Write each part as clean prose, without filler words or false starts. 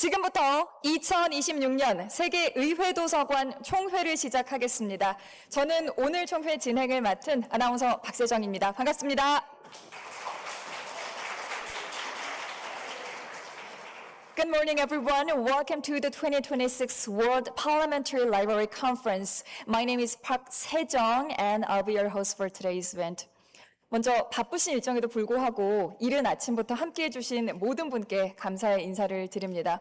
지금부터 2026년 세계의회도서관 총회를 시작하겠습니다. 저는 오늘 총회 진행을 맡은 아나운서 박세정입니다. 반갑습니다. Good morning, everyone. Welcome to the 2026 World Parliamentary Library Conference. My name is Park Sejong, and I'll be your host for today's event. 먼저 바쁘신 일정에도 불구하고 이른 아침부터 함께해 주신 모든 분께 감사의 인사를 드립니다.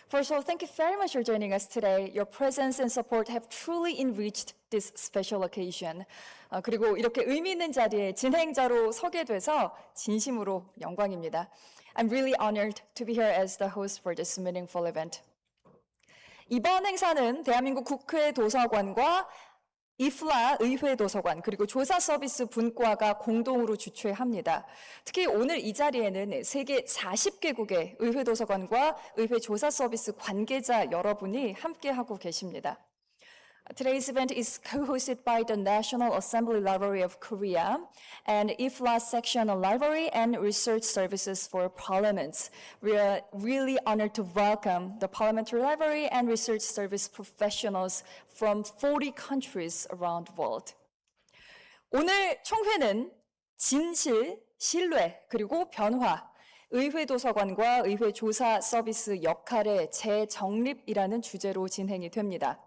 First of all, thank you very much for joining us today. Your presence and support have truly enriched this special occasion. 그리고 이렇게 의미 있는 자리에 진행자로 서게 돼서 진심으로 영광입니다. I'm really honored to be here as the host for this meaningful event. 이번 행사는 대한민국 국회도서관과 IFLA 의회도서관 그리고 조사 서비스 분과가 공동으로 주최합니다. 특히 오늘 이 자리에는 세계 40개국의 의회도서관과 의회 조사 서비스 관계자 여러분이 함께하고 계십니다. Today's event is co-hosted by the National Assembly Library of Korea and IFLA Section of Library and Research Services for Parliaments. We are really honored to welcome the Parliamentary Library and Research Service professionals from 40 countries around the world. 오늘 총회는 진실, 신뢰, 그리고 변화, 의회도서관과 의회조사 서비스 역할의 재정립이라는 주제로 진행이 됩니다.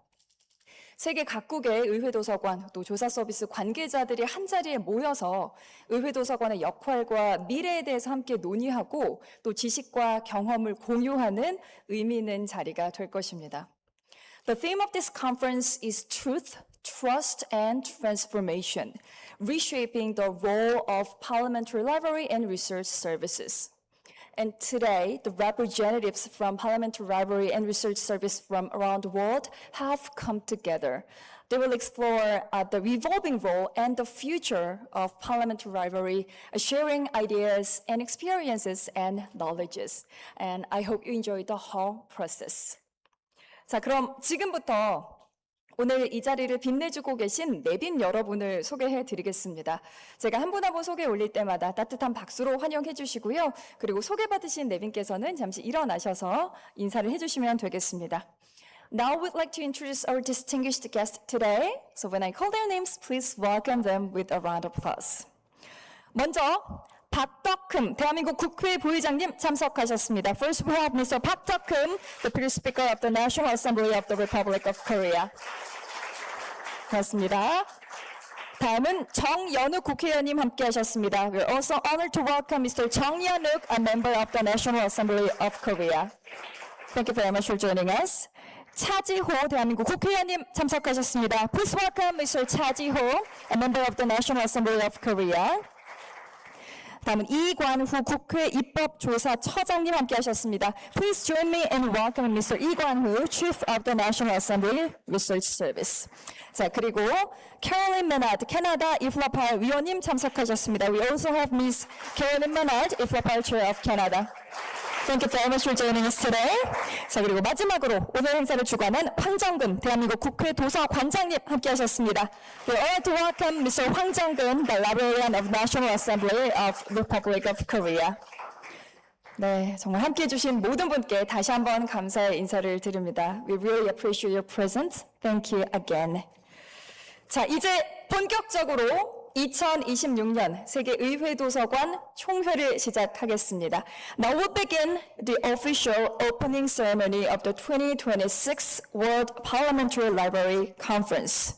세계 각국의 의회도서관 또 조사 서비스 관계자들이 한자리에 모여서 의회도서관의 역할과 미래에 대해서 함께 논의하고 또 지식과 경험을 공유하는 의미 있는 자리가 될 것입니다. The theme of this conference is Truth, Trust and Transformation, reshaping the role of Parliamentary Library and Research Services. And today, the representatives from Parliamentary Library and Research Service from around the world have come together. They will explore the evolving role and the future of Parliamentary Library, sharing ideas and experiences and knowledges. And I hope you enjoy the whole process. 자, 그럼 지금부터 오늘 이 자리를 빛내주고 계신 내빈 여러분을 소개해 드리겠습니다. 제가 한 분 한 분 소개 올릴 때마다 따뜻한 박수로 환영해 주시고요. 그리고 소개받으신 내빈께서는 잠시 일어나셔서 인사를 해주시면 되겠습니다. Now we'd like to introduce our distinguished guests today. So when I call their names, please welcome them with a round of applause. 먼저 박덕흠 대한민국 국회 부의장님 참석하셨습니다. First we have Mr. 박덕흠, the Deputy Speaker of the National Assembly of the Republic of Korea. 반갑습니다. 다음은 정연욱 국회의원님 함께하셨습니다. We're also honored to welcome Mr. 정연욱, a member of the National Assembly of Korea. Thank you very much for joining us. 차지호 대한민국 국회의원님 참석하셨습니다. Please welcome Mr. 차지호, a member of the National Assembly of Korea. 다음은 이관후 국회 입법조사처장님 함께하셨습니다. Please join me in welcoming Mr. 이관후, Chief of the National Assembly Research Service. 자, 그리고 Carolyn Menard, 캐나다 IFLA 위원님 참석하셨습니다. We also have Ms. Carolyn Menard, IFLA Chair of Canada. Thank you very much for joining us today. 자, 그리고 마지막으로 오늘 행사를 주관한 황정근 대한민국 국회 도서관장님 함께하셨습니다. We're honored to welcome Mr. 황정근, the Librarian of National Assembly of the Republic of Korea. 네, 정말 함께해 주신 모든 분께 다시 한번 감사의 인사를 드립니다. We really appreciate your presence. Thank you again. 자, 이제 본격적으로 2026년 세계의회도서관 총회를 시작하겠습니다. Now we'll begin the official opening ceremony of the 2026 World Parliamentary Library Conference.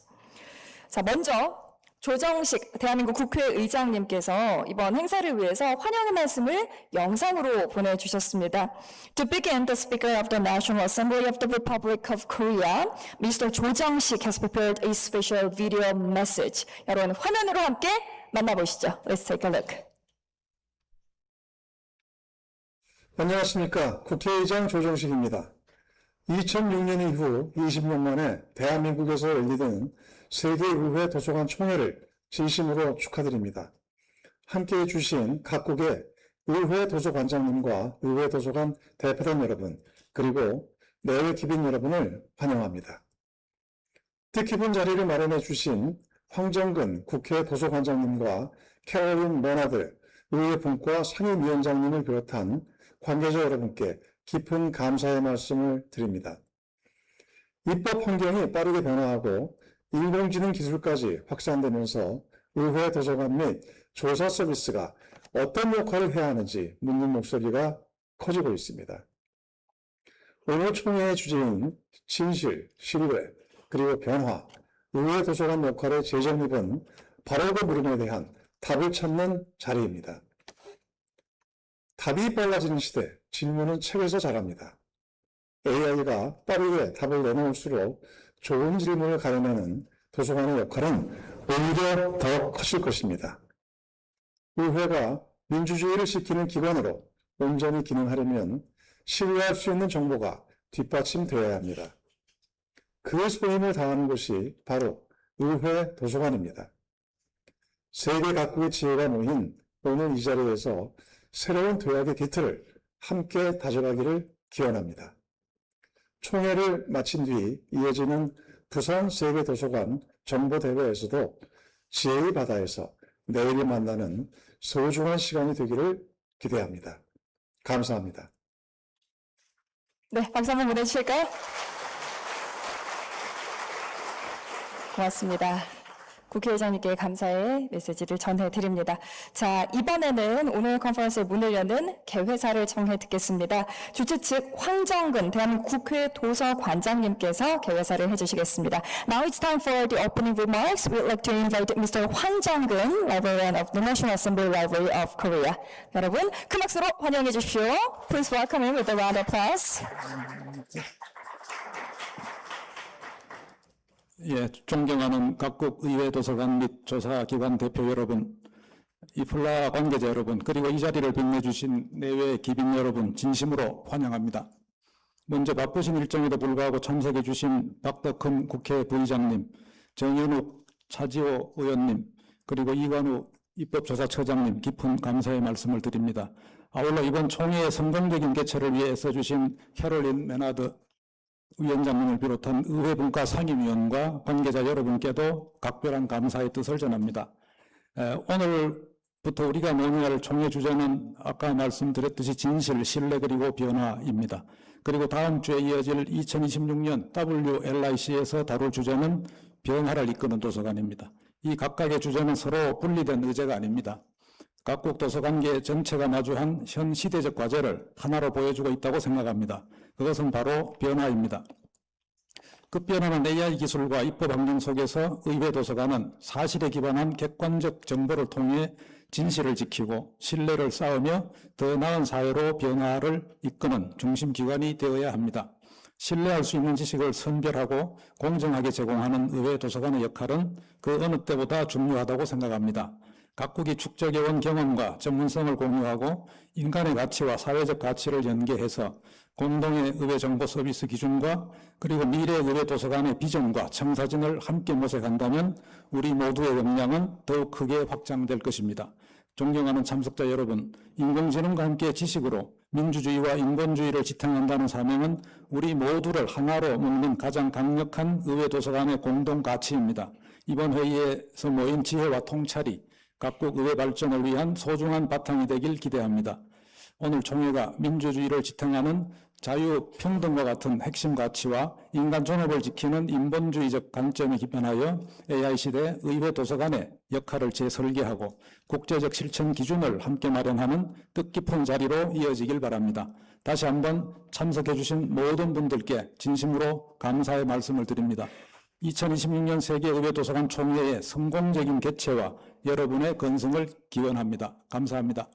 자, 먼저 조정식 대한민국 국회의장님께서 이번 행사를 위해서 환영의 말씀을 영상으로 보내주셨습니다. To begin, the Speaker of the National Assembly of the Republic of Korea, Mr. 조정식 has prepared a special video message. 여러분 화면으로 함께 만나보시죠. Let's take a look. 안녕하십니까. 국회의장 조정식입니다. 2006년 이후 20년 만에 대한민국에서 열리는 세계의회 도서관 총회를 진심으로 축하드립니다. 함께해 주신 각국의 의회 도서관장님과 의회 도서관 대표단 여러분, 그리고 내외 기빈 여러분을 환영합니다. 뜻깊은 자리를 마련해 주신 황정근 국회 도서관장님과 캐롤린 메나드 의회 분과 상임위원장님을 비롯한 관계자 여러분께 깊은 감사의 말씀을 드립니다. 입법 환경이 빠르게 변화하고 인공지능 기술까지 확산되면서 의회 도서관 및 조사 서비스가 어떤 역할을 해야 하는지 묻는 목소리가 커지고 있습니다. 오늘 총회의 주제인 진실, 신뢰, 그리고 변화, 의회 도서관 역할의 재정립은 바로 그 물음에 대한 답을 찾는 자리입니다. 답이 빨라지는 시대, 질문은 책에서 자랍니다. AI가 빠르게 답을 내놓을수록 좋은 질문을 가려내는 도서관의 역할은 오히려 더 커질 것입니다. 의회가 민주주의를 지키는 기관으로 온전히 기능하려면 신뢰할 수 있는 정보가 뒷받침되어야 합니다. 그 소임을 다하는 곳이 바로 의회 도서관입니다. 세계 각국의 지혜가 모인 오늘 이 자리에서 새로운 도약의 기틀을 함께 다져가기를 기원합니다. 총회를 마친 뒤 이어지는 부산 세계도서관 정보대회에서도 지혜의 바다에서 내일 만나는 소중한 시간이 되기를 기대합니다. 감사합니다. 네, 박수 한번 보내주실까요? 고맙습니다. 국회의장님께 감사의 메시지를 전해드립니다. 자, 이번에는 오늘 컨퍼런스의 문을 여는 개회사를 청해 듣겠습니다. 주최 측 황정근 대한민국 국회도서관장님께서 개회사를 해주시겠습니다. Now it's time for the opening remarks. We'd like to invite Mr. 황정근, Librarian of the National Assembly Library of Korea. 여러분, 큰 박수로 환영해 주십시오. Please welcome him with a round of applause. 예, 존경하는 각국 의회 도서관 및 조사기관 대표 여러분, IFLA 관계자 여러분, 그리고 이 자리를 빛내주신 내외 기빈 여러분, 진심으로 환영합니다. 먼저 바쁘신 일정에도 불구하고 참석해 주신 박덕흠 국회 부의장님, 정현욱 차지호 의원님, 그리고 이관우 입법조사처장님 깊은 감사의 말씀을 드립니다. 아울러 이번 총회의 성공적인 개최를 위해 애써주신 캐롤린 메나드 위원장님을 비롯한 의회분과 상임위원과 관계자 여러분께도 각별한 감사의 뜻을 전합니다. 오늘부터 우리가 논의할 총회 주제는 아까 말씀드렸듯이 진실, 신뢰 그리고 변화입니다. 그리고 다음 주에 이어질 2026년 WLIC에서 다룰 주제는 변화를 이끄는 도서관입니다. 이 각각의 주제는 서로 분리된 의제가 아닙니다. 각국 도서관계 전체가 마주한 현 시대적 과제를 하나로 보여주고 있다고 생각합니다. 그것은 바로 변화입니다. 급변하는 AI 기술과 입법 환경 속에서 의회 도서관은 사실에 기반한 객관적 정보를 통해 진실을 지키고 신뢰를 쌓으며 더 나은 사회로 변화를 이끄는 중심기관이 되어야 합니다. 신뢰할 수 있는 지식을 선별하고 공정하게 제공하는 의회 도서관의 역할은 그 어느 때보다 중요하다고 생각합니다. 각국이 축적해온 경험과 전문성을 공유하고 인간의 가치와 사회적 가치를 연계해서 공동의 의회 정보 서비스 기준과 그리고 미래 의회 도서관의 비전과 청사진을 함께 모색한다면 우리 모두의 역량은 더욱 크게 확장될 것입니다. 존경하는 참석자 여러분, 인공지능과 함께 지식으로 민주주의와 인권주의를 지탱한다는 사명은 우리 모두를 하나로 묶는 가장 강력한 의회 도서관의 공동 가치입니다. 이번 회의에서 모인 지혜와 통찰이 각국 의회 발전을 위한 소중한 바탕이 되길 기대합니다. 오늘 총회가 민주주의를 지탱하는 자유, 평등과 같은 핵심 가치와 인간 존엄을 지키는 인본주의적 관점에 기반하여 AI시대 의회 도서관의 역할을 재설계하고 국제적 실천 기준을 함께 마련하는 뜻깊은 자리로 이어지길 바랍니다. 다시 한번 참석해 주신 모든 분들께 진심으로 감사의 말씀을 드립니다. 2026년 세계의회도서관 총회의 성공적인 개최와 여러분의 건승을 기원합니다. 감사합니다.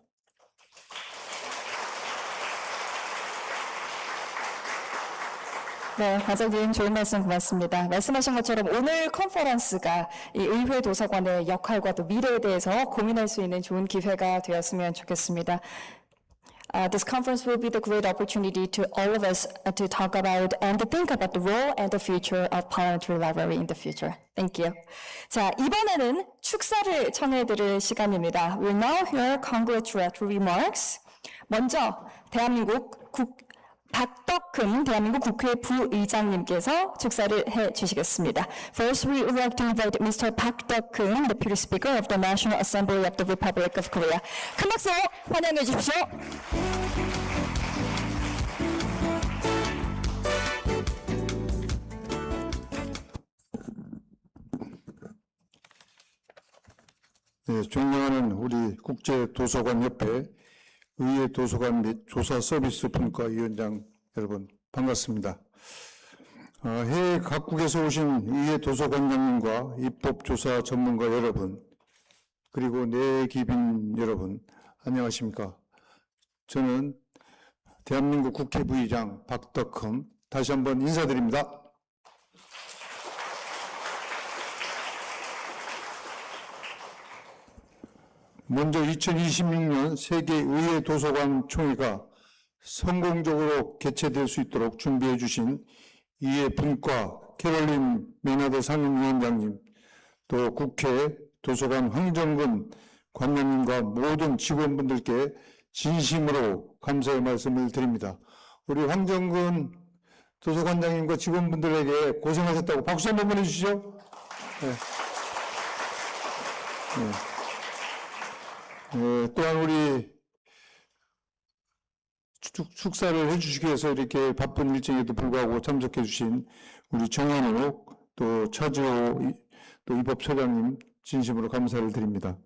네, 과장님 좋은 말씀 고맙습니다. 말씀하신 것처럼 오늘 컨퍼런스가 이 의회 도서관의 역할과 또 미래에 대해서 고민할 수 있는 좋은 기회가 되었으면 좋겠습니다. This conference will be the great opportunity to all of us to talk about and to think about the role and the future of Parliamentary Library in the future. Thank you. 자, 이번에는 축사를 청해드릴 시간입니다. We'll now hear congratulatory remarks. 먼저 박덕흠 대한민국 국회 부의장님께서 축사를 해주시겠습니다. First, we would like to invite Mr. Park Deok-keum, Deputy Speaker of the National Assembly of the Republic of Korea. 큰 박수 환영해 주십시오. 네, 존경하는 우리 국제도서관협회 의회도서관 및 조사서비스 분과위원장 여러분 반갑습니다. 해외 각국에서 오신 의회도서관장님과 입법조사 전문가 여러분 그리고 내기빈 여러분 안녕하십니까. 저는 대한민국 국회 부의장 박덕흠 다시 한번 인사드립니다. 먼저 2026년 세계의회도서관총회가 성공적으로 개최될 수 있도록 준비해 주신 이해 분과 캐롤린 메나드 상임위원장님, 또 국회 도서관 황정근 관장님과 모든 직원분들께 진심으로 감사의 말씀을 드립니다. 우리 황정근 도서관장님과 직원분들에게 고생하셨다고 박수 한번 보내주시죠. 네. 네. 또한 우리 축사를 해주시기 위해서 이렇게 바쁜 일정에도 불구하고 참석해 주신 우리 정현욱 또 차지호 또 입법처장님 진심으로 감사를 드립니다.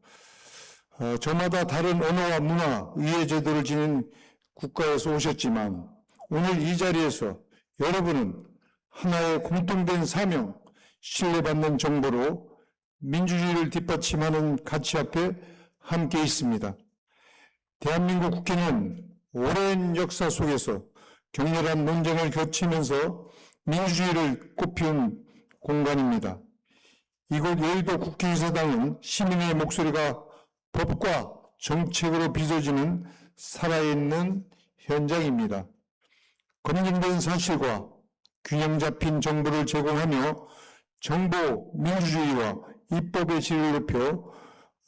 저마다 다른 언어와 문화, 의회 제도를 지닌 국가에서 오셨지만 오늘 이 자리에서 여러분은 하나의 공통된 사명, 신뢰받는 정보로 민주주의를 뒷받침하는 가치 앞에 함께 있습니다. 대한민국 국회는 오랜 역사 속에서 격렬한 논쟁을 거치면서 민주주의를 꽃피운 공간입니다. 이곳 여의도 국회의사당은 시민의 목소리가 법과 정책으로 빚어지는 살아있는 현장입니다. 검증된 사실과 균형 잡힌 정보를 제공하며 정보 민주주의와 입법의 질을 높여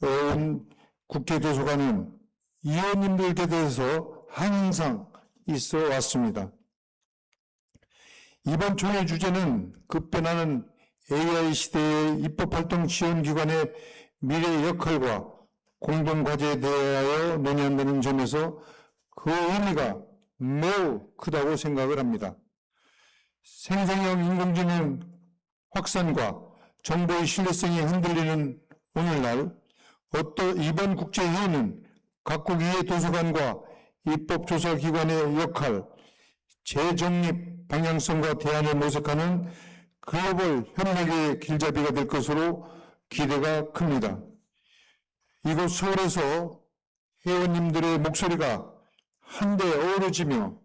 온 국회도서관은 의원님들 곁에서 항상 있어 왔습니다. 이번 총회 주제는 급변하는 AI 시대의 입법활동 지원기관의 미래 역할과 공동과제에 대하여 논의한다는 점에서 그 의미가 매우 크다고 생각을 합니다. 생성형 인공지능 확산과 정보의 신뢰성이 흔들리는 오늘날 이번 국제회의는 각국 의회도서관과 입법조사기관의 역할, 재정립 방향성과 대안을 모색하는 글로벌 협력의 길잡이가 될 것으로 기대가 큽니다. 이곳 서울에서 회원님들의 목소리가 한데 어우러지며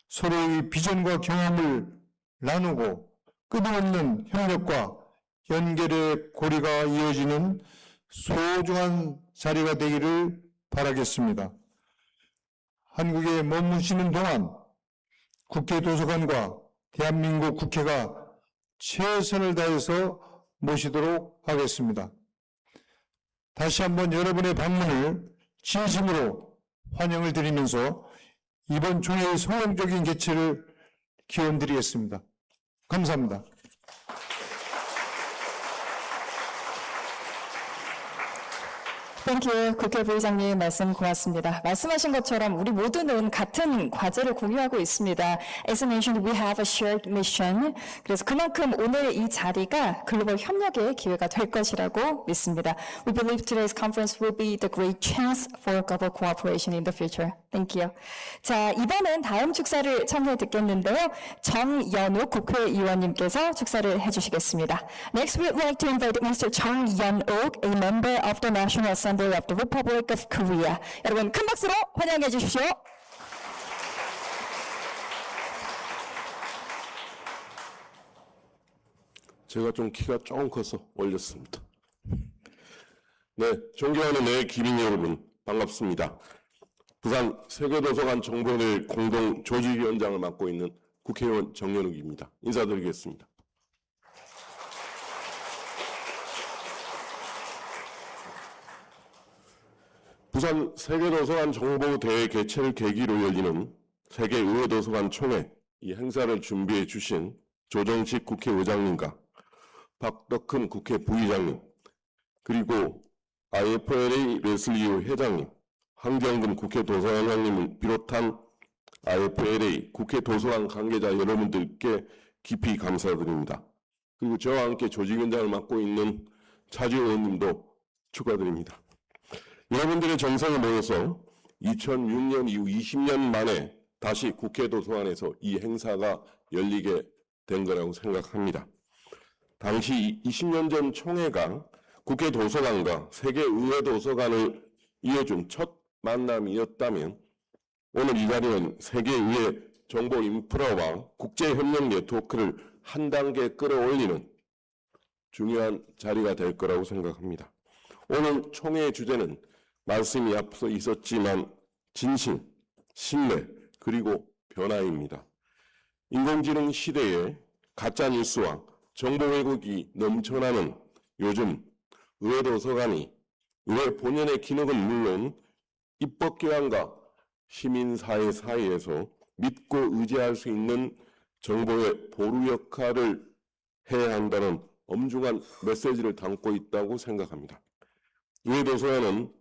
서로의 비전과 경험을 나누고 끊임없는 협력과 연결의 고리가 이어지는 소중한 자리가 되기를 바라겠습니다. 한국에 머무시는 동안 국회도서관과 대한민국 국회가 최선을 다해서 모시도록 하겠습니다. 다시 한번 여러분의 방문을 진심으로 환영을 드리면서 이번 총회의 성공적인 개최를 기원드리겠습니다. 감사합니다. 땡큐. 국회 부의장님 말씀 고맙습니다. 말씀하신 것처럼 우리 모두는 같은 과제를 공유하고 있습니다. As I mentioned, we have a shared mission. 그래서 그만큼 오늘 이 자리가 글로벌 협력의 기회가 될 것이라고 믿습니다. We believe today's conference will be the great chance for global cooperation in the future. Thank you. 자, 이번엔 다음 축사를 청해 듣겠는데요. 정연욱 국회의원님께서 축사를 해주시겠습니다. Next, we'd like to invite Mr. Chang Yeon-ok, a member of the National Assembly of the Republic of Korea. 여러분 큰 박수로 환영해 주십시오. 제가 좀 키가 조금 커서 올렸습니다. 네, 존경하는 기민 여러분 반갑습니다. 부산 세계도서관 정보대 공동 조직위원장을 맡고 있는 국회의원 정연욱입니다. 인사드리겠습니다. 부산 세계도서관 정보대회 개최를 계기로 열리는 세계의회도서관총회 이 행사를 준비해 주신 조정식 국회의장님과 박덕흠 국회 부의장님 그리고 IFLA 레슬리 회장님, 황정근 국회 도서관장님을 비롯한 IFLA 국회 도서관 관계자 여러분들께 깊이 감사드립니다. 그리고 저와 함께 조직위원장을 맡고 있는 차지호 의원님도 축하드립니다. 여러분들의 정성을 모여서 2006년 이후 20년 만에 다시 국회 도서관에서 이 행사가 열리게 된 거라고 생각합니다. 당시 20년 전 총회가 국회 도서관과 세계의회도서관을 이어준 첫 만남이었다면 오늘 이 자리는 세계의회 정보 인프라와 국제협력 네트워크를 한 단계 끌어올리는 중요한 자리가 될 거라고 생각합니다. 오늘 총회의 주제는 말씀이 앞서 있었지만 진실, 신뢰, 그리고 변화입니다. 인공지능 시대에 가짜뉴스와 정보 왜곡이 넘쳐나는 요즘 의회도서관이 의회 본연의 기능은 물론 입법기관과 시민사회 사이에서 믿고 의지할 수 있는 정보의 보루 역할을 해야 한다는 엄중한 메시지를 담고 있다고 생각합니다. 의회도서관은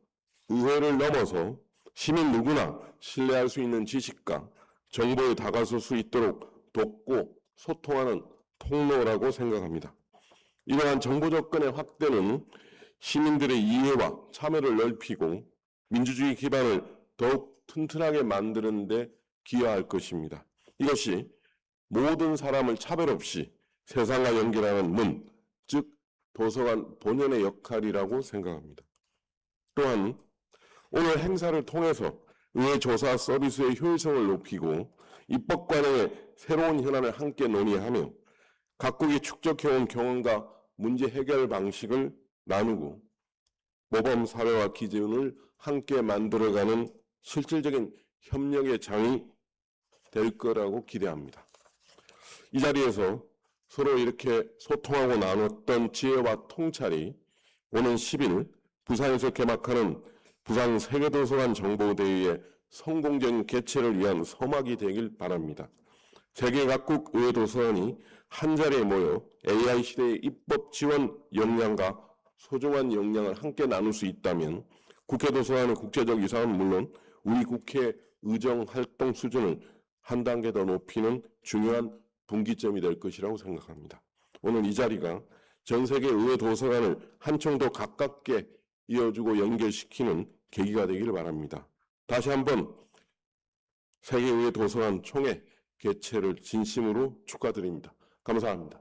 의회를 넘어서 시민 누구나 신뢰할 수 있는 지식과 정보에 다가설 수 있도록 돕고 소통하는 통로라고 생각합니다. 이러한 정보 접근의 확대는 시민들의 이해와 참여를 넓히고 민주주의 기반을 더욱 튼튼하게 만드는 데 기여할 것입니다. 이것이 모든 사람을 차별 없이 세상과 연결하는 문, 즉 도서관 본연의 역할이라고 생각합니다. 또한 오늘 행사를 통해서 의회 조사 서비스의 효율성을 높이고 입법 관행의 새로운 현안을 함께 논의하며 각국이 축적해온 경험과 문제 해결 방식을 나누고 모범 사회와 기준을 함께 만들어가는 실질적인 협력의 장이 될 거라고 기대합니다. 이 자리에서 서로 이렇게 소통하고 나눴던 지혜와 통찰이 오는 10일 부산에서 개막하는 부산 세계도서관 정보대회의 성공적인 개최를 위한 서막이 되길 바랍니다. 세계 각국 의회도서관이 한자리에 모여 AI 시대의 입법 지원 역량과 소중한 역량을 함께 나눌 수 있다면 국회도서관의 국제적 위상은 물론 우리 국회 의정 활동 수준을 한 단계 더 높이는 중요한 분기점이 될 것이라고 생각합니다. 오늘 이 자리가 전 세계 의회 도서관을 한층 더 가깝게 이어주고 연결시키는 계기가 되기를 바랍니다. 다시 한번 세계의회 도서관 총회 개최를 진심으로 축하드립니다. 감사합니다.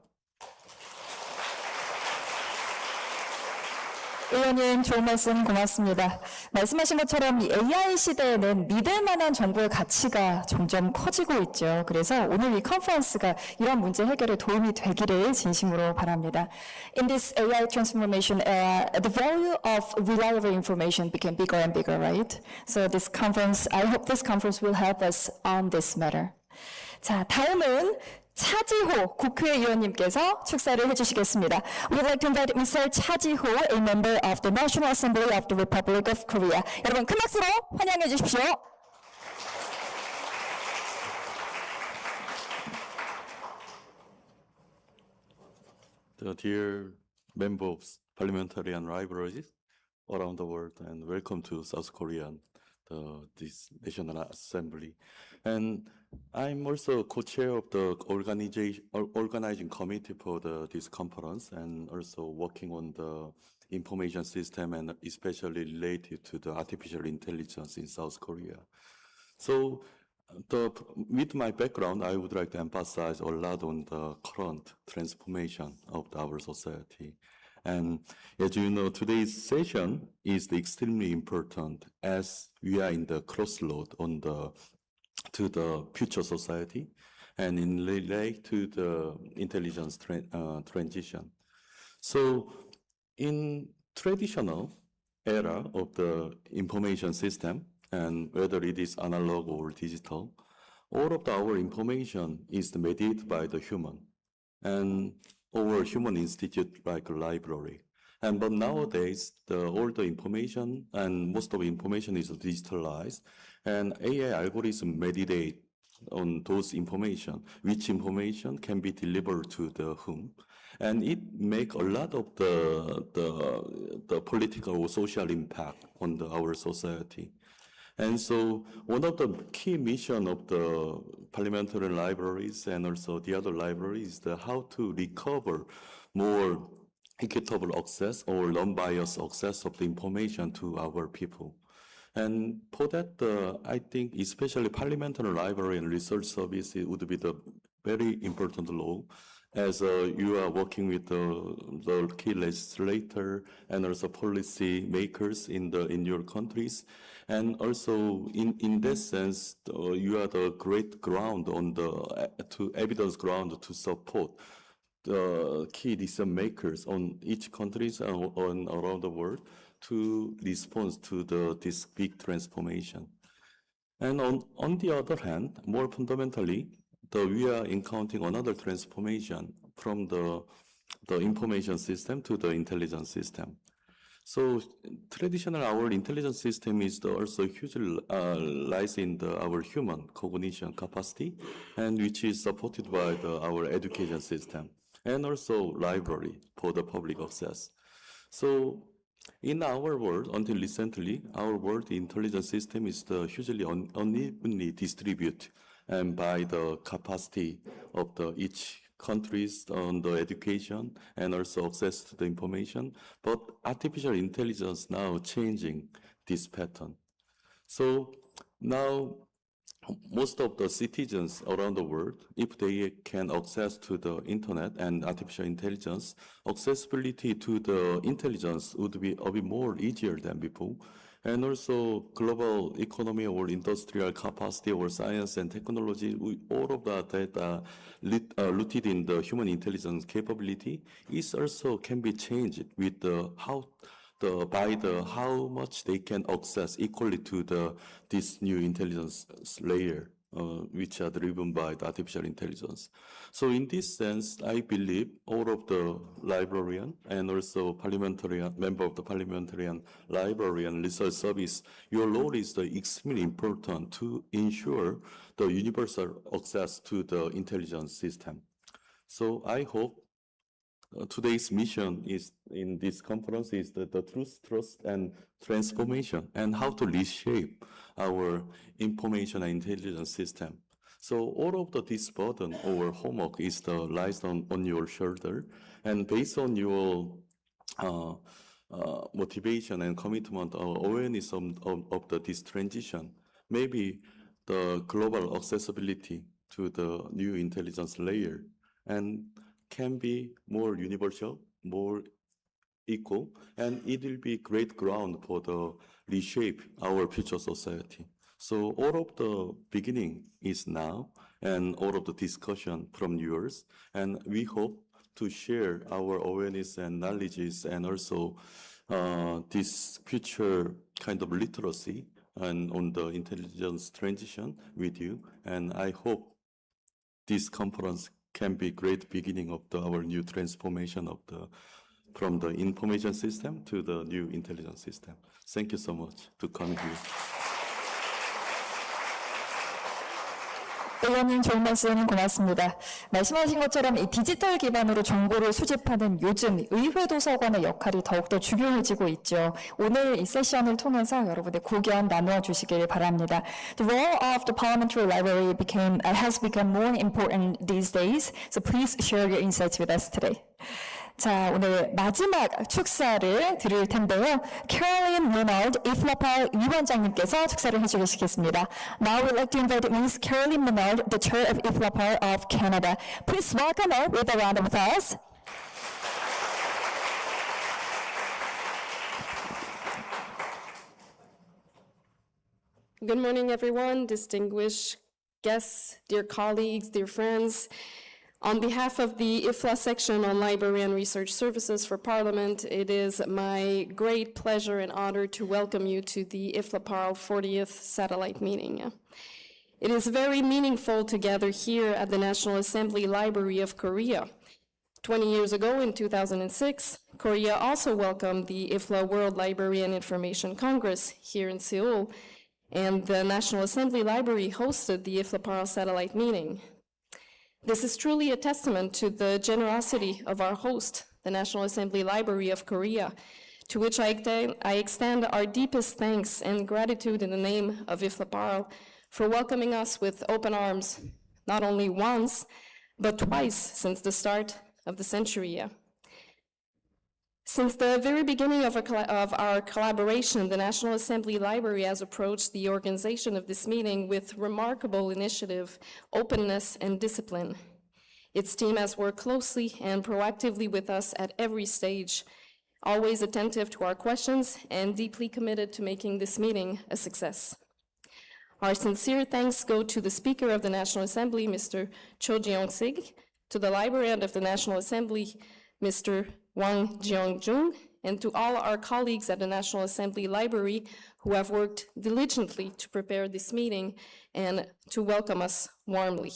의원님 좋은 말씀 고맙습니다. 말씀하신 것처럼 이 AI 시대에는 믿을 만한 정보의 가치가 점점 커지고 있죠. 그래서 오늘 이 컨퍼런스가 이런 문제 해결에 도움이 되기를 진심으로 바랍니다. In this AI transformation era, the value of reliable information became bigger and bigger, right? So this conference, I hope this conference will help us on this matter. 자, 다음은 차지호 국회의원님께서 축사를 해주시겠습니다. We'd like to invite Mr. 차지호, a member of the National Assembly of the Republic of Korea. 여러분 큰 박수로 환영해 주십시오. The dear members, parliamentary and libraries around the world, and welcome to South Korea, this National Assembly. And I'm also co-chair of the organizing committee for this conference, and also working on the information system, and especially related to the artificial intelligence in South Korea. So, with my background, I would like to emphasize a lot on the current transformation of our society. And as you know, today's session is extremely important as we are in the crossroad to the future society and in relate to the intelligence transition. So in traditional era of the information system, and whether it is analog or digital, all of our information is mediated by the human and over human institute like a library. But nowadays, all the information and most of the information is digitalized, and AI algorithm meditate on those information, which information can be delivered to the whom. And it make a lot of the political or social impact on our society. And so one of the key mission of the parliamentary libraries and also the other libraries is how to recover more equitable access or non-biased access of the information to our people. And for that, I think especially Parliamentary Library and Research Service would be the very important role, as you are working with the key legislator and also policy makers in your countries. And also in that sense, you are the great ground on to evidence ground to support the key decision makers on each countries and around the world to respond to this big transformation. And on the other hand, more fundamentally, we are encountering another transformation from the information system to the intelligence system. So traditional, our intelligence system is also hugely lies in our human cognition capacity, and which is supported by our education system, and also library for the public access. So in our world, until recently, our world intelligence system is hugely unevenly distributed and by the capacity of each countries on the education and also access to the information. But artificial intelligence now changing this pattern. So now most of the citizens around the world, if they can access to the internet and artificial intelligence, accessibility to the intelligence would be a bit more easier than before. And also global economy or industrial capacity or science and technology, all of that data rooted in the human intelligence capability is also can be changed with how much they can access equally to this new intelligence layer, which are driven by the artificial intelligence. So in this sense, I believe all of the librarian and also parliamentarian, member of the Parliamentary and Library and Research Service, your role is extremely important to ensure the universal access to the intelligence system. So I hope today's mission is in this conference is the truth, trust, and transformation, and how to reshape our information and intelligence system. So all of this burden or homework is lies on your shoulder, and based on your motivation and commitment or awareness of this transition, maybe the global accessibility to the new intelligence layer and can be more universal, more equal, and it will be great ground for the reshape our future society. So all of the beginning is now, and all of the discussion from yours, and we hope to share our awareness and knowledges and also this future kind of literacy and on the intelligence transition with you. And I hope this conference can be great beginning of our new transformation of from the information system to the new intelligence system. Thank you so much to come here. 의원님 좋은 말씀 고맙습니다. 말씀하신 것처럼 이 디지털 기반으로 정보를 수집하는 요즘 의회도서관의 역할이 더욱더 중요해지고 있죠. 오늘 이 세션을 통해서 여러분의 고견 나누어 주시길 바랍니다. The role of the Parliamentary Library has become more important these days, so please share your insights with us today. 자, 오늘 마지막 축사를 드릴 텐데요. Caroline Menard, IFLA 위원장님께서 축사를 해주시겠습니다. Now we'd like to invite Ms. Caroline Menard, the chair of IFLA of Canada. Please welcome her with a round of applause. Good morning, everyone, distinguished guests, dear colleagues, dear friends. On behalf of the IFLA section on Library and Research Services for Parliament, it is my great pleasure and honor to welcome you to the IFLA Parl 40th Satellite Meeting. It is very meaningful to gather here at the National Assembly Library of Korea. 20 years ago, in 2006, Korea also welcomed the IFLA World Library and Information Congress here in Seoul, and the National Assembly Library hosted the IFLA Parl Satellite Meeting. This is truly a testament to the generosity of our host, the National Assembly Library of Korea, to which I extend our deepest thanks and gratitude in the name of IFLA Parl for welcoming us with open arms, not only once, but twice since the start of the century. Since the very beginning of our collaboration, the National Assembly Library has approached the organization of this meeting with remarkable initiative, openness, and discipline. Its team has worked closely and proactively with us at every stage, always attentive to our questions and deeply committed to making this meeting a success. Our sincere thanks go to the Speaker of the National Assembly, Mr. Cho Jeong-sig, to the Librarian of the National Assembly, Mr. Wang Jeong-jung, and to all our colleagues at the National Assembly Library who have worked diligently to prepare this meeting and to welcome us warmly.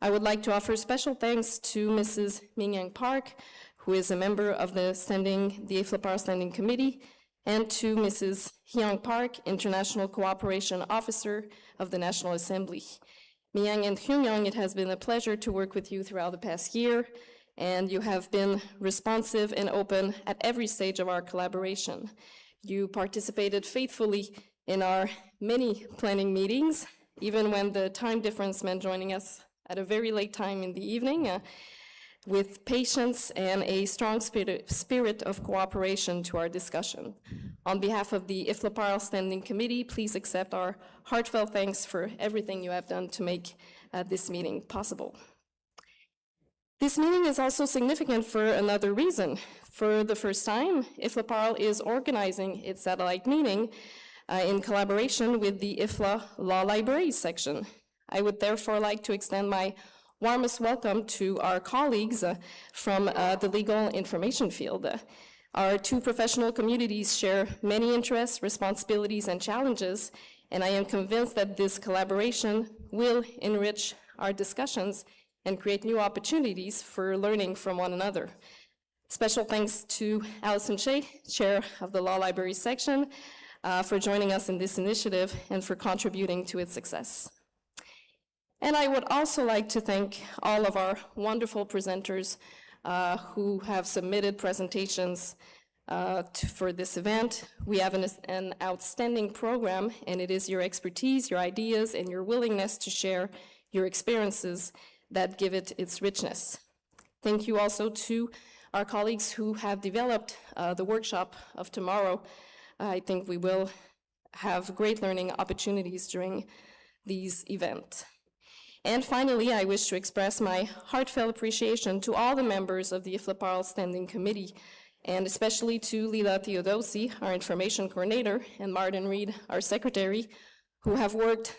I would like to offer special thanks to Mrs. Mingyang Park, who is a member of the IFLA Standing Committee, and to Mrs. Hyung Park, International Cooperation Officer of the National Assembly. Mingyang and Hyung, it has been a pleasure to work with you throughout the past year, and you have been responsive and open at every stage of our collaboration. You participated faithfully in our many planning meetings, even when the time difference meant joining us at a very late time in the evening, with patience and a strong spirit of cooperation to our discussion. On behalf of the IFLA Standing Committee, please accept our heartfelt thanks for everything you have done to make this meeting possible. This meeting is also significant for another reason. For the first time, IFLA is organizing its satellite meeting in collaboration with the IFLA Law Libraries section. I would therefore like to extend my warmest welcome to our colleagues from the legal information field. Our two professional communities share many interests, responsibilities, and challenges, and I am convinced that this collaboration will enrich our discussions and create new opportunities for learning from one another. Special thanks to Alison Shea, Chair of the Law Library section, for joining us in this initiative and for contributing to its success. And I would also like to thank all of our wonderful presenters who have submitted presentations for this event. We have an outstanding program, and it is your expertise, your ideas, and your willingness to share your experiences that give it its richness. Thank you also to our colleagues who have developed the workshop of tomorrow. I think we will have great learning opportunities during these events. And finally, I wish to express my heartfelt appreciation to all the members of the IFLA Standing Committee, and especially to Lila Theodosi, our information coordinator, and Martin Reed, our secretary, who have worked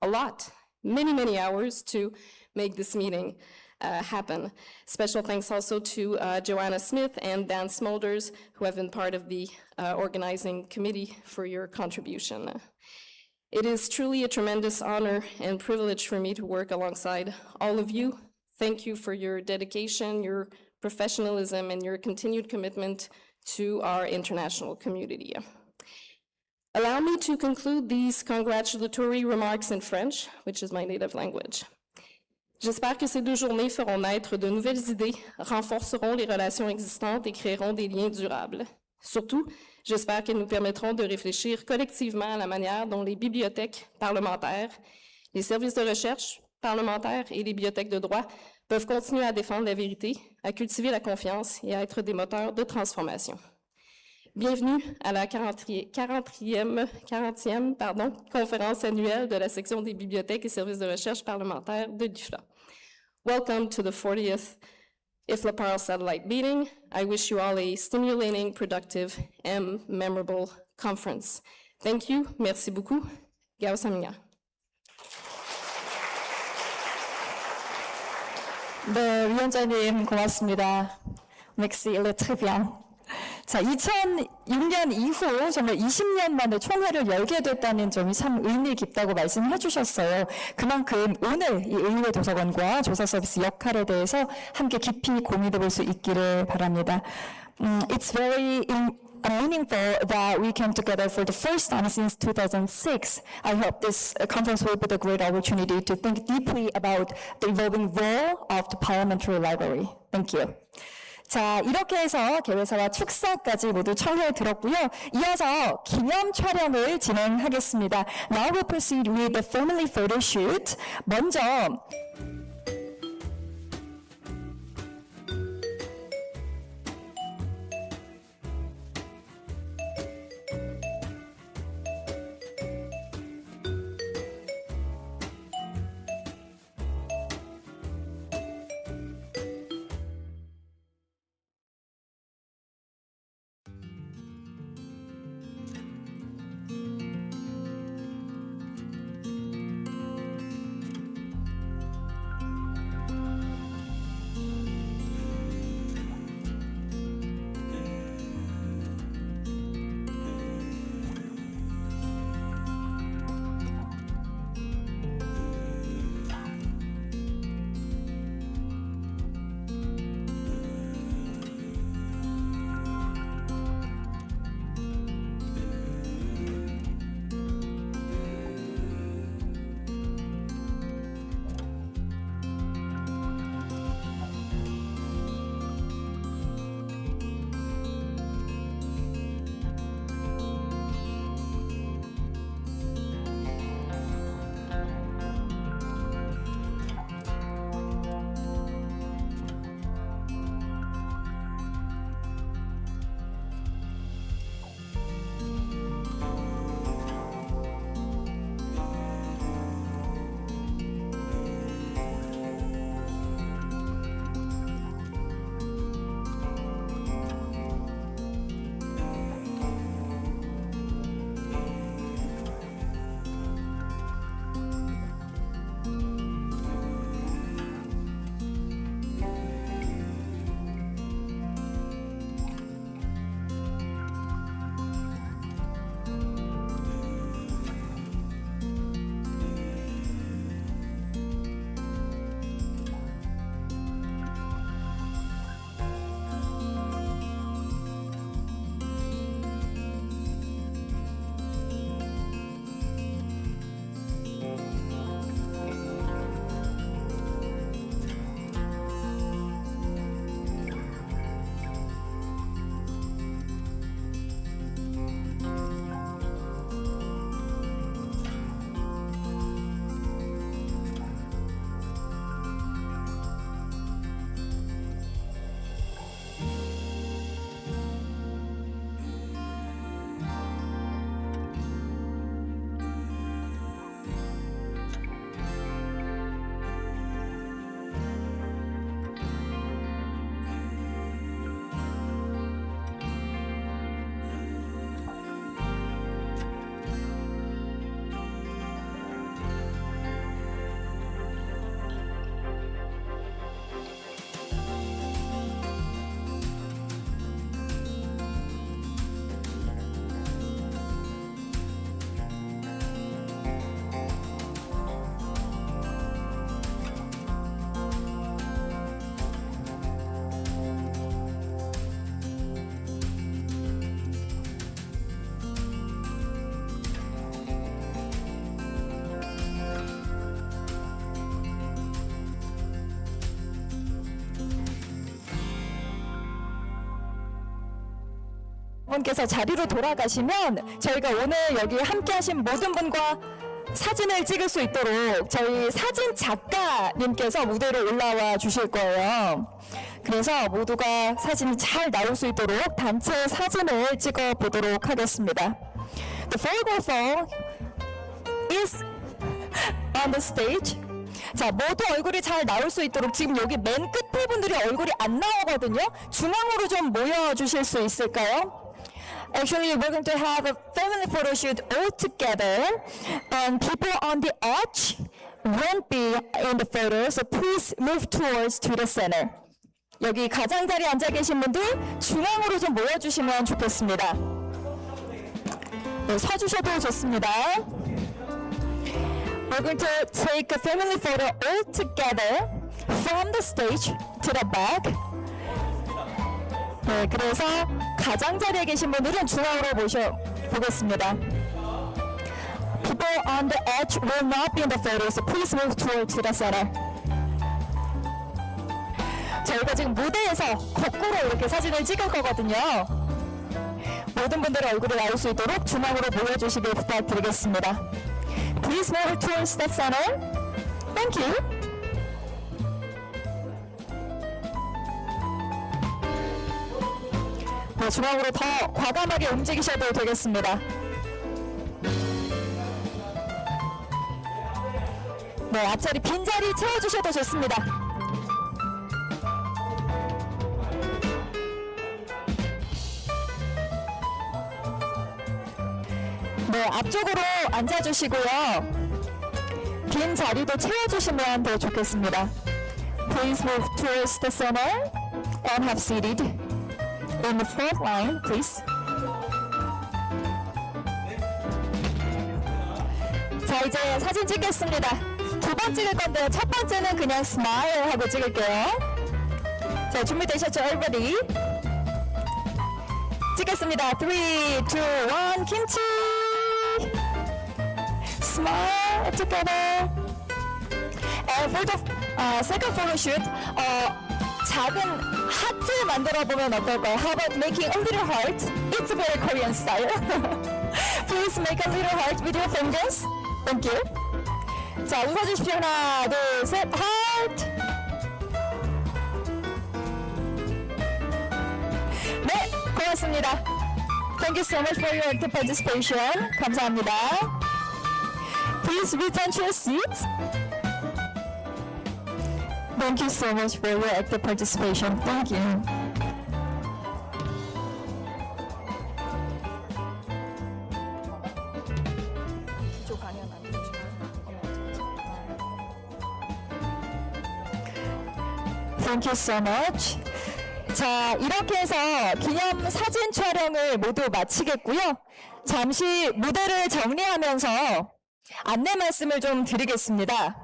a lot, many hours to make this meeting happen. Special thanks also to Joanna Smith and Dan Smolders, who have been part of the organizing committee, for your contribution. It is truly a tremendous honor and privilege for me to work alongside all of you. Thank you for your dedication, your professionalism, and your continued commitment to our international community. Allow me to conclude these congratulatory remarks in French, which is my native language. J'espère que ces deux journées feront naître de nouvelles idées, renforceront les relations existantes et créeront des liens durables. Surtout, j'espère qu'elles nous permettront de réfléchir collectivement à la manière dont les bibliothèques parlementaires, les services de recherche parlementaires et les bibliothèques de droit peuvent continuer à défendre la vérité, à cultiver la confiance et à être des moteurs de transformation. Bienvenue à la 40e conférence annuelle de la section des bibliothèques et services de recherche parlementaires de l'IFLA. Welcome to the 40th IFLA Satellite Meeting. I wish you all a stimulating, productive, and memorable conference. Thank you. Merci beaucoup. 감사합니다. 네, 위원장님 고맙습니다. Merci, il est très bien. 자, 2006년 이후 정말 20년 만에 총회를 열게 됐다는 점이 참 의미 깊다고 말씀해 주셨어요. 그만큼 오늘 이 의회도서관과 조사 서비스 역할에 대해서 함께 깊이 고민해 볼 수 있기를 바랍니다. It's very meaningful that we came together for the first time since 2006. I hope this conference will be a great opportunity to think deeply about the evolving role of the Parliamentary Library. Thank you. 자, 이렇게 해서 개회사와 축사까지 모두 청해 들었고요. 이어서 기념 촬영을 진행하겠습니다. Now we'll proceed with the family photo shoot. 먼저 분께서 자리로 돌아가시면 저희가 오늘 여기 함께 하신 모든 분과 사진을 찍을 수 있도록 저희 사진 작가님께서 무대로 올라와 주실 거예요. 그래서 모두가 사진이 잘 나올 수 있도록 단체 사진을 찍어 보도록 하겠습니다. The photographer is on the stage. 자, 모두 얼굴이 잘 나올 수 있도록 지금 여기 맨 끝에 분들이 얼굴이 안 나오거든요. 중앙으로 좀 모여 주실 수 있을까요? Actually, we're going to have a family photo shoot all together, and people on the edge won't be in the photo, so please move towards to the center. 여기 가장자리에 앉아 계신 분들 중앙으로 좀 모여주시면 좋겠습니다. 네, 서주셔도 좋습니다. We're going to take a family photo all together from the stage to the back. 네, 그래서 가장자리에 계신 분들은 중앙으로 모셔보겠습니다. People on the edge will not be in the photo, so please move towards the center. 저희가 지금 무대에서 거꾸로 이렇게 사진을 찍을 거거든요. 모든 분들의 얼굴이 나올 수 있도록 중앙으로 모여주시길 부탁드리겠습니다. Please move towards the center. Thank you. 네, 중앙으로 더 과감하게 움직이셔도 되겠습니다. 네, 앞자리 빈자리 채워주셔도 좋습니다. 네, 앞쪽으로 앉아주시고요. 빈 자리도 채워주시면 더 좋겠습니다. Please move towards the center and have seated in the front line, please. 자, 이제 사진 찍겠습니다. 두 번 찍을 건데 첫 번째는 그냥 스마일 하고 찍을게요. 자, 준비되셨죠, everybody? 찍겠습니다. 3, 2, 1, 김치! Smile together. And for the second photo shoot, 작은 하트 만들어 보면 어떨까요? How about making a little heart? It's very Korean style. Please make a little heart with your fingers. Thank you. 자, 웃어주십시오. 하나, 둘, 셋, heart. 네, 고맙습니다. Thank you so much for your active participation. 감사합니다. Please return to your seats. Thank you so much for your active participation. Thank you. Thank you so much. 자, 이렇게 해서 기념 사진 촬영을 모두 마치겠고요. 잠시 무대를 정리하면서 안내 말씀을 좀 드리겠습니다.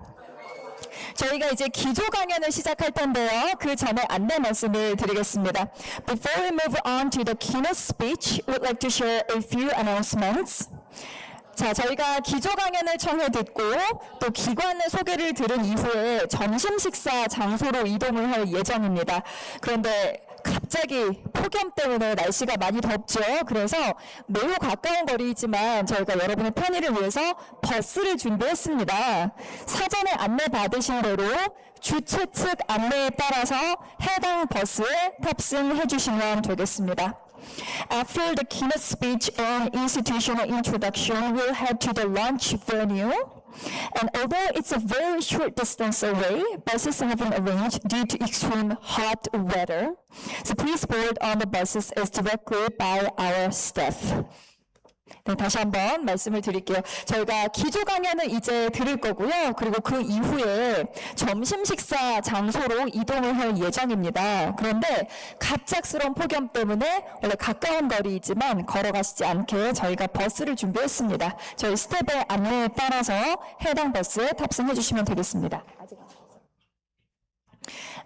저희가 이제 기조 강연을 시작할 텐데요. 그 전에 안내 말씀을 드리겠습니다. Before we move on to the keynote speech, we'd like to share a few announcements. 자, 저희가 기조 강연을 청해 듣고 또 기관의 소개를 들은 이후에 점심 식사 장소로 이동을 할 예정입니다. 그런데 갑자기 폭염 때문에 날씨가 많이 덥죠. 그래서 매우 가까운 거리이지만 저희가 여러분의 편의를 위해서 버스를 준비했습니다. 사전에 안내 받으신 대로 주최 측 안내에 따라서 해당 버스에 탑승해 주시면 되겠습니다. After the keynote speech and institutional introduction, we'll head to the lunch venue. And although it's a very short distance away, buses have been arranged due to extreme hot weather. So please board on the buses as directed by our staff. 네, 다시 한번 말씀을 드릴게요. 저희가 기조 강연은 이제 들을 거고요. 그리고 그 이후에 점심 식사 장소로 이동을 할 예정입니다. 그런데 갑작스러운 폭염 때문에 원래 가까운 거리이지만 걸어가시지 않게 저희가 버스를 준비했습니다. 저희 스텝의 안내에 따라서 해당 버스에 탑승해 주시면 되겠습니다.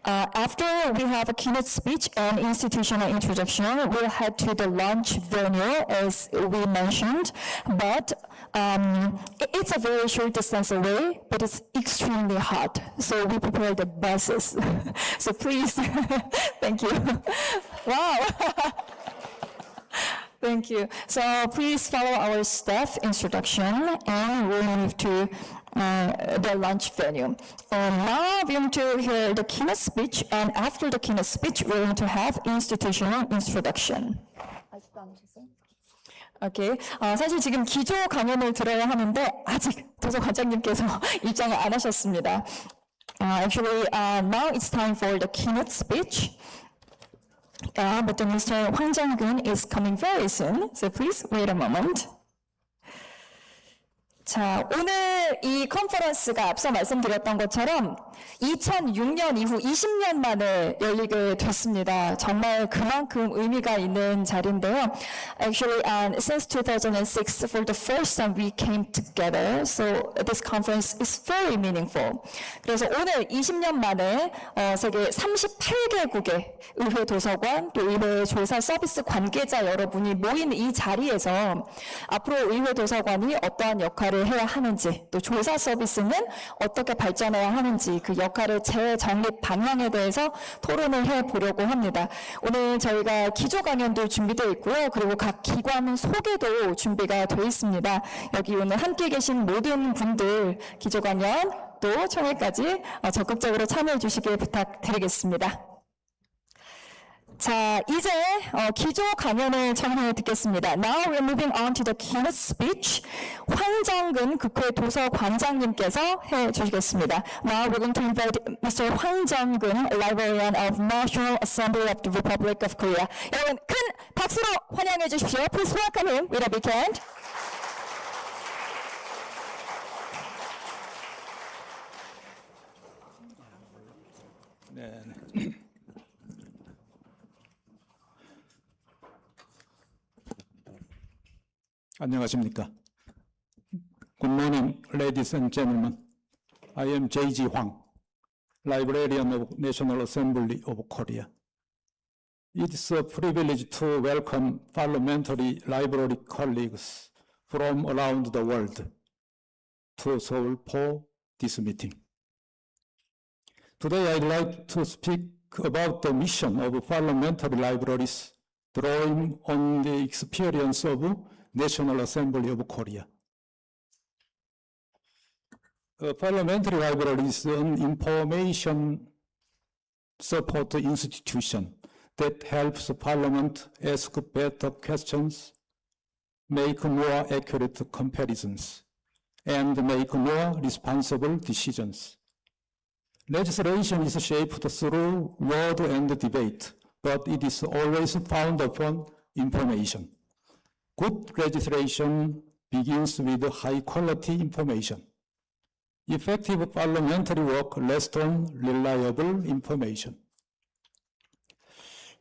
After we have a keynote speech and institutional introduction, we'll head to the lunch venue as we mentioned, but it's a very short distance away, but it's extremely hot, so we prepared the buses. So please, thank you. Wow. Thank you. So please follow our staff introduction and we'll move to the lunch venue. And now we're going to hear the keynote speech, and after the keynote speech, we're going to have institutional introduction. 오케이. 사실 지금 기조 강연을 들어야 하는데 아직 도서관장님께서 입장을 안 하셨습니다. Actually, now it's time for the keynote speech. But Mr. Hwang Jang-gun is coming very soon, so please wait a moment. 자, 오늘 이 컨퍼런스가 앞서 말씀드렸던 것처럼 2006년 이후 20년 만에 열리게 됐습니다. 정말 그만큼 의미가 있는 자리인데요. Actually, since 2006, for the first time we came together, so this conference is very meaningful. 그래서 오늘 20년 만에 세계 38개국의 의회 도서관, 또 의회 조사 서비스 관계자 여러분이 모인 이 자리에서 앞으로 의회 도서관이 어떠한 역할을 해야 하는지, 또 조사 서비스는 어떻게 발전해야 하는지 그 역할의 재정립 방향에 대해서 토론을 해보려고 합니다. 오늘 저희가 기조 강연도 준비되어 있고요. 그리고 각 기관 소개도 준비가 되어 있습니다. 여기 오늘 함께 계신 모든 분들 기조 강연 또 총회까지 적극적으로 참여해 주시길 부탁드리겠습니다. 자, 이제 기조 강연을 청해 듣겠습니다. Now we're moving on to the keynote speech. 황정근 국회 도서관장님께서 해 주시겠습니다. Now we're going to invite Mr. 황정근, Librarian of National Assembly of the Republic of Korea. 여러분 큰 박수로 환영해 주십시오. Please welcome him with a big hand. 네. 안녕하십니까. Good morning, ladies and gentlemen. I am J.G. Hwang, Librarian of National Assembly of Korea. It is a privilege to welcome parliamentary library colleagues from around the world to Seoul for this meeting. Today I'd like to speak about the mission of parliamentary libraries, drawing on the experience of National Assembly of Korea. A parliamentary library is an information support institution that helps Parliament ask better questions, make more accurate comparisons, and make more responsible decisions. Legislation is shaped through word and debate, but it is always founded upon information. Good legislation begins with high-quality information. Effective parliamentary work rests on reliable information.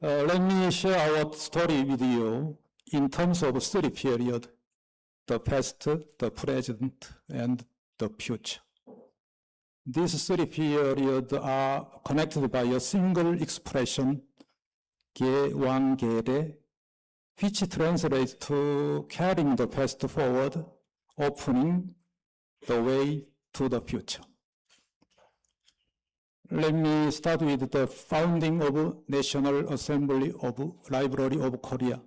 Let me share our story with you in terms of three periods: the past, the present, and the future. These three periods are connected by a single expression, 개왕계례, which translates to carrying the past forward, opening the way to the future. Let me start with the founding of National Assembly of Library of Korea.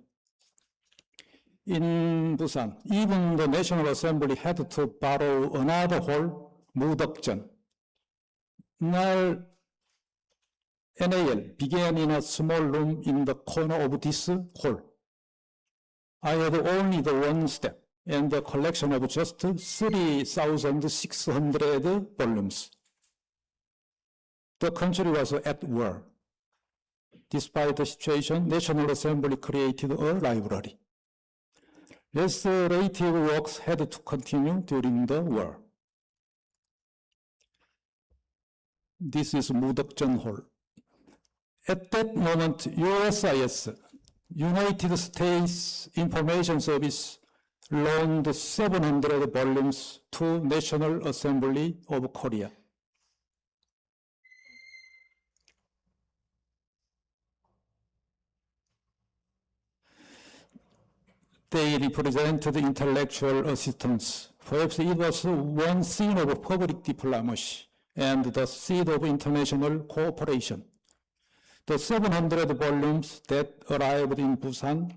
In Busan, even the National Assembly had to borrow another hall, 무덕전. 날 NAL began in a small room in the corner of this hall. I had only the one step and a collection of just 3,600 volumes. The country was at war. Despite the situation, National Assembly created a library. Legislative works had to continue during the war. This is 무덕전 Hall. At that moment, USIS, United States Information Service, loaned 700 volumes to National Assembly of Korea. They represented intellectual assistance. Perhaps it was one scene of public diplomacy and the seed of international cooperation. The 700 volumes that arrived in Busan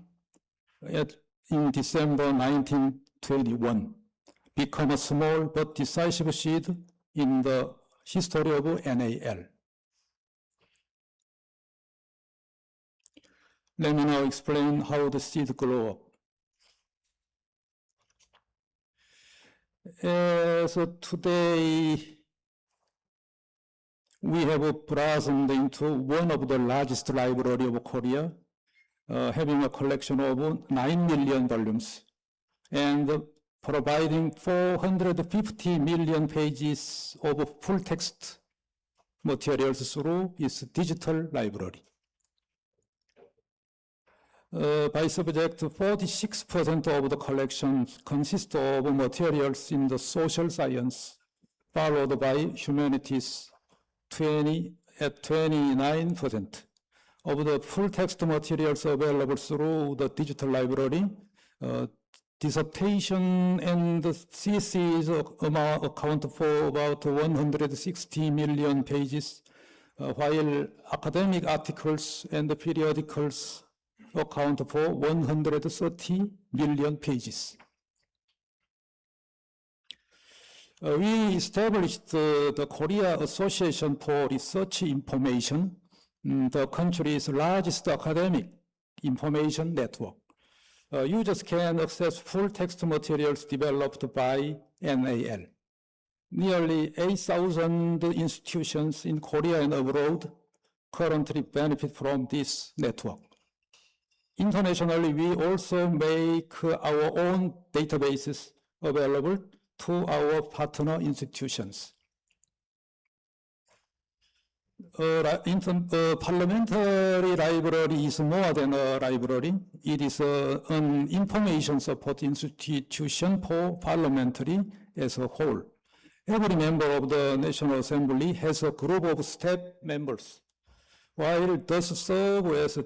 in December 1921, become a small but decisive seed in the history of NAL. Let me now explain how the seed grew up. So today, we have blossomed into one of the largest libraries of Korea, having a collection of 9 million volumes and providing 450 million pages of full text materials through its digital library. By subject, 46% of the collection consists of materials in the social science, followed by humanities at 29%. Of the full text materials available through the digital library, dissertation and theses account for about 160 million pages, while academic articles and periodicals account for 130 million pages. We established the Korea Association for Research Information, the country's largest academic information network. Users can access full text materials developed by NAL. Nearly 8,000 institutions in Korea and abroad currently benefit from this network. Internationally, we also make our own databases available to our partner institutions. Parliamentary library is more than a library. It is an information support institution for parliamentary as a whole. Every member of the National Assembly has a group of staff members. While it does serve as a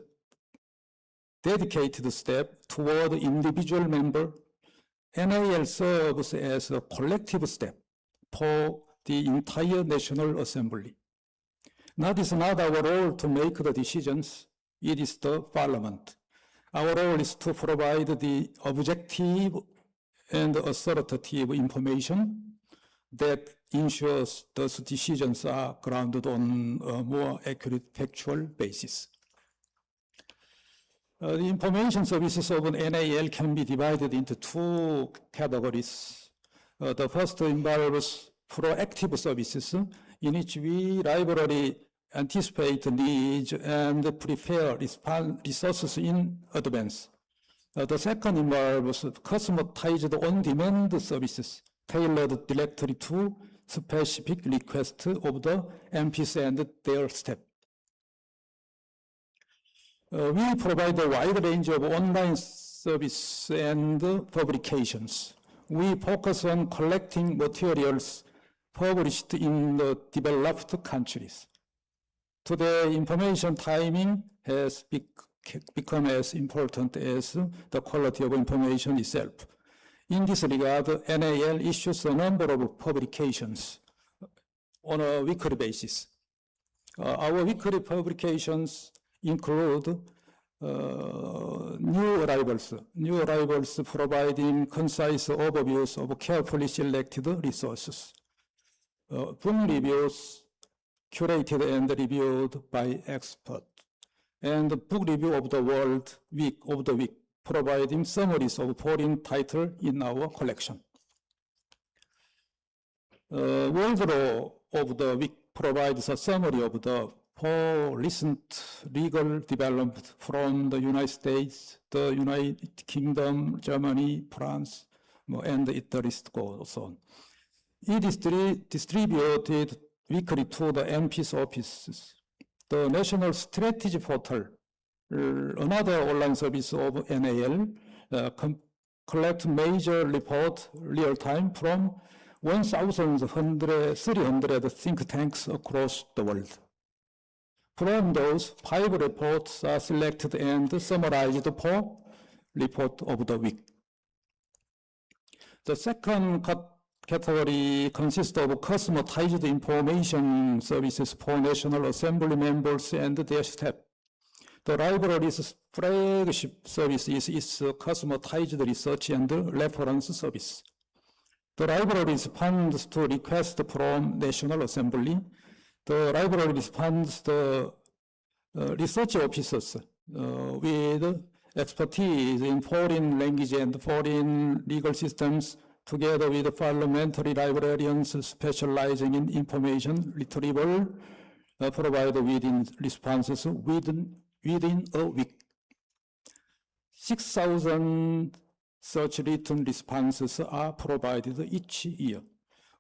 dedicated staff toward the individual member, NAL serves as a collective staff for the entire National Assembly. It is not our role to make the decisions, it is the Parliament. Our role is to provide the objective and authoritative information that ensures those decisions are grounded on a more accurate factual basis. The information services of an NAL can be divided into two categories. The first involves proactive services, in which we library anticipate needs and prepare resources in advance. The second involves customized on-demand services tailored directly to specific requests of the MPs and their staff. We provide a wide range of online service and publications. We focus on collecting materials published in the developed countries. Today, information timing has become as important as the quality of information itself. In this regard, NAL issues a number of publications on a weekly basis. Our weekly publications include new arrivals providing concise overviews of carefully selected resources, book reviews curated and reviewed by experts, and book review of the world week of the week, providing summaries of foreign titles in our collection. World Law of the Week provides a summary of the 4 recent legal developments from the United States, the United Kingdom, Germany, France, and the list goes on. It is distributed weekly to the MP's offices. The National Strategy Portal, another online service of NAL, collects major reports real-time from 1,300 think tanks across the world. From those, 5 reports are selected and summarized for report of the week. The second category consists of customized information services for National Assembly members and their staff. The library's flagship service is its customized research and reference service. The library responds to requests from National Assembly. The library responds to research officers with expertise in foreign language and foreign legal systems, together with parliamentary librarians specializing in information retrieval, provide within responses within a week. 6,000 such written responses are provided each year.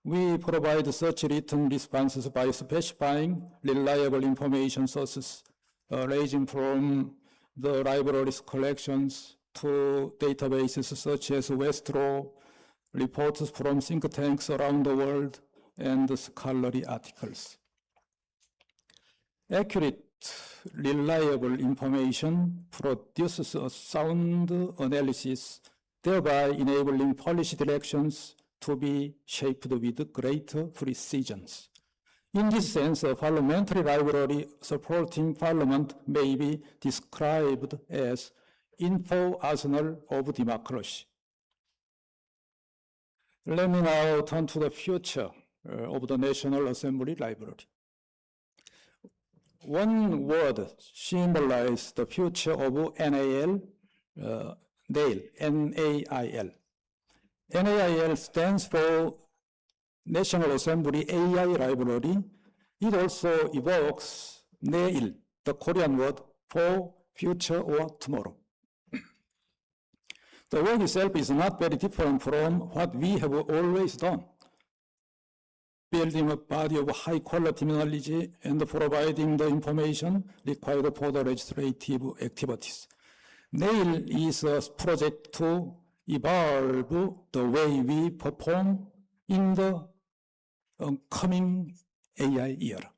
We provide such written responses by specifying reliable information sources, ranging from the library's collections to databases such as Westro, reports from think tanks around the world, and scholarly articles. Accurate, reliable information produces a sound analysis, thereby enabling policy directions to be shaped with greater precision. In this sense, a parliamentary library supporting Parliament may be described as info arsenal of democracy. Let me now turn to the future of the National Assembly Library. One word symbolizes the future of NAIL. NAIL. NAIL stands for National Assembly AI Library. It also evokes NAIL, the Korean word for future or tomorrow. The work itself is not very different from what we have always done, building a body of high-quality knowledge and providing the information required for the legislative activities. NAIL is a project to evolve the way we perform in the coming AI era.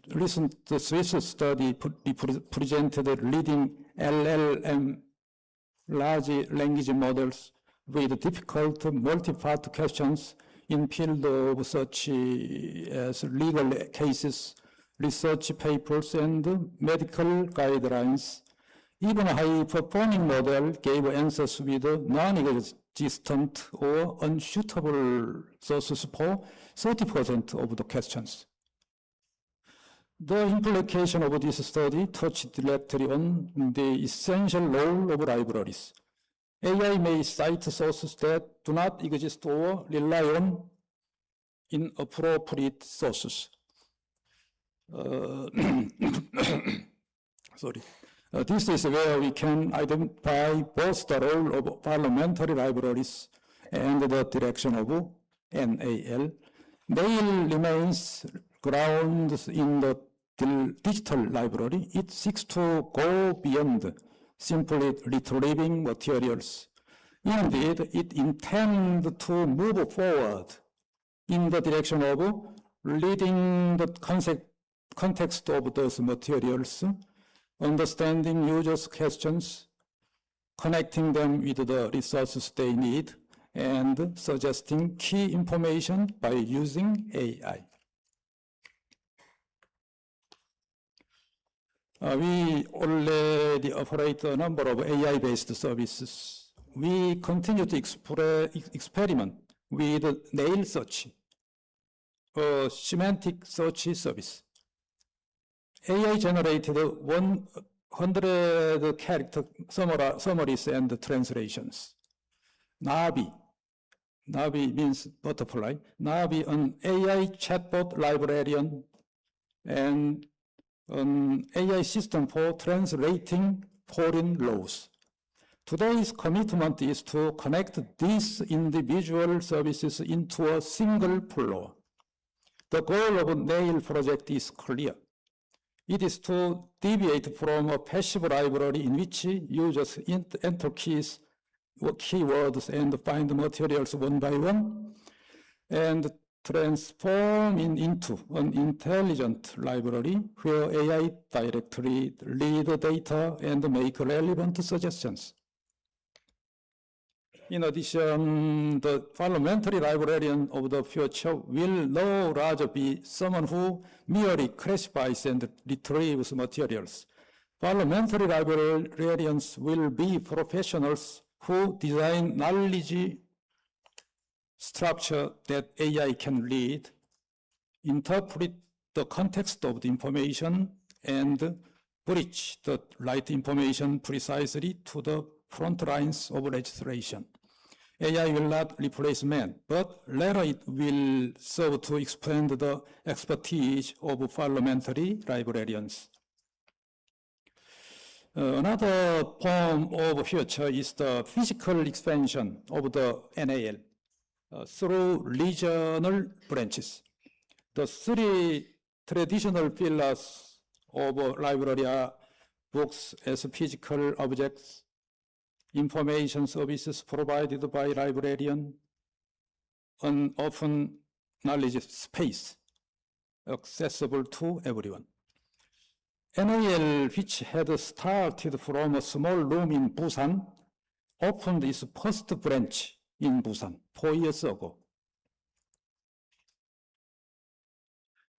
Recent Swiss study presented leading LLM, large language models, with difficult multi-part questions in field of such as legal cases, research papers, and medical guidelines. Even a high-performing model gave answers with non-existent or unsuitable sources for 30% of the questions. The implication of this study touched directly on the essential role of libraries. AI may cite sources that do not exist or rely on inappropriate sources. This is where we can identify both the role of parliamentary libraries and the direction of NAL. NAL remains grounded in the digital library. It seeks to go beyond simply retrieving materials. Indeed, it intends to move forward in the direction of reading the context of those materials, understanding users' questions, connecting them with the resources they need, and suggesting key information by using AI. We already operate a number of AI-based services. We continue to experiment with nail search, a semantic search service. AI-generated 100-character summaries and translations. Navi means butterfly. Navi, an AI chatbot librarian, and an AI system for translating foreign laws. Today's commitment is to connect these individual services into a single flow. The goal of the NAIL project is clear. It is to deviate from a passive library in which users enter keys or keywords and find materials one by one, and transform into an intelligent library where AI directly read data and make relevant suggestions. In addition, the parliamentary librarian of the future will no longer be someone who merely classifies and retrieves materials. Parliamentary librarians will be professionals who design knowledge structure that AI can read, interpret the context of the information, and bridge the right information precisely to the front lines of legislation. AI will not replace man, but rather it will serve to expand the expertise of parliamentary librarians. Another form of future is the physical expansion of the NAL through regional branches. The three traditional pillars of a library are books as physical objects, information services provided by librarian, and open knowledge space accessible to everyone. NAL, which had started from a small room in Busan, opened its first branch in Busan 4 years ago.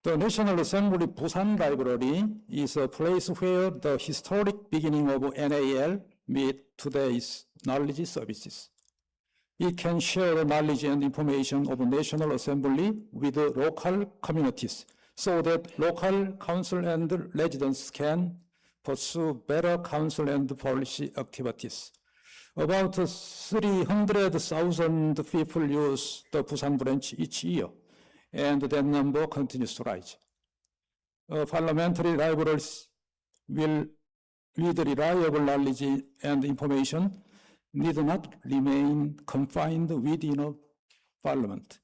The National Assembly Busan Library is a place where the historic beginning of NAL meet today's knowledge services. It can share knowledge and information of National Assembly with the local communities so that local council and residents can pursue better council and policy activities. About 300,000 people use the Busan branch each year, and that number continues to rise. Parliamentary libraries will, with reliable knowledge and information, need not remain confined within a parliament.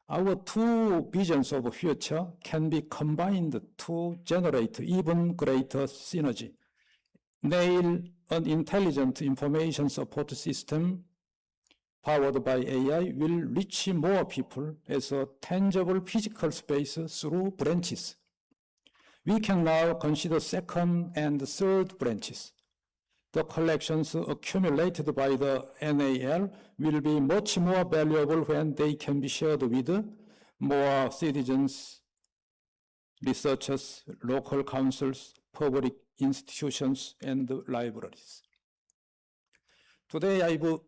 Our two visions of a future can be combined to generate even greater synergy. NAIL, an intelligent information support system powered by AI, will reach more people as a tangible physical space through branches. We can now consider second and third branches. The collections accumulated by the NAL will be much more valuable when they can be shared with more citizens, researchers, local councils, public institutions, and libraries. Today I've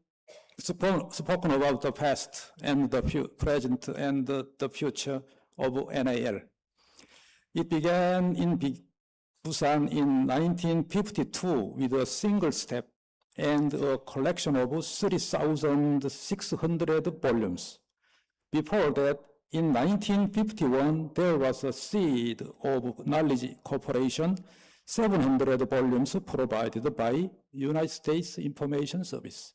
spoken about the past and the present and the future of NAL. It began in Busan in 1952 with a single step and a collection of 3,600 volumes. Before that, in 1951, there was a seed of Knowledge Corporation, 700 volumes provided by United States Information Service.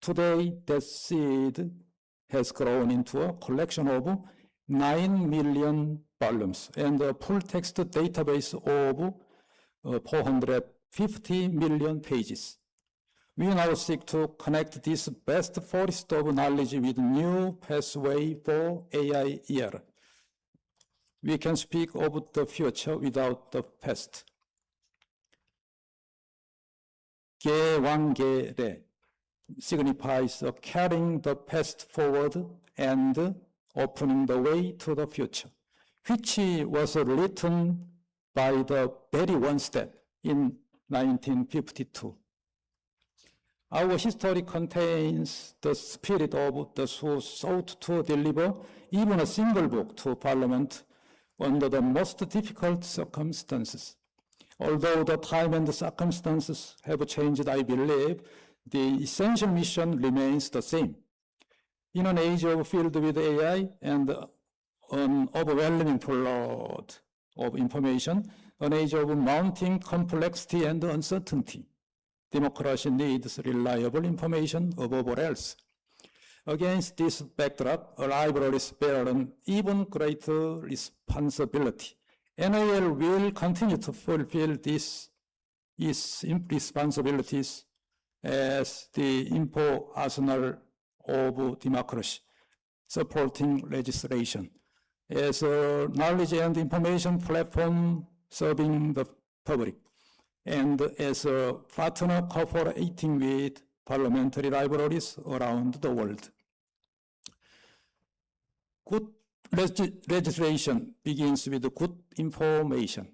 Today, that seed has grown into a collection of 9 million volumes and a full text database of 450 million pages. We now seek to connect this best forest of knowledge with new pathway for AI era. We can speak of the future without the past. 개왕개래 signifies carrying the past forward and opening the way to the future, which was written by the very one step in 1952. Our history contains the spirit of those who sought to deliver even a single book to Parliament under the most difficult circumstances. Although the time and the circumstances have changed, I believe the essential mission remains the same. In an age filled with AI and an overwhelming flood of information, an age of mounting complexity and uncertainty, democracy needs reliable information above all else. Against this backdrop, libraries bear an even greater responsibility. NAL will continue to fulfill its responsibilities as the info arsenal of democracy, supporting legislation, as a knowledge and information platform serving the public, and as a partner cooperating with parliamentary libraries around the world. Good legislation begins with good information.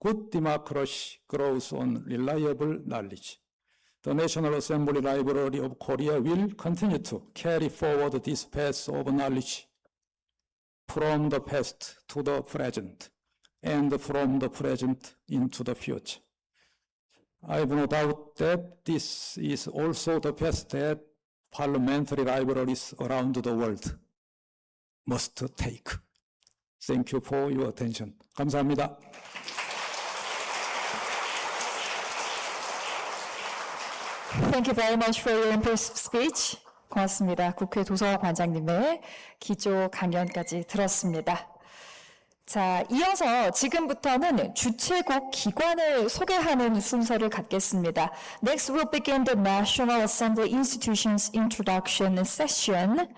Good democracy grows on reliable knowledge. The National Assembly Library of Korea will continue to carry forward this path of knowledge from the past to the present and from the present into the future. I have no doubt that this is also the path that parliamentary libraries around the world must take. Thank you for your attention. 감사합니다. Thank you very much for your impressive speech. 고맙습니다. 국회 도서관장님의 기조 강연까지 들었습니다. 자, 이어서 지금부터는 주최국 기관을 소개하는 순서를 갖겠습니다. Next we'll begin the National Assembly Institutions Introduction Session.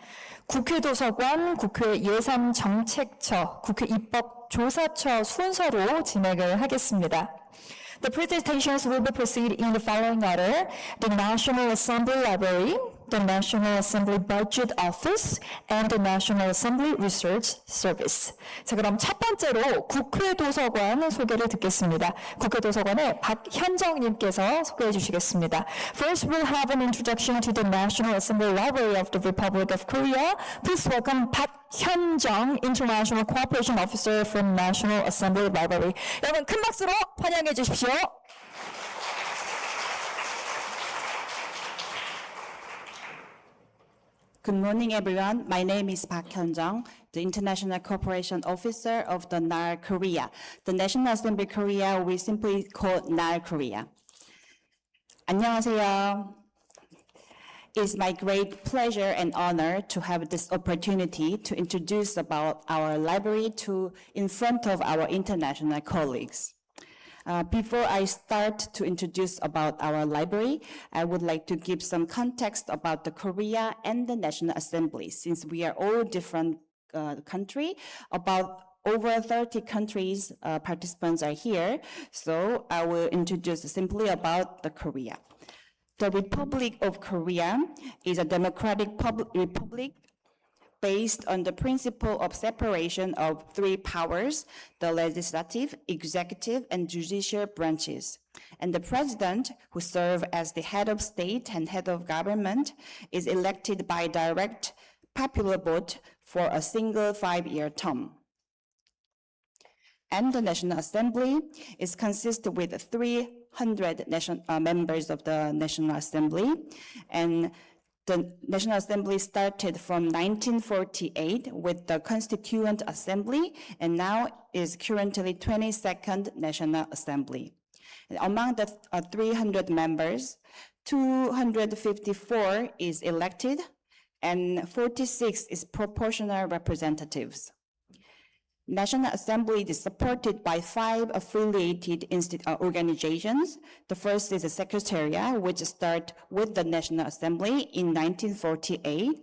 국회 도서관, 국회 예산정책처, 국회 입법조사처 순서로 진행을 하겠습니다. The presentations will be proceeded in the following order: the National Assembly Library, the National Assembly Budget Office, and the National Assembly Research Service. 자, 그럼 첫 번째로 국회 도서관 소개를 듣겠습니다. 국회 도서관의 박현정님께서 소개해 주시겠습니다. First, we'll have an introduction to the National Assembly Library of the Republic of Korea. Please welcome 박현정, International Cooperation Officer from National Assembly Library. 여러분 큰 박수로 환영해 주십시오. Good morning, everyone. My name is Park Hyun-jung, the International Cooperation Officer of the NAR Korea. The National Assembly Korea we simply call NAR Korea. 안녕하세요. It's my great pleasure and honor to have this opportunity to introduce about our library in front of our international colleagues. Before I start to introduce about our library, I would like to give some context about the Korea and the National Assembly, since we are all different country. About over 30 countries participants are here, so I will introduce simply about the Korea. The Republic of Korea is a democratic republic based on the principle of separation of three powers, the legislative, executive, and judicial branches. And the president, who serves as the head of state and head of government, is elected by direct popular vote for a single 5-year term. And the National Assembly is consisted with 300 members of the National Assembly, and the National Assembly started from 1948 with the Constituent Assembly, and now is currently 22nd National Assembly. And among the 300 members, 254 is elected, and 46 is proportional representatives. National Assembly is supported by 5 affiliated organizations. The first is the Secretariat, which started with the National Assembly in 1948.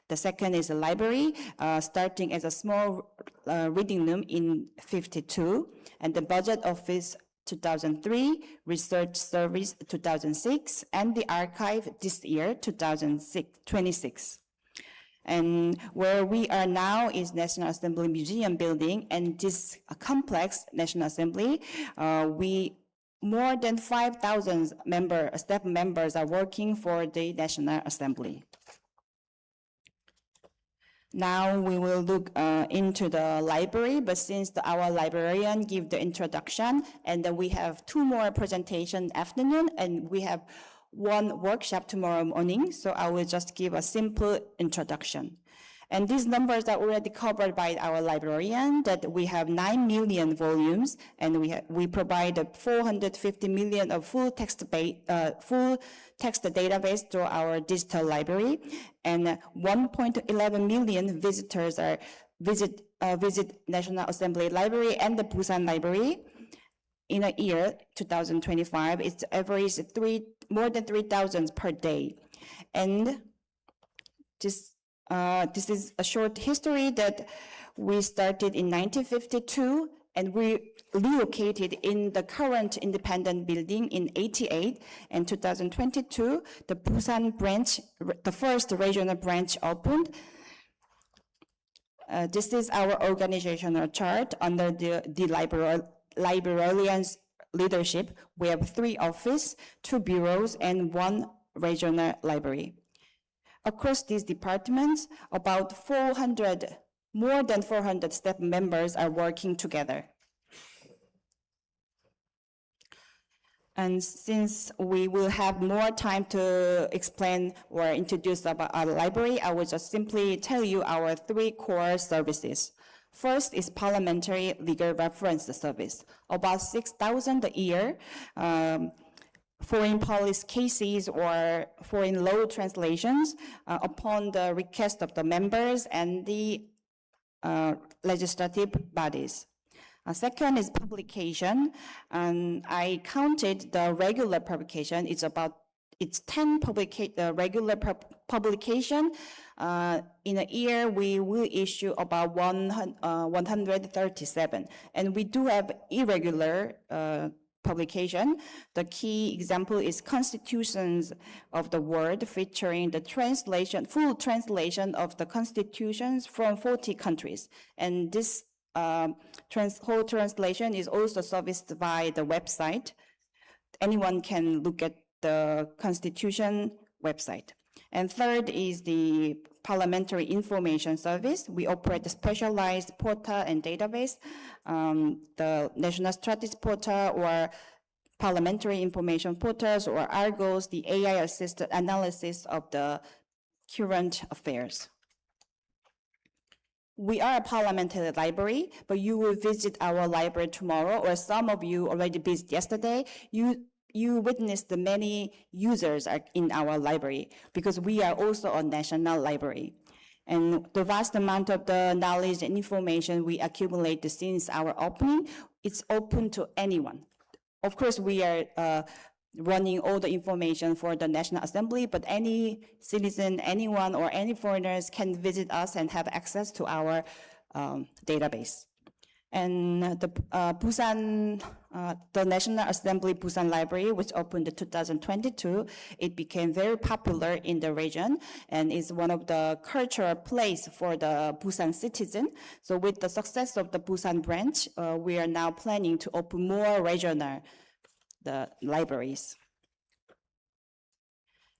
The second is a library, starting as a small reading room in 52, and the Budget Office 2003, Research Service 2006, and the Archive this year, 2026. And where we are now is National Assembly Museum building, and this complex National Assembly, more than 5,000 staff members are working for the National Assembly. Now we will look into the library, but since our librarian gave the introduction, and then we have 2 more presentations afternoon, and we have 1 workshop tomorrow morning, so I will just give a simple introduction. And these numbers are already covered by our librarian, that we have 9 million volumes, and we provide 450 million of full text database to our digital library, and 1.11 million visitors visit National Assembly Library and the Busan Library. In a year, 2025, it's average more than 3,000 per day. And this is a short history that we started in 1952, and we relocated in the current independent building in 88 and 2022, the Busan branch, the first regional branch opened. This is our organizational chart under the librarian's leadership. We have 3 offices, 2 bureaus, and 1 regional library. Across these departments, about more than 400 staff members are working together. And since we will have more time to explain or introduce about our library, I will just simply tell you our 3 core services. First is Parliamentary Legal Reference Service, about 6,000 a year. Foreign policy cases or foreign law translations upon the request of the members and the legislative bodies. Second is publication, and I counted the regular publication. It's 10 regular publication. In a year, we will issue about 137, and we do have irregular publication. The key example is Constitutions of the World, featuring the full translation of the constitutions from 40 countries. And this whole translation is also serviced by the website. Anyone can look at the Constitution website. And third is the Parliamentary Information Service. We operate a specialized portal and database, the National Strategy Portal or Parliamentary Information Portals or Argos, the AI-assisted analysis of the current affairs. We are a parliamentary library, but you will visit our library tomorrow, or some of you already visited yesterday. You witnessed the many users are in our library because we are also a national library. And the vast amount of the knowledge and information we accumulate since our opening, it's open to anyone. Of course, we are running all the information for the National Assembly, but any citizen, anyone, or any foreigners can visit us and have access to our database. And the National Assembly Busan Library, which opened in 2022, it became very popular in the region and is one of the cultural place for the Busan citizen. So with the success of the Busan branch, we are now planning to open more regional libraries.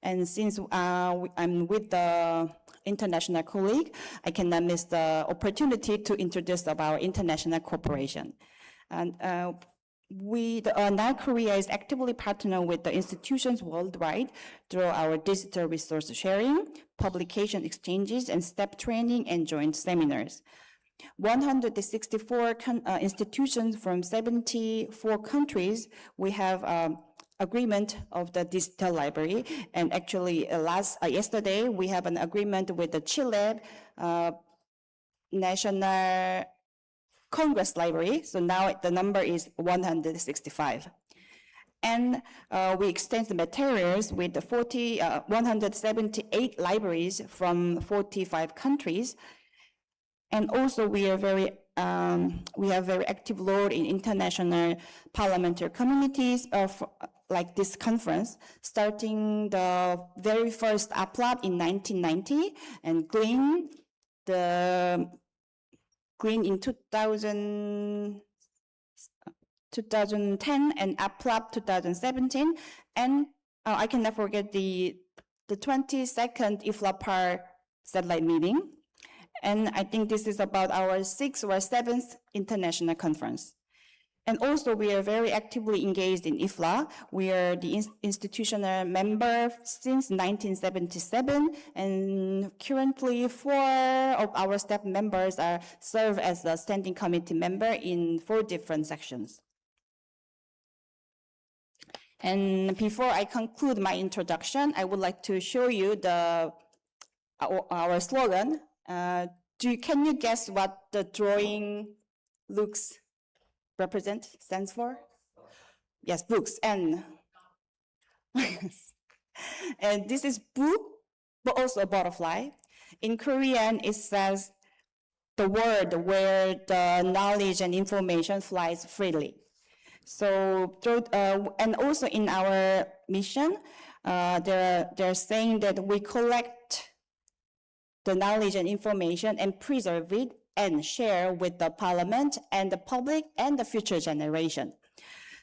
And since I'm with the international colleague, I cannot miss the opportunity to introduce our international cooperation. And now Korea is actively partnering with the institutions worldwide through our digital resource sharing, publication exchanges, and step training and joint seminars. 164 institutions from 74 countries, we have agreement of the digital library. And actually yesterday, we have an agreement with the Chile National Congress Library. So now the number is 165. And we exchange the materials with the 178 libraries from 45 countries. And also we have very active role in international parliamentary communities like this conference, starting the very first IFLA in 1990 and Green in 2010 and IFLA 2017. And I cannot forget the 22nd IFLA satellite meeting. And I think this is about our 6th or 7th international conference. And also we are very actively engaged in IFLA. We are the institutional member since 1977, and currently 4 of our staff members serve as the standing committee member in 4 different sections. And before I conclude my introduction, I would like to show you our slogan. Can you guess what the drawing stands for? Yes, books. And and this is book, but also a butterfly. In Korean, it says the world where the knowledge and information flies freely. So, and also in our mission, they're saying that we collect the knowledge and information and preserve it and share with the parliament and the public and the future generation.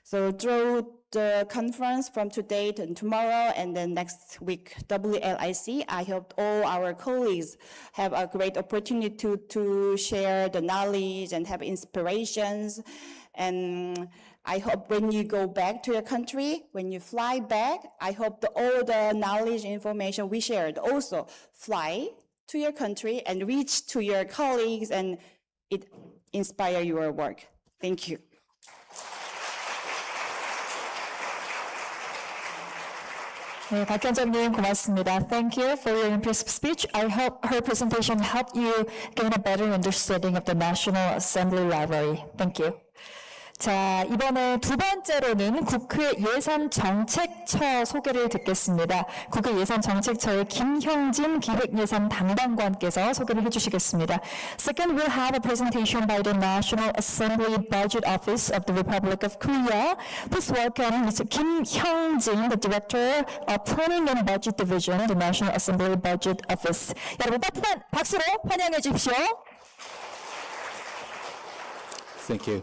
So through the conference from today to tomorrow and then next week, WLIC, I hope all our colleagues have a great opportunity to share the knowledge and have inspirations. And I hope when you go back to your country, when you fly back, I hope all the knowledge and information we shared also fly to your country and reach to your colleagues and it inspire your work. Thank you. 네, 박현정님 고맙습니다. Thank you for your impressive speech. I hope her presentation helped you gain a better understanding of the National Assembly Library. Thank you. 자, 이번에 두 번째로는 국회 예산정책처 소개를 듣겠습니다. 국회 예산정책처의 김형진 기획예산 담당관께서 소개를 해주시겠습니다. Second, we'll have a presentation by the National Assembly Budget Office of the Republic of Korea. Please welcome Mr. Kim Hyung-jin, the Director of Planning and Budget Division, the National Assembly Budget Office. 여러분 따뜻한 박수로 환영해 주십시오. Thank you.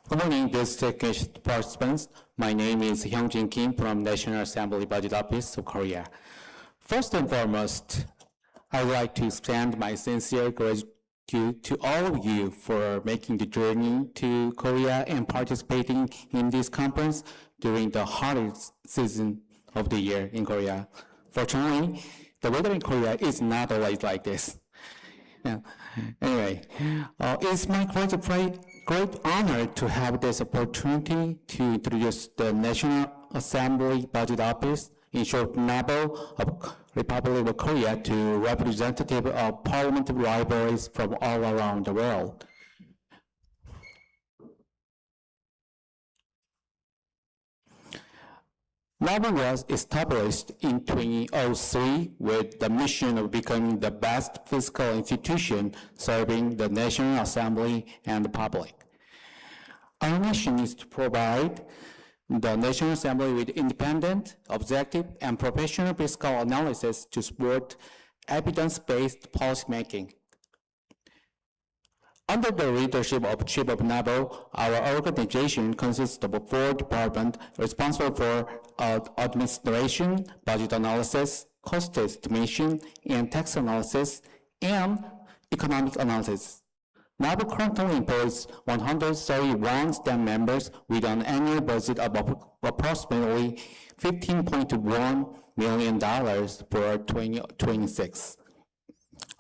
Good morning, distinguished participants. My name is Hyung-jin Kim from National Assembly Budget Office of Korea. First and foremost, I would like to extend my sincere gratitude to all of you for making the journey to Korea and participating in this conference during the hottest season of the year in Korea. Fortunately, the weather in Korea is not always like this. Anyway, it's my great honor to have this opportunity to introduce the National Assembly Budget Office, in short, NABO of Republic of Korea, to representatives of parliamentary libraries from all around the world. NABO was established in 2003 with the mission of becoming the best fiscal institution serving the National Assembly and the public. Our mission is to provide the National Assembly with independent, objective, and professional fiscal analysis to support evidence-based policymaking. Under the leadership of Chief of NABO, our organization consists of 4 departments responsible for administration, budget analysis, cost estimation, and tax analysis, and economic analysis. NABO currently employs 131 staff members with an annual budget of approximately $15.1 million for 2026.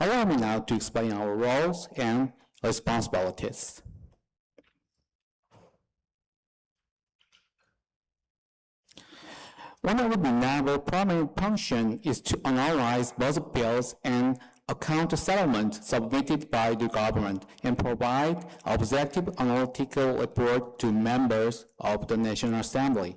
Allow me now to explain our roles and responsibilities. One of the NABO primary functions is to analyze budget bills and account settlement submitted by the government and provide objective analytical report to members of the National Assembly.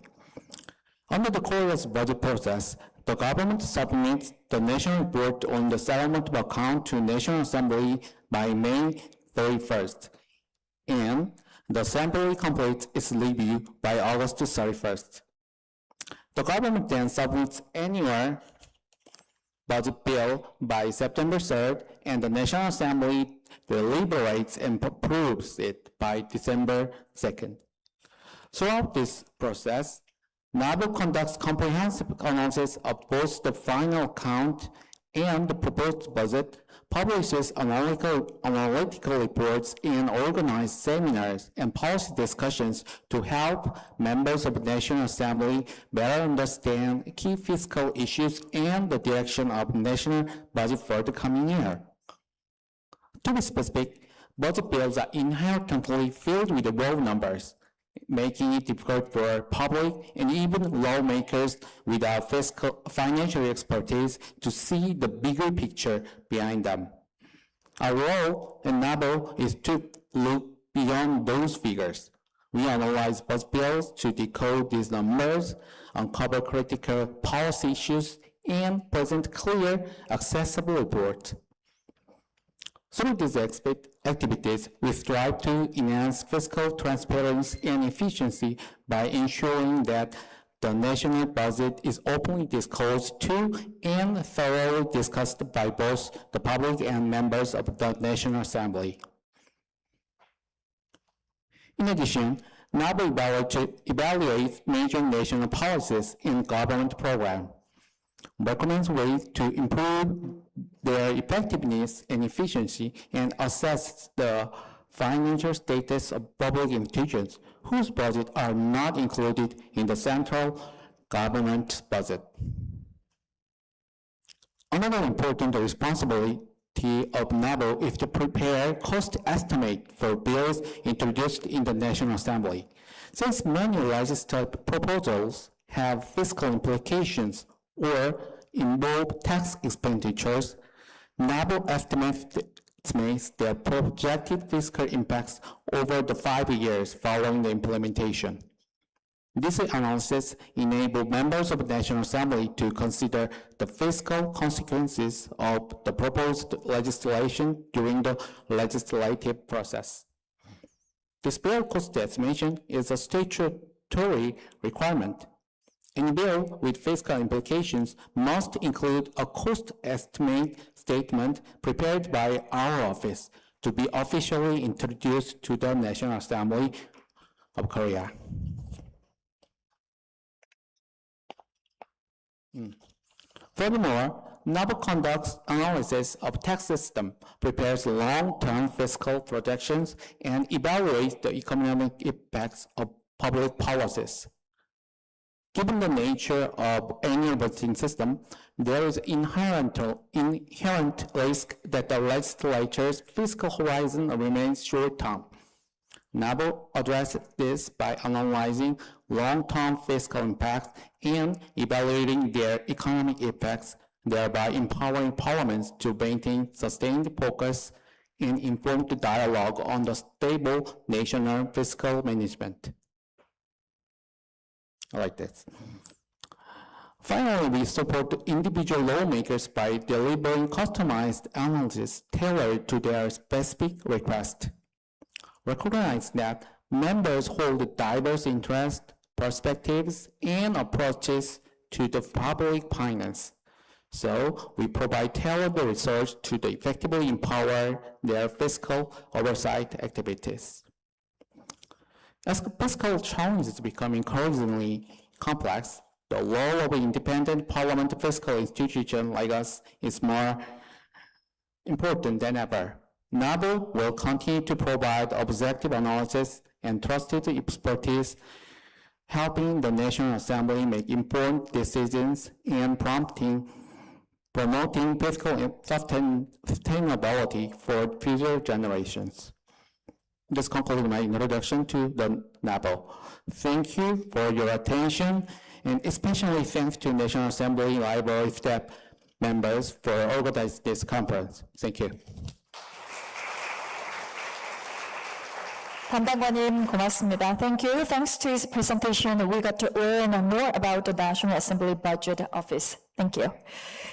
Under the Korea's budget process, the government submits the national report on the settlement of account to National Assembly by May 31st, and the Assembly completes its review by August 31st. The government then submits annual budget bill by September 3rd, and the National Assembly deliberates and approves it by December 2nd. Throughout this process, NABO conducts comprehensive analysis of both the final account and the proposed budget, publishes analytical reports, and organizes seminars and policy discussions to help members of the National Assembly better understand key fiscal issues and the direction of national budget for the coming year. To be specific, budget bills are inherently filled with raw numbers, making it difficult for public and even lawmakers without financial expertise to see the bigger picture behind them. Our role in NABO is to look beyond those figures. We analyze budget bills to decode these numbers, uncover critical policy issues, and present clear, accessible report. Through these activities, we strive to enhance fiscal transparency and efficiency by ensuring that the national budget is openly disclosed to and thoroughly discussed by both the public and members of the National Assembly. In addition, NABO evaluates major national policies and government programs, recommends ways to improve their effectiveness and efficiency, and assess the financial status of public institutions whose budgets are not included in the central government budget. Another important responsibility of NABO is to prepare cost estimate for bills introduced in the National Assembly. Since many legislative proposals have fiscal implications or involve tax expenditures, NABO estimates their projected fiscal impacts over the 5 years following the implementation. This analysis enables members of the National Assembly to consider the fiscal consequences of the proposed legislation during the legislative process. This bill cost estimation is a statutory requirement. Any bill with fiscal implications must include a cost estimate statement prepared by our office to be officially introduced to the National Assembly of Korea. Furthermore, NABO conducts analysis of tax system, prepares long-term fiscal projections, and evaluates the economic impacts of public policies. Given the nature of annual budgeting system, there is inherent risk that the legislature's fiscal horizon remains short-term. NABO addresses this by analyzing long-term fiscal impacts and evaluating their economic effects, thereby empowering parliaments to maintain sustained focus and informed dialogue on the stable national fiscal management. I like this. Finally, we support individual lawmakers by delivering customized analysis tailored to their specific request. Recognize that members hold diverse interests, perspectives, and approaches to the public finance. So we provide tailored research to effectively empower their fiscal oversight activities. As fiscal challenges become increasingly complex, the role of an independent parliament fiscal institution like us is more important than ever. NABO will continue to provide objective analysis and trusted expertise, helping the National Assembly make informed decisions and promoting fiscal sustainability for future generations. This concludes my introduction to the NABO. Thank you for your attention, and especially thanks to National Assembly Library staff members for organizing this conference. Thank you. 담당관님 고맙습니다. Thank you. Thanks to his presentation, we got to learn more about the National Assembly Budget Office. Thank you.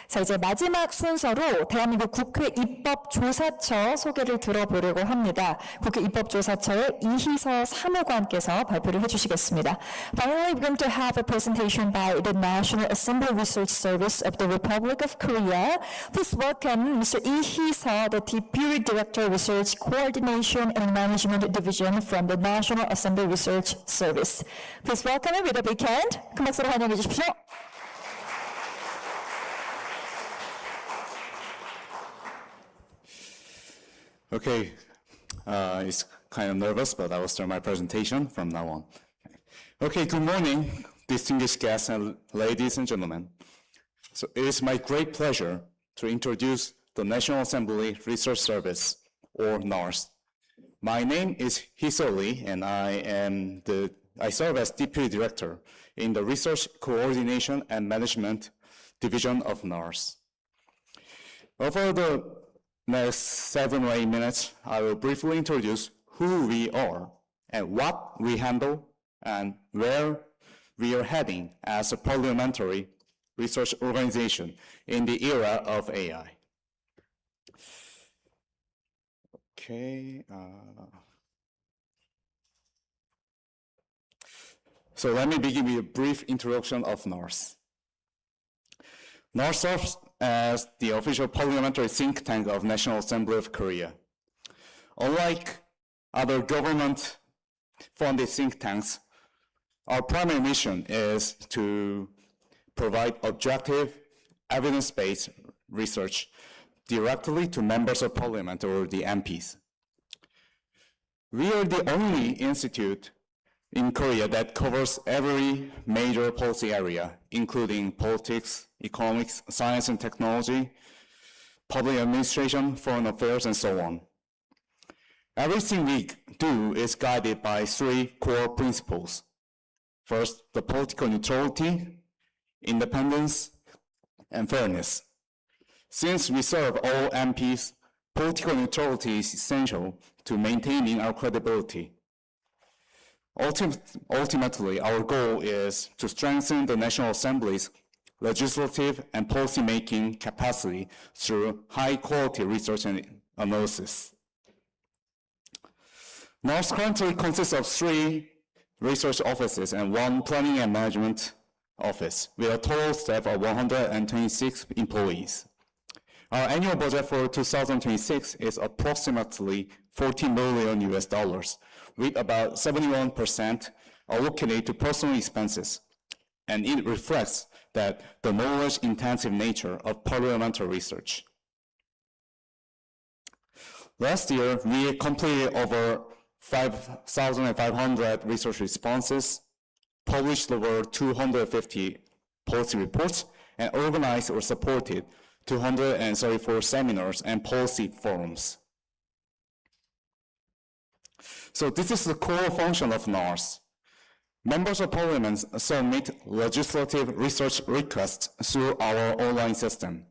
자, 이제 마지막 순서로 대한민국 국회 입법조사처 소개를 들어보려고 합니다. 국회 입법조사처의 이희서 사무관께서 발표를 해주시겠습니다. Finally, we're going to have a presentation by the National Assembly Research Service of the Republic of Korea. Please welcome Mr. Lee Hee-seo, the Deputy Director, Research Coordination and Management Division from the National Assembly Research Service. Please welcome him with a big hand. 큰 박수로 환영해 주십시오. Okay, it's kind of nervous, but I will start my presentation from now on. Okay, good morning, distinguished guests and ladies and gentlemen. So it is my great pleasure to introduce the National Assembly Research Service, or NARS. My name is Hee-seo Lee, and I serve as Deputy Director in the Research Coordination and Management Division of NARS. Over the next 7 or 8 minutes, I will briefly introduce who we are and what we handle and where we are heading as a parliamentary research organization in the era of AI. Okay. So let me begin with a brief introduction of NARS. NARS serves as the official parliamentary think tank of National Assembly of Korea. Unlike other government-funded think tanks, our primary mission is to provide objective, evidence-based research directly to members of parliament or the MPs. We are the only institute in Korea that covers every major policy area, including politics, economics, science and technology, public administration, foreign affairs, and so on. Everything we do is guided by three core principles. First, the political neutrality, independence, and fairness. Since we serve all MPs, political neutrality is essential to maintaining our credibility. Ultimately, our goal is to strengthen the National Assembly's legislative and policy-making capacity through high-quality research and analysis. NARS currently consists of 3 research offices and 1 planning and management office, with a total staff of 126 employees. Our annual budget for 2026 is approximately $14 million, with about 71% allocated to personal expenses, and it reflects that the knowledge-intensive nature of parliamentary research. Last year, we completed over 5,500 research responses, published over 250 policy reports, and organized or supported 234 seminars and policy forums. So this is the core function of NARS. Members of Parliament submit legislative research requests through our online system.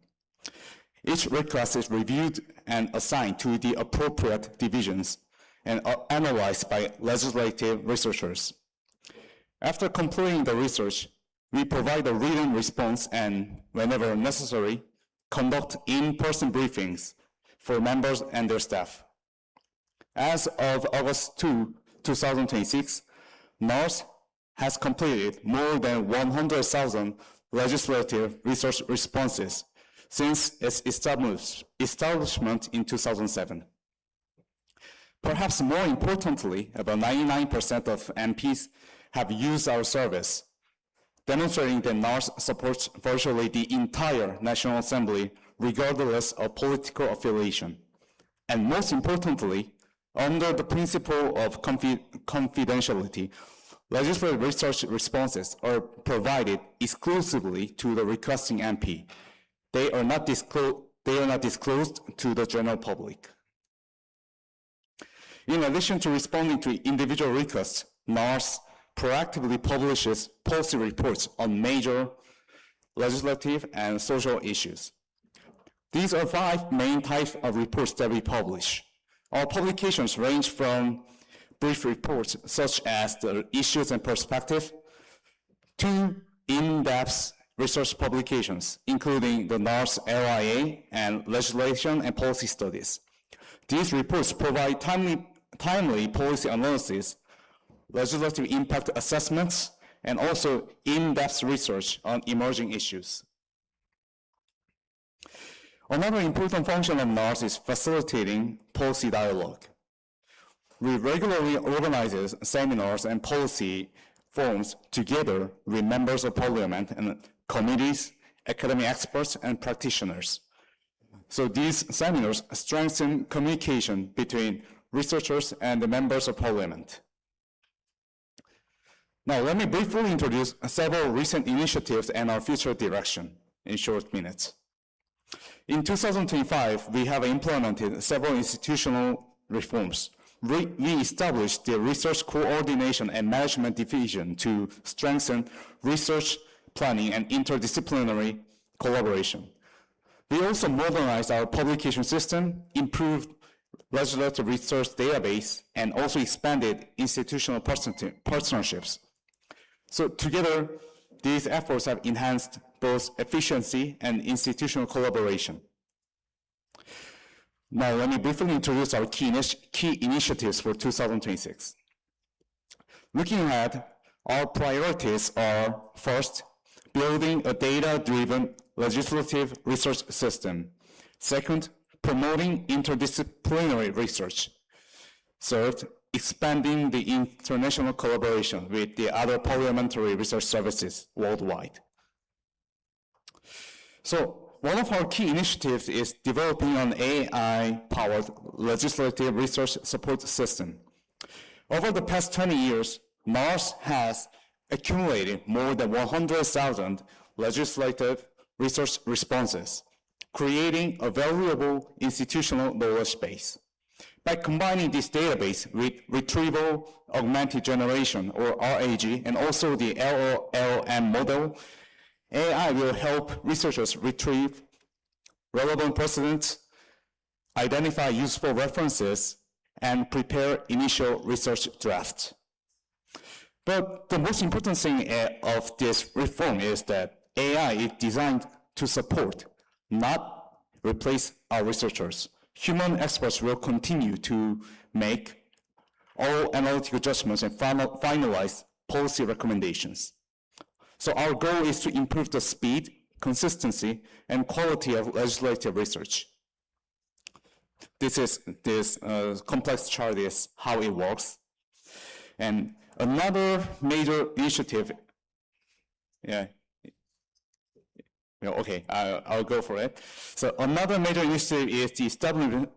Each request is reviewed and assigned to the appropriate divisions and analyzed by legislative researchers. After completing the research, we provide a written response and, whenever necessary, conduct in-person briefings for members and their staff. As of August 2, 2026, NARS has completed more than 100,000 legislative research responses since its establishment in 2007. Perhaps more importantly, about 99% of MPs have used our service, demonstrating that NARS supports virtually the entire National Assembly, regardless of political affiliation. And most importantly, under the principle of confidentiality, legislative research responses are provided exclusively to the requesting MP. They are not disclosed to the general public. In addition to responding to individual requests, NARS proactively publishes policy reports on major legislative and social issues. These are 5 main types of reports that we publish. Our publications range from brief reports such as the issues and perspective to in-depth research publications, including the NARS LIA and legislation and policy studies. These reports provide timely policy analysis, legislative impact assessments, and also in-depth research on emerging issues. Another important function of NARS is facilitating policy dialogue. We regularly organize seminars and policy forums together with members of parliament and committees, academic experts, and practitioners. So these seminars strengthen communication between researchers and the members of parliament. Now, let me briefly introduce several recent initiatives and our future direction in short minutes. In 2025, we have implemented several institutional reforms. We established the Research Coordination and Management Division to strengthen research planning and interdisciplinary collaboration. We also modernized our publication system, improved legislative research database, and also expanded institutional partnerships. So together, these efforts have enhanced both efficiency and institutional collaboration. Now, let me briefly introduce our key initiatives for 2026. Looking ahead, our priorities are, first, building a data-driven legislative research system. Second, promoting interdisciplinary research. Third, expanding the international collaboration with the other parliamentary research services worldwide. So, one of our key initiatives is developing an AI-powered legislative research support system. Over the past 20 years, NARS has accumulated more than 100,000 legislative research responses, creating a valuable institutional knowledge base. By combining this database with retrieval augmented generation, or RAG, and also the LLM model, AI will help researchers retrieve relevant precedents, identify useful references, and prepare initial research drafts. But the most important thing of this reform is that AI is designed to support, not replace our researchers. Human experts will continue to make all analytical judgments and finalize policy recommendations. So our goal is to improve the speed, consistency, and quality of legislative research. This complex chart is how it works. And another major initiative, I'll go for it. So another major initiative is the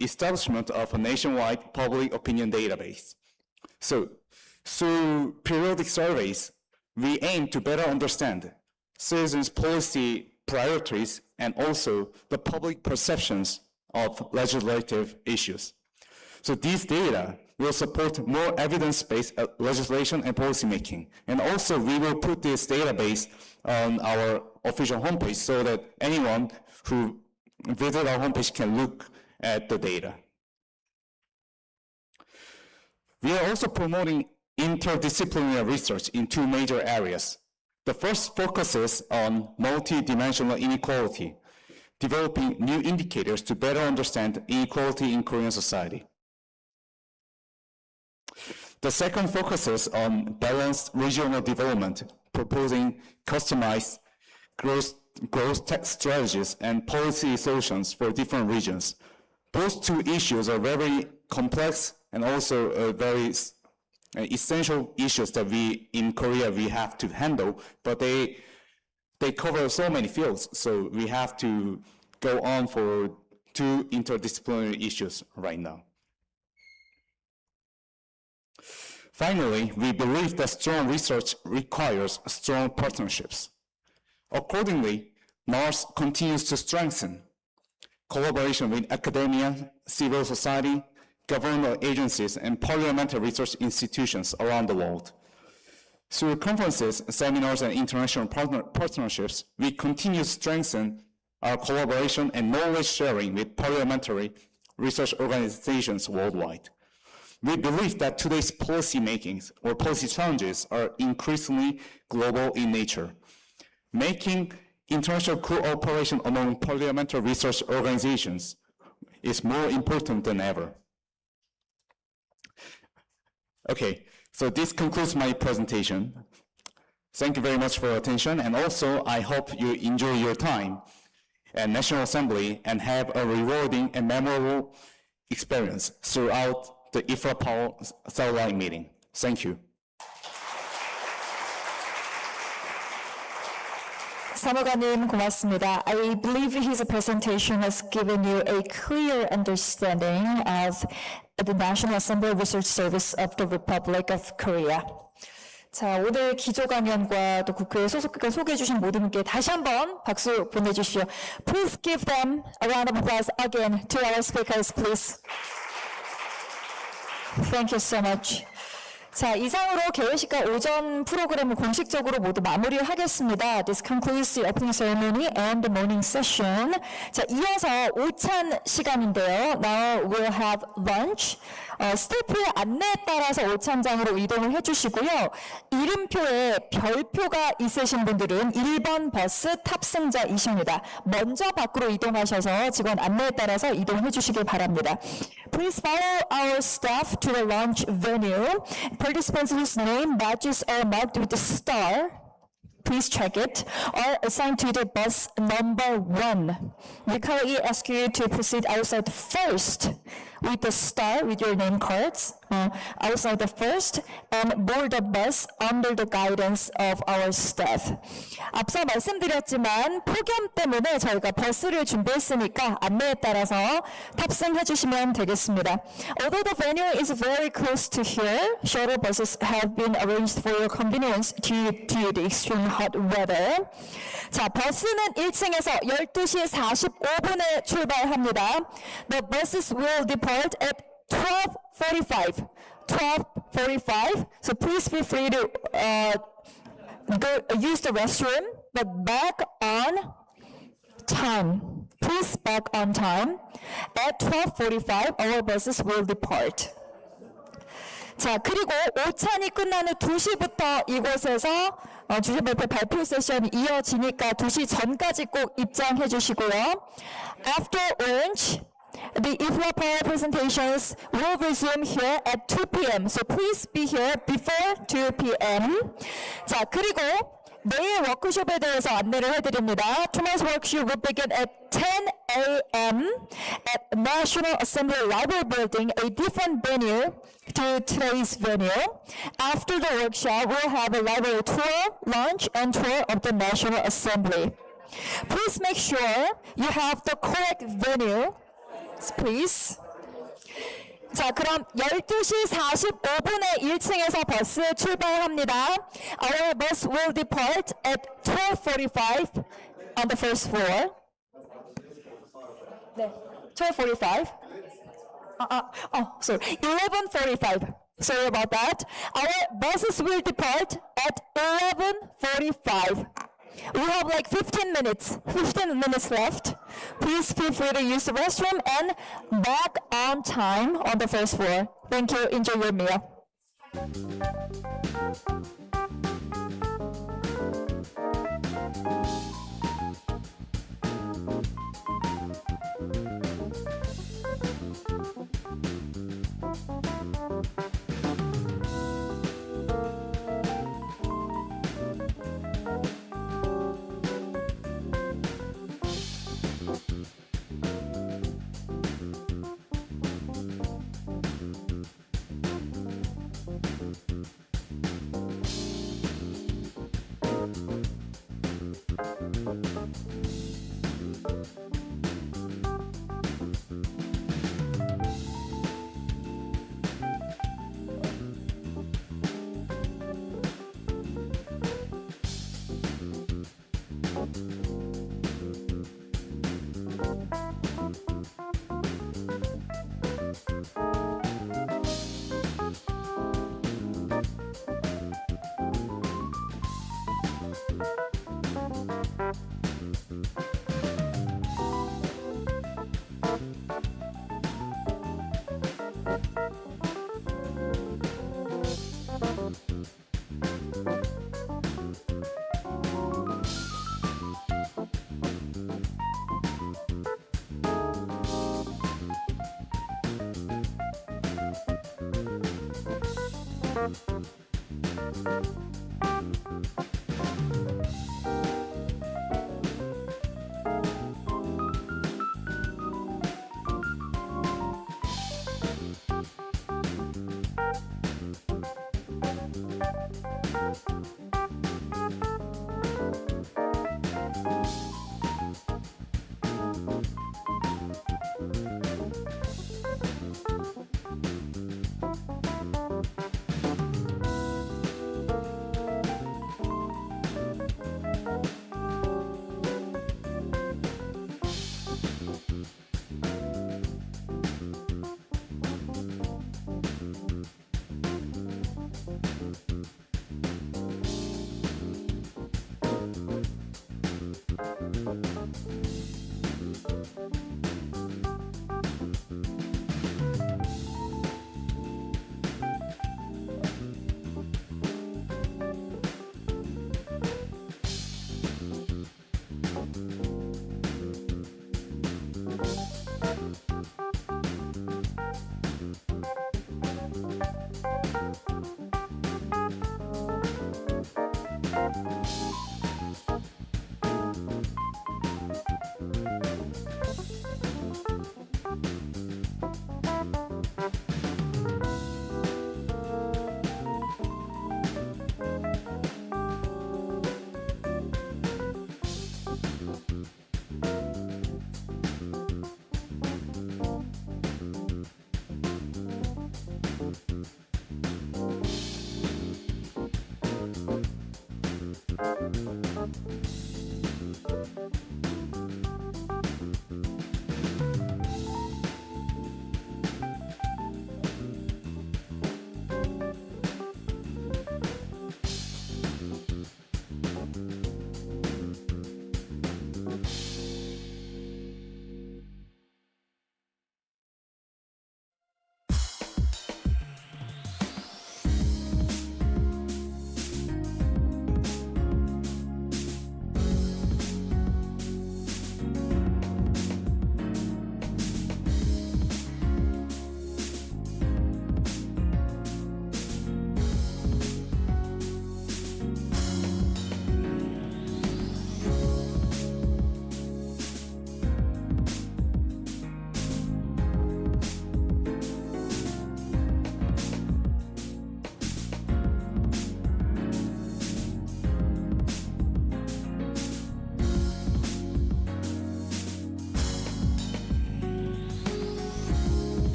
establishment of a nationwide public opinion database. So through periodic surveys, we aim to better understand citizens' policy priorities and also the public perceptions of legislative issues. So these data will support more evidence-based legislation and policymaking. And also we will put this database on our official homepage so that anyone who visits our homepage can look at the data. We are also promoting interdisciplinary research in two major areas. The first focuses on multidimensional inequality, developing new indicators to better understand inequality in Korean society. The second focuses on balanced regional development, proposing customized growth tech strategies and policy solutions for different regions. Both two issues are very complex and also very essential issues that we in Korea we have to handle, but they cover so many fields, so we have to go on for two interdisciplinary issues right now. Finally, we believe that strong research requires strong partnerships. Accordingly, NARS continues to strengthen collaboration with academia, civil society, government agencies, and parliamentary research institutions around the world. Through conferences, seminars, and international partnerships, we continue to strengthen our collaboration and knowledge sharing with parliamentary research organizations worldwide. We believe that today's policy makings or policy challenges are increasingly global in nature, making international cooperation among parliamentary research organizations is more important than ever. Okay, so this concludes my presentation. Thank you very much for your attention, and also I hope you enjoy your time at National Assembly and have a rewarding and memorable experience throughout the IFLA Power Satellite meeting. Thank you. 사무관님 고맙습니다. I believe his presentation has given you a clear understanding of the National Assembly Research Service of the Republic of Korea. 자, 오늘 기조강연과 또 국회 소속기관 소개해 주신 모든 분께 다시 한번 박수 보내주시오. Please give them a round of applause again to our speakers, please. Thank you so much. 자, 이상으로 개회식과 오전 프로그램을 공식적으로 모두 마무리를 하겠습니다. This concludes the opening ceremony and the morning session. 자, 이어서 오찬 시간인데요. Now we'll have lunch. 스태프의 안내에 따라서 오찬장으로 이동을 해주시고요. 이름표에 별표가 있으신 분들은 1번 버스 탑승자이십니다. 먼저 밖으로 이동하셔서 직원 안내에 따라서 이동해 주시길 바랍니다. Please follow our staff to the lunch venue. Participants whose name badges are marked with a star, please check it, are assigned to the bus number 1. We kindly ask you to proceed outside first with the star with your name cards, outside the first, and board the bus under the guidance of our staff. 앞서 말씀드렸지만 폭염 때문에 저희가 버스를 준비했으니까 안내에 따라서 탑승해 주시면 되겠습니다. Although the venue is very close to here, shuttle buses have been arranged for your convenience due to the extreme hot weather. 자, 버스는 1층에서 12시 45분에 출발합니다. The buses will depart at 12:45. 12:45. So please feel free to use the restroom, but back on time. Please back on time. At 12:45, our buses will depart. 자, 그리고 오찬이 끝난 후 2시부터 이곳에서 주제 발표 세션이 이어지니까 2시 전까지 꼭 입장해 주시고요. After lunch, the IFLA presentations will resume here at 2 p.m. So please be here before 2 p.m. 자, 그리고 내일 워크숍에 대해서 안내를 해드립니다. Tomorrow's workshop will begin at 10 a.m. at National Assembly Library Building, a different venue to today's venue. After the workshop, we'll have a library tour, lunch, and tour of the National Assembly. Please make sure you have the correct venue, please. 자, 그럼 12시 45분에 1층에서 버스 출발합니다. Our bus will depart at 12:45 on the first floor. 네, 12:45. Sorry, 11:45. Sorry about that. Our buses will depart at 11:45. We have like 15 minutes left. Please feel free to use the restroom and back on time on the first floor. Thank you. Enjoy your meal.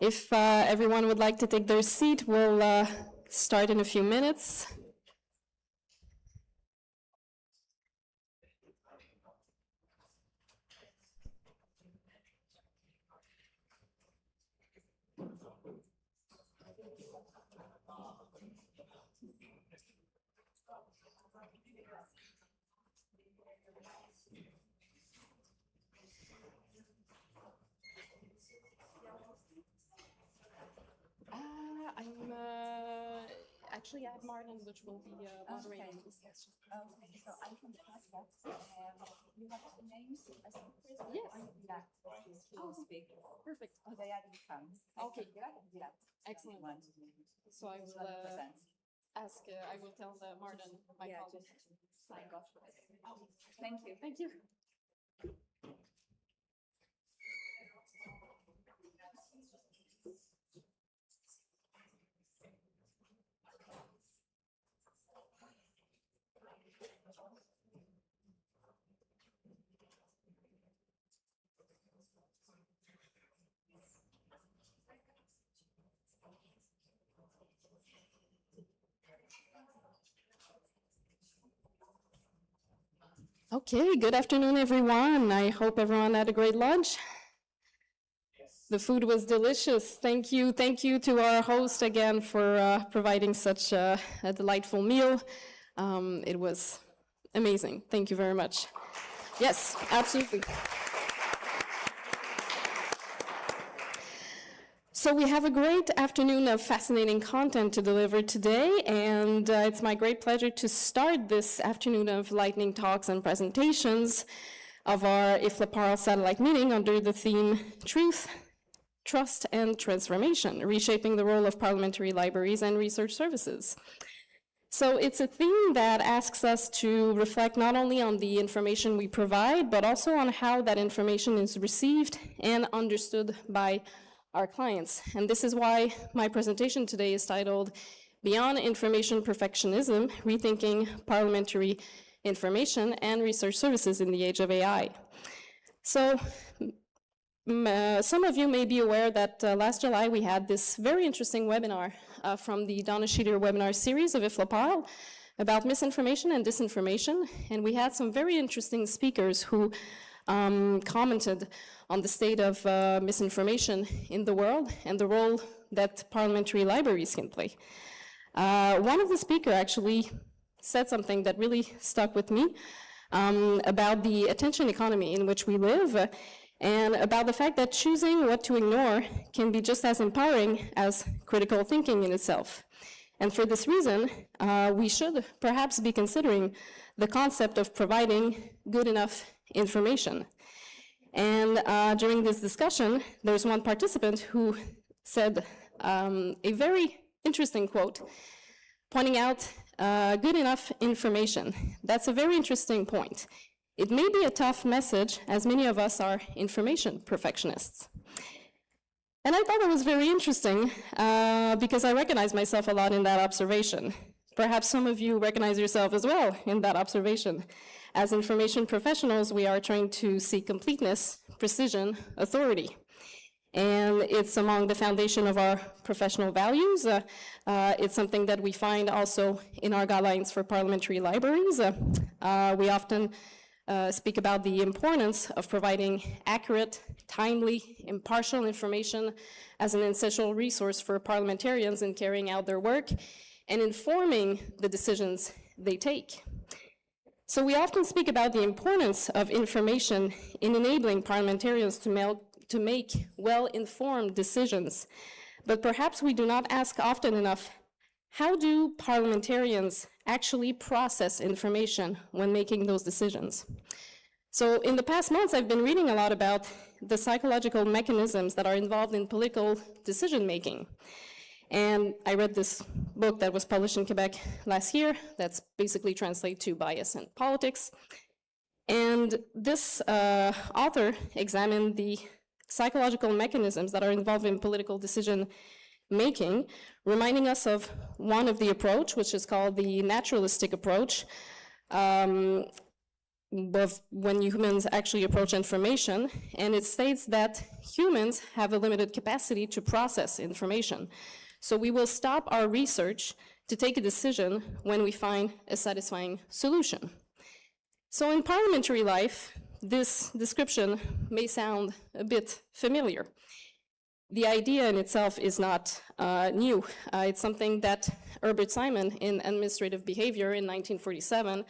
If everyone would like to take their seat, we'll start in a few minutes. Actually, I have Martin, which will be moderating this session. Okay, so I'm from the podcast. You have the names as speakers? Yes. Yeah, will speak. Perfect. They are the come. Okay. Yeah. Excellent. One. So I will ask, I will tell Martin, my Yeah, colleague. just sign off. Thank you. Thank you. Okay, good afternoon, everyone. I hope everyone had a great lunch. The food was delicious. Thank you to our host again for providing such a delightful meal. It was amazing. Thank you very much. Yes, absolutely. So we have a great afternoon of fascinating content to deliver today, and it's my great pleasure to start this afternoon of lightning talks and presentations of our IFLA satellite meeting under the theme Truth, Trust, and Transformation, Reshaping the Role of Parliamentary Libraries and Research Services. So it's a theme that asks us to reflect not only on the information we provide, but also on how that information is received and understood by our clients. And this is why my presentation today is titled Beyond Information Perfectionism, Rethinking Parliamentary Information and Research Services in the Age of AI. So some of you may be aware that last July we had this very interesting webinar from the Donna Sheeter webinar series of IFLA about misinformation and disinformation. And we had some very interesting speakers who commented on the state of misinformation in the world and the role that parliamentary libraries can play. One of the speakers actually said something that really stuck with me about the attention economy in which we live and about the fact that choosing what to ignore can be just as empowering as critical thinking in itself. And for this reason, we should perhaps be considering the concept of providing good enough information. And during this discussion, there's one participant who said a very interesting quote, pointing out good enough information. That's a very interesting point. It may be a tough message, as many of us are information perfectionists. And I thought it was very interesting because I recognize myself a lot in that observation. Perhaps some of you recognize yourself as well in that observation. As information professionals, we are trying to seek completeness, precision, authority. And it's among the foundation of our professional values. It's something that we find also in our guidelines for parliamentary libraries. We often speak about the importance of providing accurate, timely, impartial information as an essential resource for parliamentarians in carrying out their work and informing the decisions they take. So we often speak about the importance of information in enabling parliamentarians to make well-informed decisions, but perhaps we do not ask often enough, how do parliamentarians actually process information when making those decisions? So in the past months, I've been reading a lot about the psychological mechanisms that are involved in political decision-making. And I read this book that was published in Quebec last year that's basically translated to Bias in Politics. And this author examined the psychological mechanisms that are involved in political decision-making, reminding us of one of the approach, which is called the naturalistic approach. when humans actually approach information, and it states that humans have a limited capacity to process information. So we will stop our research to take a decision when we find a satisfying solution. So in parliamentary life, this description may sound a bit familiar. The idea in itself is not new. It's something that Herbert Simon in Administrative Behavior in 1947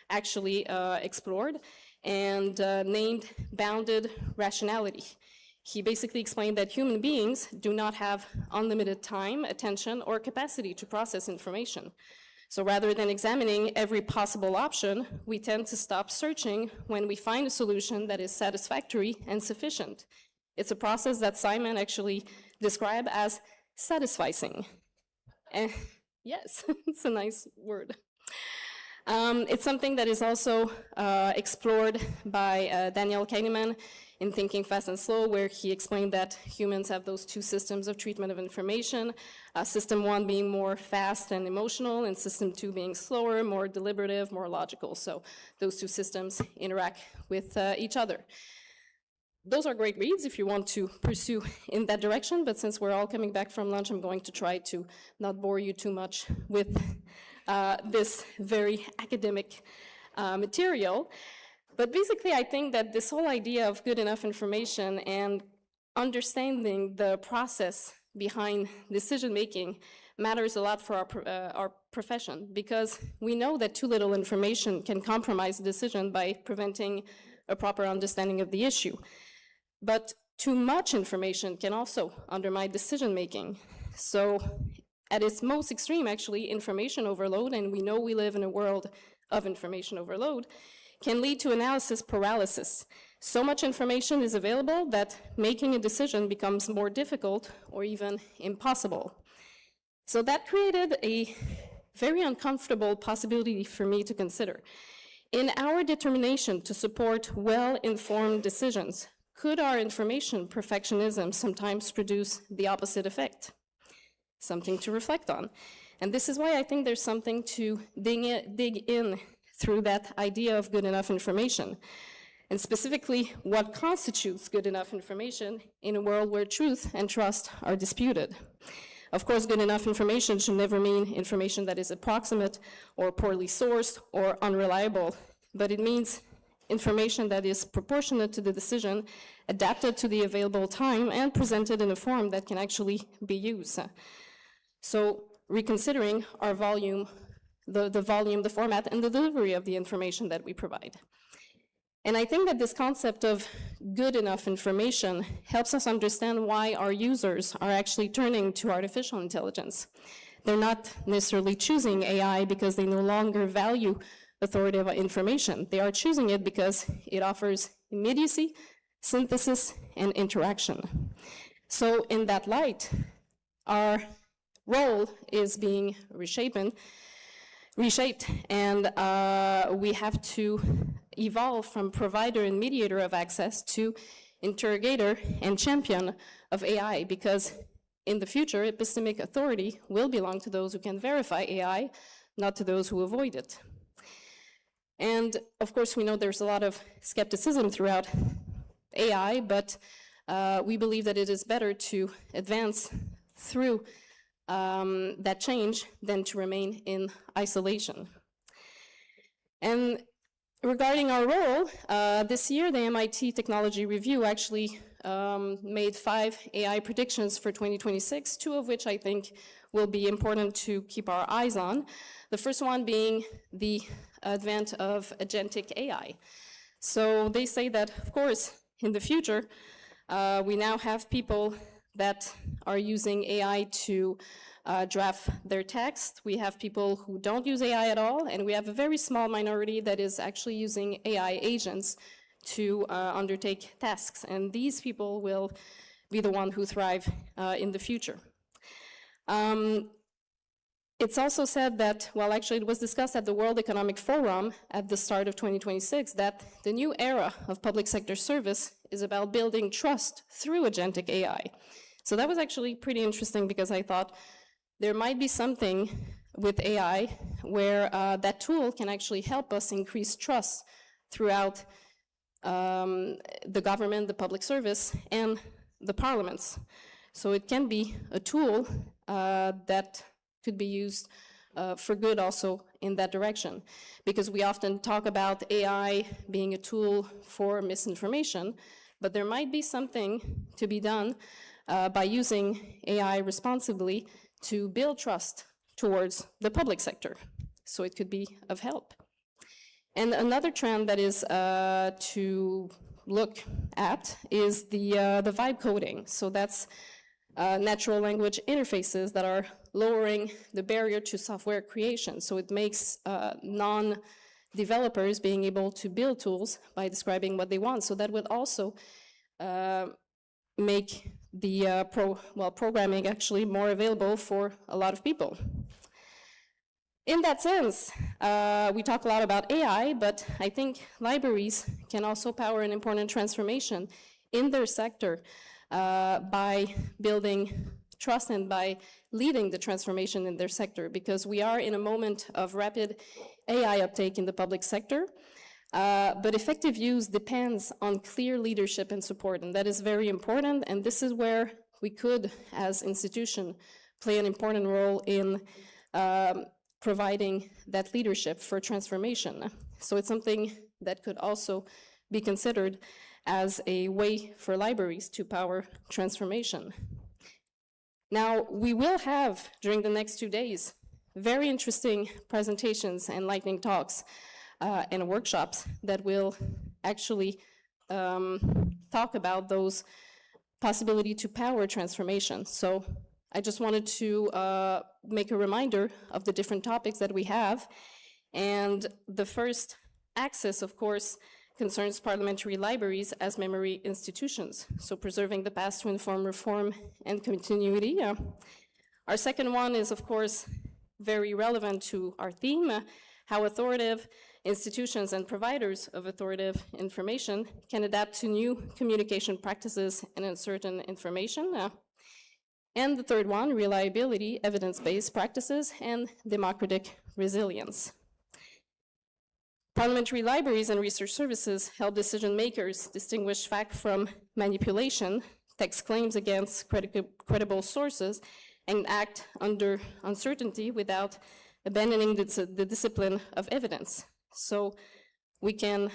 actually explored and named bounded rationality. He basically explained that human beings do not have unlimited time, attention, or capacity to process information. So rather than examining every possible option, we tend to stop searching when we find a solution that is satisfactory and sufficient. It's a process that Simon actually described as satisficing. And yes, it's a nice word. It's something that is also explored by Daniel Kahneman in Thinking Fast and Slow, where he explained that humans have those two systems of treatment of information, system one being more fast and emotional, and system two being slower, more deliberative, more logical. So those two systems interact with each other. Those are great reads if you want to pursue in that direction, but since we're all coming back from lunch, I'm going to try to not bore you too much with this very academic material. But basically, I think that this whole idea of good enough information and understanding the process behind decision-making matters a lot for our profession, because we know that too little information can compromise a decision by preventing a proper understanding of the issue. But too much information can also undermine decision-making. So at its most extreme, actually, information overload, and we know we live in a world of information overload, can lead to analysis paralysis. So much information is available that making a decision becomes more difficult or even impossible. So that created a very uncomfortable possibility for me to consider. In our determination to support well-informed decisions, could our information perfectionism sometimes produce the opposite effect? Something to reflect on. And this is why I think there's something to dig in through that idea of good enough information, and specifically what constitutes good enough information in a world where truth and trust are disputed. Of course, good enough information should never mean information that is approximate or poorly sourced or unreliable, but it means information that is proportionate to the decision, adapted to the available time, and presented in a form that can actually be used. So reconsidering our volume, the volume, the format, and the delivery of the information that we provide. And I think that this concept of good enough information helps us understand why our users are actually turning to artificial intelligence. They're not necessarily choosing AI because they no longer value authoritative information. They are choosing it because it offers immediacy, synthesis, and interaction. So in that light, our role is being reshaped, and we have to evolve from provider and mediator of access to interrogator and champion of AI, because in the future, epistemic authority will belong to those who can verify AI, not to those who avoid it. And of course, we know there's a lot of skepticism throughout AI, but we believe that it is better to advance through that change than to remain in isolation. And regarding our role, this year the MIT Technology Review actually made 5 AI predictions for 2026, 2 of which I think will be important to keep our eyes on. The first one being the advent of agentic AI. So they say that, of course, in the future, we now have people that are using AI to draft their text. We have people who don't use AI at all, and we have a very small minority that is actually using AI agents to undertake tasks. And these people will be the one who thrive in the future. It's also said that, well, actually it was discussed at the World Economic Forum at the start of 2026, that the new era of public sector service is about building trust through agentic AI. So that was actually pretty interesting, because I thought there might be something with AI where that tool can actually help us increase trust throughout the government, the public service, and the parliaments. So it can be a tool that could be used for good also in that direction, because we often talk about AI being a tool for misinformation, but there might be something to be done by using AI responsibly to build trust towards the public sector. So it could be of help. And another trend that is to look at is the vibe coding. So that's natural language interfaces that are lowering the barrier to software creation. So it makes non-developers being able to build tools by describing what they want. So that would also make the programming actually more available for a lot of people. In that sense, we talk a lot about AI, but I think libraries can also power an important transformation in their sector by building trust and by leading the transformation in their sector, because we are in a moment of rapid AI uptake in the public sector, but effective use depends on clear leadership and support, and that is very important, and this is where we could, as institution, play an important role in providing that leadership for transformation. So it's something that could also be considered as a way for libraries to power transformation. Now, we will have, during the next 2 days, very interesting presentations and lightning talks and workshops that will actually talk about those possibility to power transformation. So I just wanted to make a reminder of the different topics that we have. And the first axis, of course, concerns parliamentary libraries as memory institutions, so preserving the past to inform reform and continuity. Our second one is, of course, very relevant to our theme, how authoritative institutions and providers of authoritative information can adapt to new communication practices and uncertain information. And the third one, reliability, evidence-based practices, and democratic resilience. Parliamentary libraries and research services help decision makers distinguish fact from manipulation, text claims against credible sources, and act under uncertainty without abandoning the discipline of evidence. So we can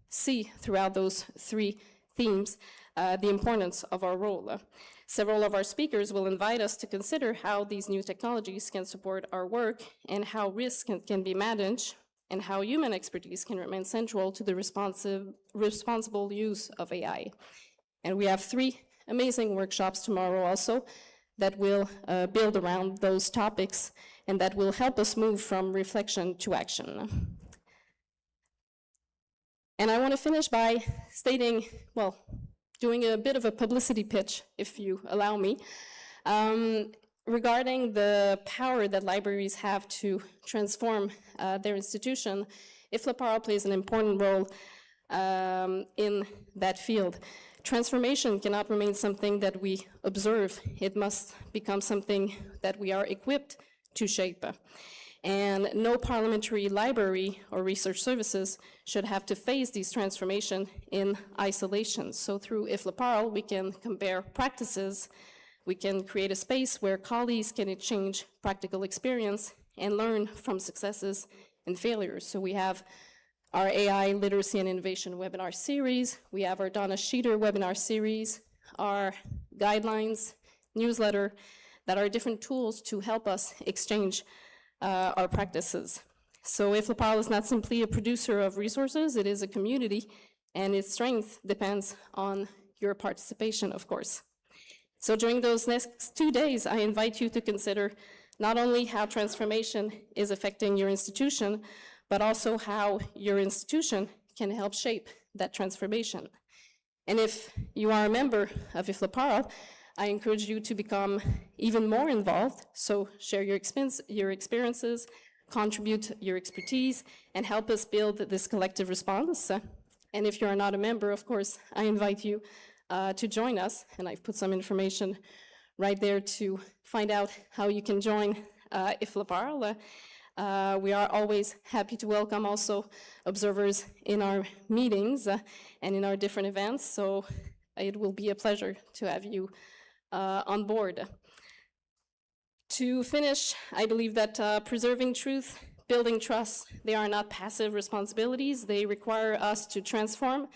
see throughout those three themes the importance of our role. Several of our speakers will invite us to consider how these new technologies can support our work and how risk can be managed and how human expertise can remain central to the responsible use of AI. And we have 3 amazing workshops tomorrow also that will build around those topics and that will help us move from reflection to action. And I want to finish by stating, well, doing a bit of a publicity pitch, if you allow me, regarding the power that libraries have to transform their institution. IFLA plays an important role in that field. Transformation cannot remain something that we observe. It must become something that we are equipped to shape. And no parliamentary library or research services should have to face these transformations in isolation. So through IFLA we can compare practices, we can create a space where colleagues can exchange practical experience and learn from successes and failures. So we have our AI Literacy and Innovation webinar series, we have our Donna Sheeter webinar series, our guidelines, newsletter, that are different tools to help us exchange our practices. So IFLA is not simply a producer of resources, it is a community, and its strength depends on your participation, of course. So during those next 2 days, I invite you to consider not only how transformation is affecting your institution, but also how your institution can help shape that transformation. And if you are a member of IFLA, I encourage you to become even more involved, so share your experiences, contribute your expertise, and help us build this collective response. And if you are not a member, of course, I invite you to join us, and I've put some information right there to find out how you can join IFLA. We are always happy to welcome also observers in our meetings and in our different events, so it will be a pleasure to have you on board. To finish, I believe that preserving truth, building trust, they are not passive responsibilities. They require us to transform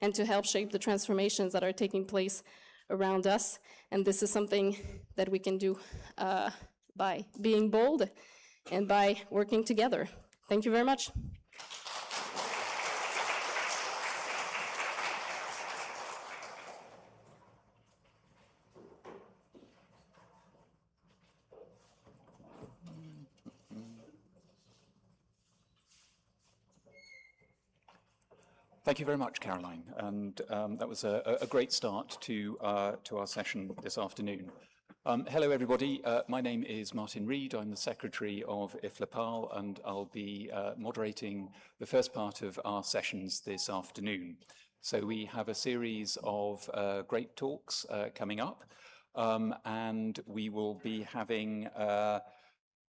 and to help shape the transformations that are taking place around us. And this is something that we can do by being bold and by working together. Thank you very much. Thank you very much, Caroline, and that was a great start to our session this afternoon. Hello, everybody. My name is Martin Reed. I'm the Secretary of IFLA, and I'll be moderating the first part of our sessions this afternoon. So we have a series of great talks coming up, and we will be having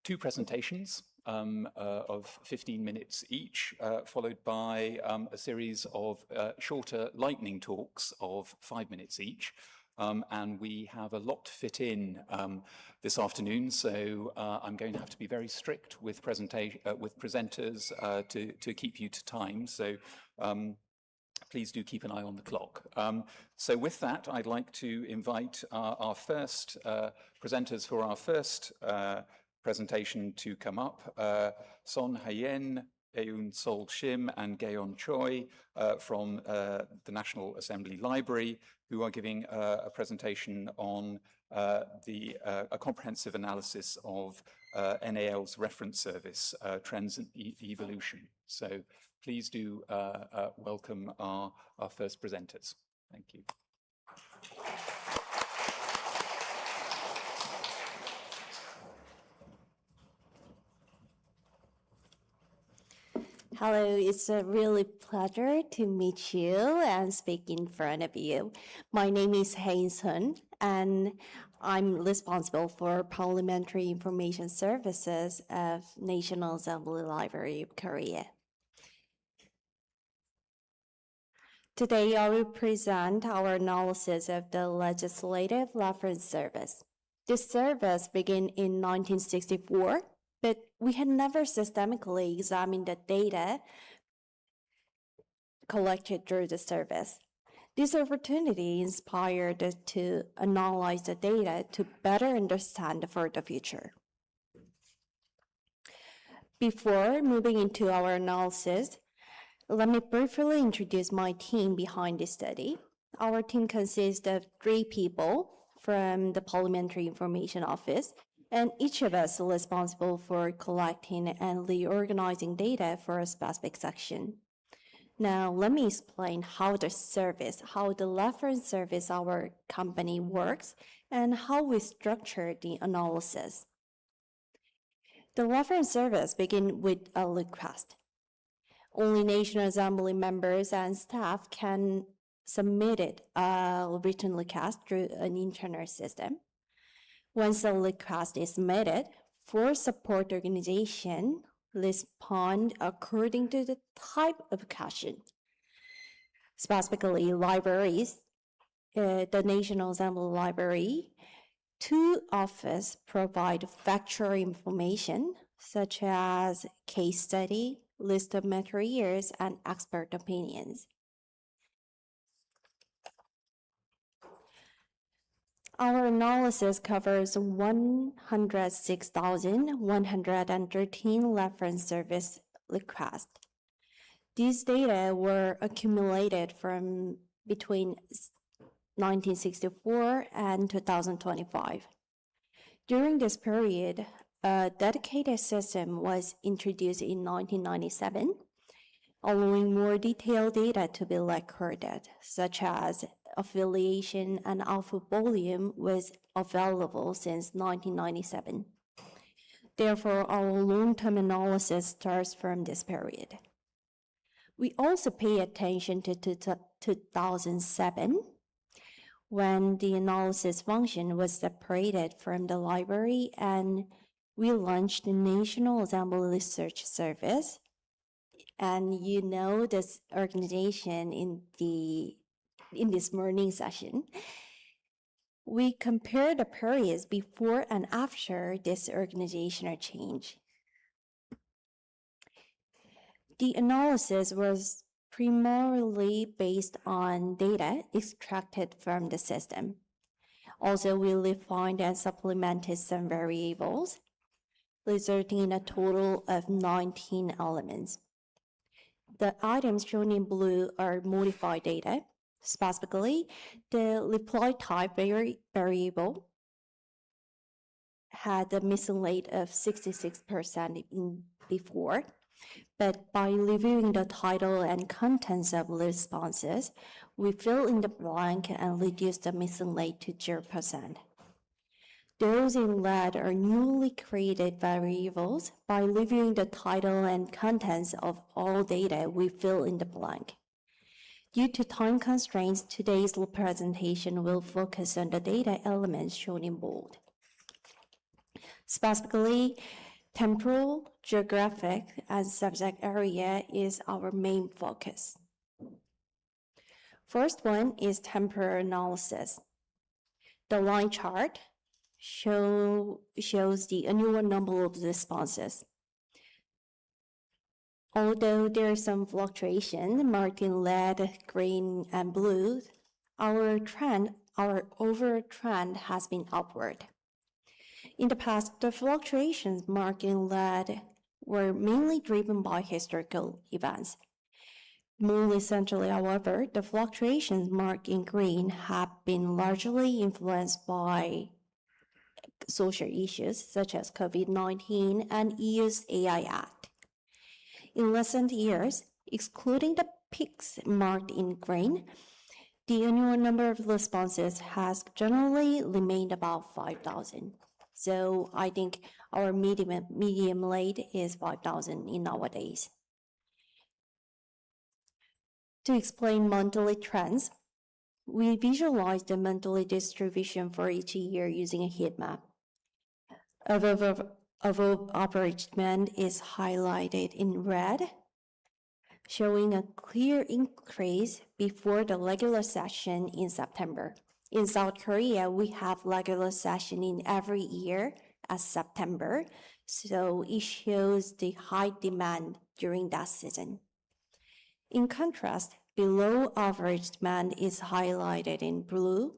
2 presentations of 15 minutes each, followed by a series of shorter lightning talks of 5 minutes each. And we have a lot to fit in this afternoon, so I'm going to have to be very strict with presenters to keep you to time. So please do keep an eye on the clock. So with that, I'd like to invite our first presenters for our first presentation to come up. Son Hayen, Eun Sol Shim, and Gaeon Choi from the National Assembly Library, who are giving a presentation on a comprehensive analysis of NAL's reference service, trends and evolution. So please do welcome our first presenters. Thank you. Hello, it's a really pleasure to meet you and speak in front of you. My name is Haen Sun, and I'm responsible for Parliamentary Information Services of National Assembly Library of Korea. Today, I will present our analysis of the Legislative Reference Service. This service began in 1964. But we had never systemically examined the data collected through the service. This opportunity inspired us to analyze the data to better understand for the future. Before moving into our analysis, let me briefly introduce my team behind this study. Our team consists of 3 people from the Parliamentary Information Office, and each of us is responsible for collecting and reorganizing data for a specific section. Now, let me explain how the reference service our company works, and how we structure the analysis. The reference service begins with a request. Only National Assembly members and staff can submit a written request through an internal system. Once a request is submitted, 4 support organizations respond according to the type of question. Specifically, libraries, the National Assembly Library, 2 offices provide factual information, such as case study, list of materials, and expert opinions. Our analysis covers 106,113 reference service requests. These data were accumulated from between 1964 and 2025. During this period, a dedicated system was introduced in 1997, allowing more detailed data to be recorded, such as affiliation and output volume was available since 1997. Therefore, our long-term analysis starts from this period. We also pay attention to 2007, when the analysis function was separated from the library and we launched the National Assembly Research Service. And you know this organization in this morning session. We compared the periods before and after this organizational change. The analysis was primarily based on data extracted from the system. Also, we refined and supplemented some variables, resulting in a total of 19 elements. The items shown in blue are modified data. Specifically, the reply type variable had a missing rate of 66% before, but by reviewing the title and contents of responses, we fill in the blank and reduce the missing rate to 0%. Those in red are newly created variables. By reviewing the title and contents of all data, we fill in the blank. Due to time constraints, today's presentation will focus on the data elements shown in bold. Specifically, temporal, geographic, and subject area is our main focus. First one is temporal analysis. The line chart shows the annual number of responses. Although there is some fluctuation marked in red, green, and blue, our overall trend has been upward. In the past, the fluctuations marked in red were mainly driven by historical events. More recently, however, the fluctuations marked in green have been largely influenced by social issues such as COVID-19 and EU's AI Act. In recent years, excluding the peaks marked in green, the annual number of responses has generally remained about 5,000. So I think our medium rate is 5,000 in nowadays. To explain monthly trends, we visualize the monthly distribution for each year using a heat map. Above average demand is highlighted in red, showing a clear increase before the regular session in September. In South Korea, we have regular session in every year as September, so it shows the high demand during that season. In contrast, below average demand is highlighted in blue,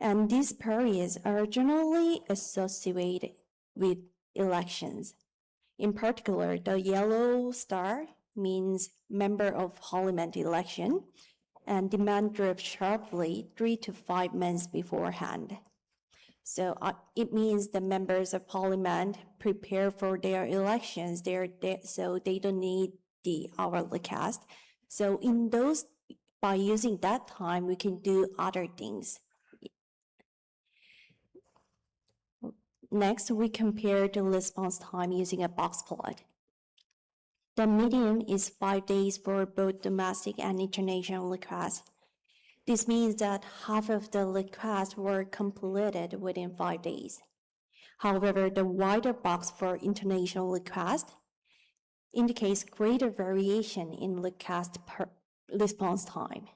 and these periods are generally associated with elections. In particular, the yellow star means member of parliament election, and demand dropped sharply 3 to 5 months beforehand. So it means the members of parliament prepare for their elections, so they don't need the hourly cast. So by using that time, we can do other things. Next, we compare the response time using a box plot. The median is 5 days for both domestic and international requests. This means that half of the requests were completed within 5 days. However, the wider box for international requests indicates greater variation in response time.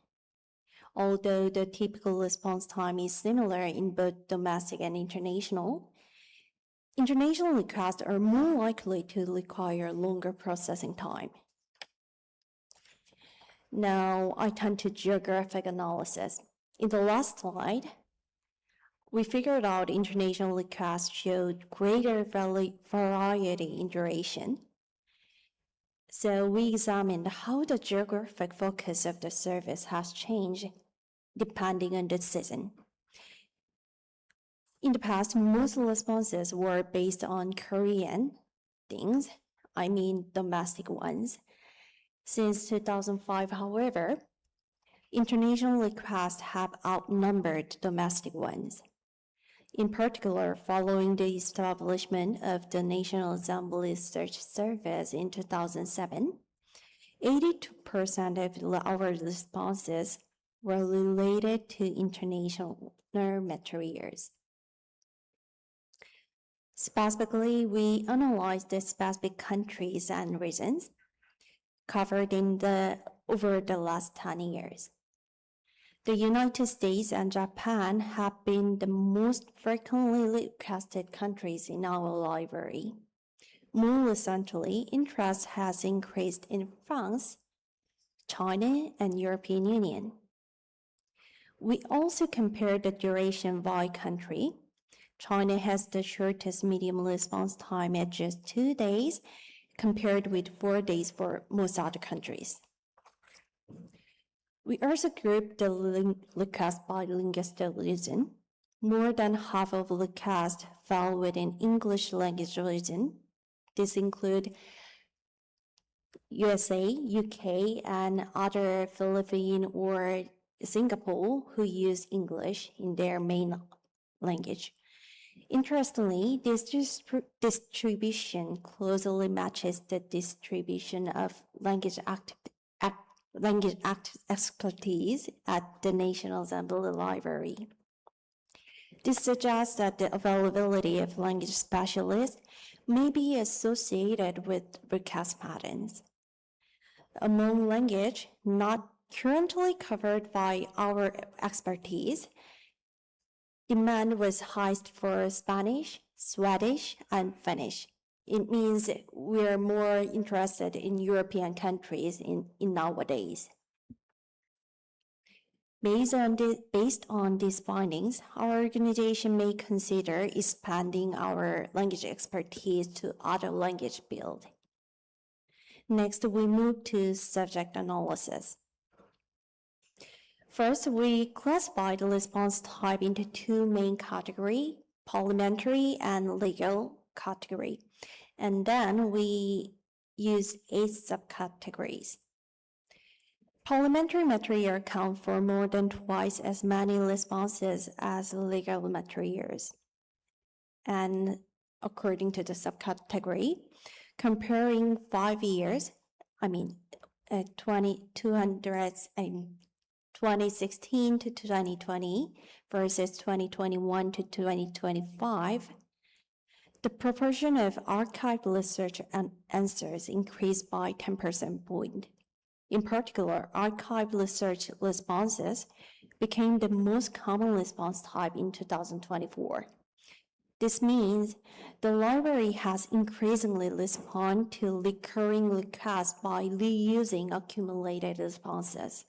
Although the typical response time is similar in both domestic and international requests are more likely to require longer processing time. Now, I turn to geographic analysis. In the last slide, we figured out international requests showed greater variety in duration. So we examined how the geographic focus of the service has changed depending on the season. In the past, most responses were based on Korean things, domestic ones. Since 2005, however, international requests have outnumbered domestic ones. In particular, following the establishment of the National Assembly Research Service in 2007, 82% of our responses were related to international materials. Specifically, we analyzed the specific countries and regions covered over the last 10 years. The United States and Japan have been the most frequently requested countries in our library. More recently, interest has increased in France, China, and European Union. We also compared the duration by country. China has the shortest median response time at just 2 days, compared with 4 days for most other countries. We also grouped the requests by linguistic region. More than half of requests fell within English language region. This include USA, UK, and other Philippines or Singapore who use English in their main language. Interestingly, this distribution closely matches the distribution of language expertise at the National Assembly Library. This suggests that the availability of language specialists may be associated with request patterns. Among language not currently covered by our expertise, demand was highest for Spanish, Swedish, and Finnish. It means we're more interested in European countries in nowadays. Based on these findings, our organization may consider expanding our language expertise to other language fields. Next, we move to subject analysis. First, we classified the response type into 2 main categories, parliamentary and legal category. And then we use 8 subcategories. Parliamentary material account for more than twice as many responses as legal materials. And according to the subcategory, comparing 5 years, 2016 to 2020 versus 2021 to 2025, the proportion of archived research and answers increased by 10% point. In particular, archived research responses became the most common response type in 2024. This means the library has increasingly responded to recurring requests by reusing accumulated responses.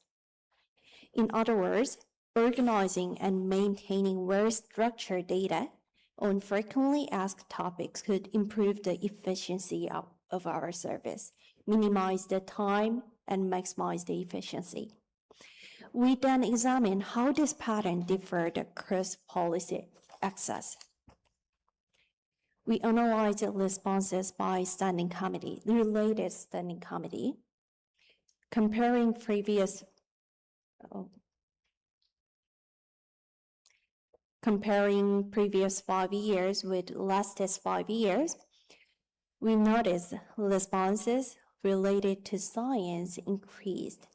In other words, organizing and maintaining well-structured data on frequently asked topics could improve the efficiency of our service, minimize the time, and maximize the efficiency. We then examine how this pattern differed across policy access. We analyzed responses by related standing committee, comparing previous 5 years with latest 5 years, we noticed responses related to science increased.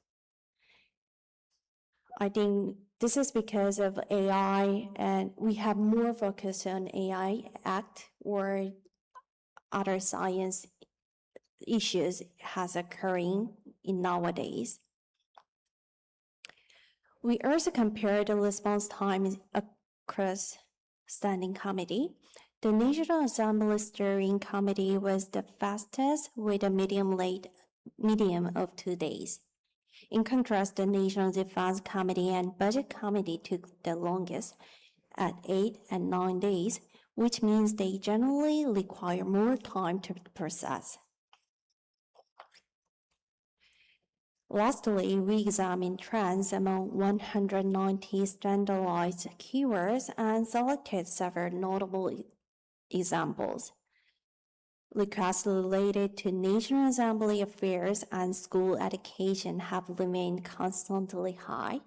I think this is because of AI, and we have more focus on AI Act or other science issues has occurring in nowadays. We also compared the response times across standing committee. The National Assembly Steering Committee was the fastest with a medium of 2 days. In contrast, the National Defense Committee and Budget Committee took the longest at 8 and 9 days, which means they generally require more time to process. Lastly, we examined trends among 190 standardized keywords and selected several notable examples. Requests related to National Assembly affairs and school education have remained constantly high.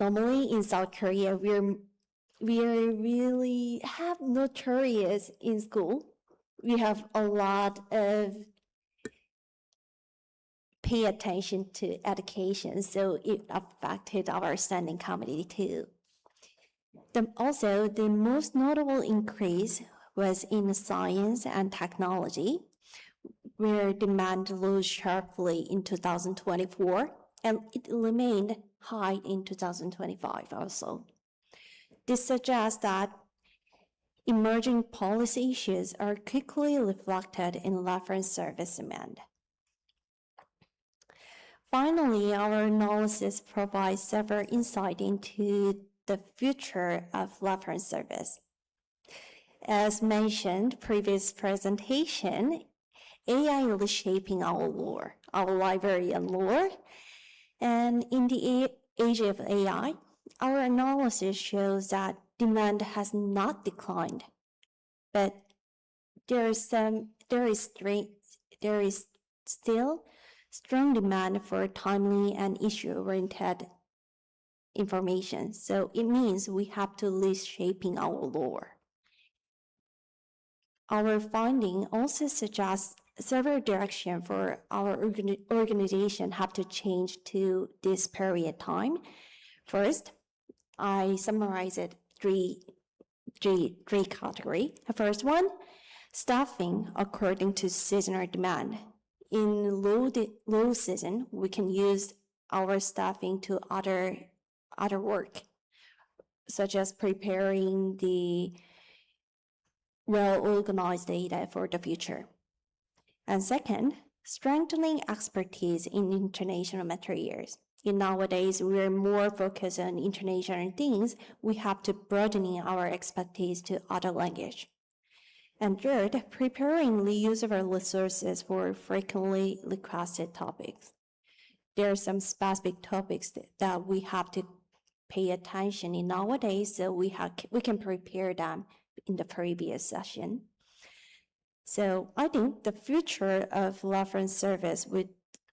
Normally in South Korea, we really have notorious in school. We have a lot of pay attention to education, so it affected our standing committee too. Also, the most notable increase was in science and technology, where demand rose sharply in 2024, and it remained high in 2025 also. This suggests that emerging policy issues are quickly reflected in reference service demand. Finally, our analysis provides several insights into the future of reference service. As mentioned previous presentation, AI is reshaping our lore, our library and lore. And in the age of AI, our analysis shows that demand has not declined, but there is still strong demand for timely and issue-oriented information. So it means we have to reshaping our lore. Our finding also suggests several directions for our organization have to change to this period of time. First, I summarize it three categories. The first one, staffing according to seasonal demand. In low season, we can use our staffing to other work, such as preparing the well-organized data for the future. And second, strengthening expertise in international materials. Nowadays, we're more focused on international things. We have to broaden our expertise to other language. And third, preparing reusable resources for frequently requested topics. There are some specific topics that we have to pay attention in nowadays, so we can prepare them in the previous session. So I think the future of reference service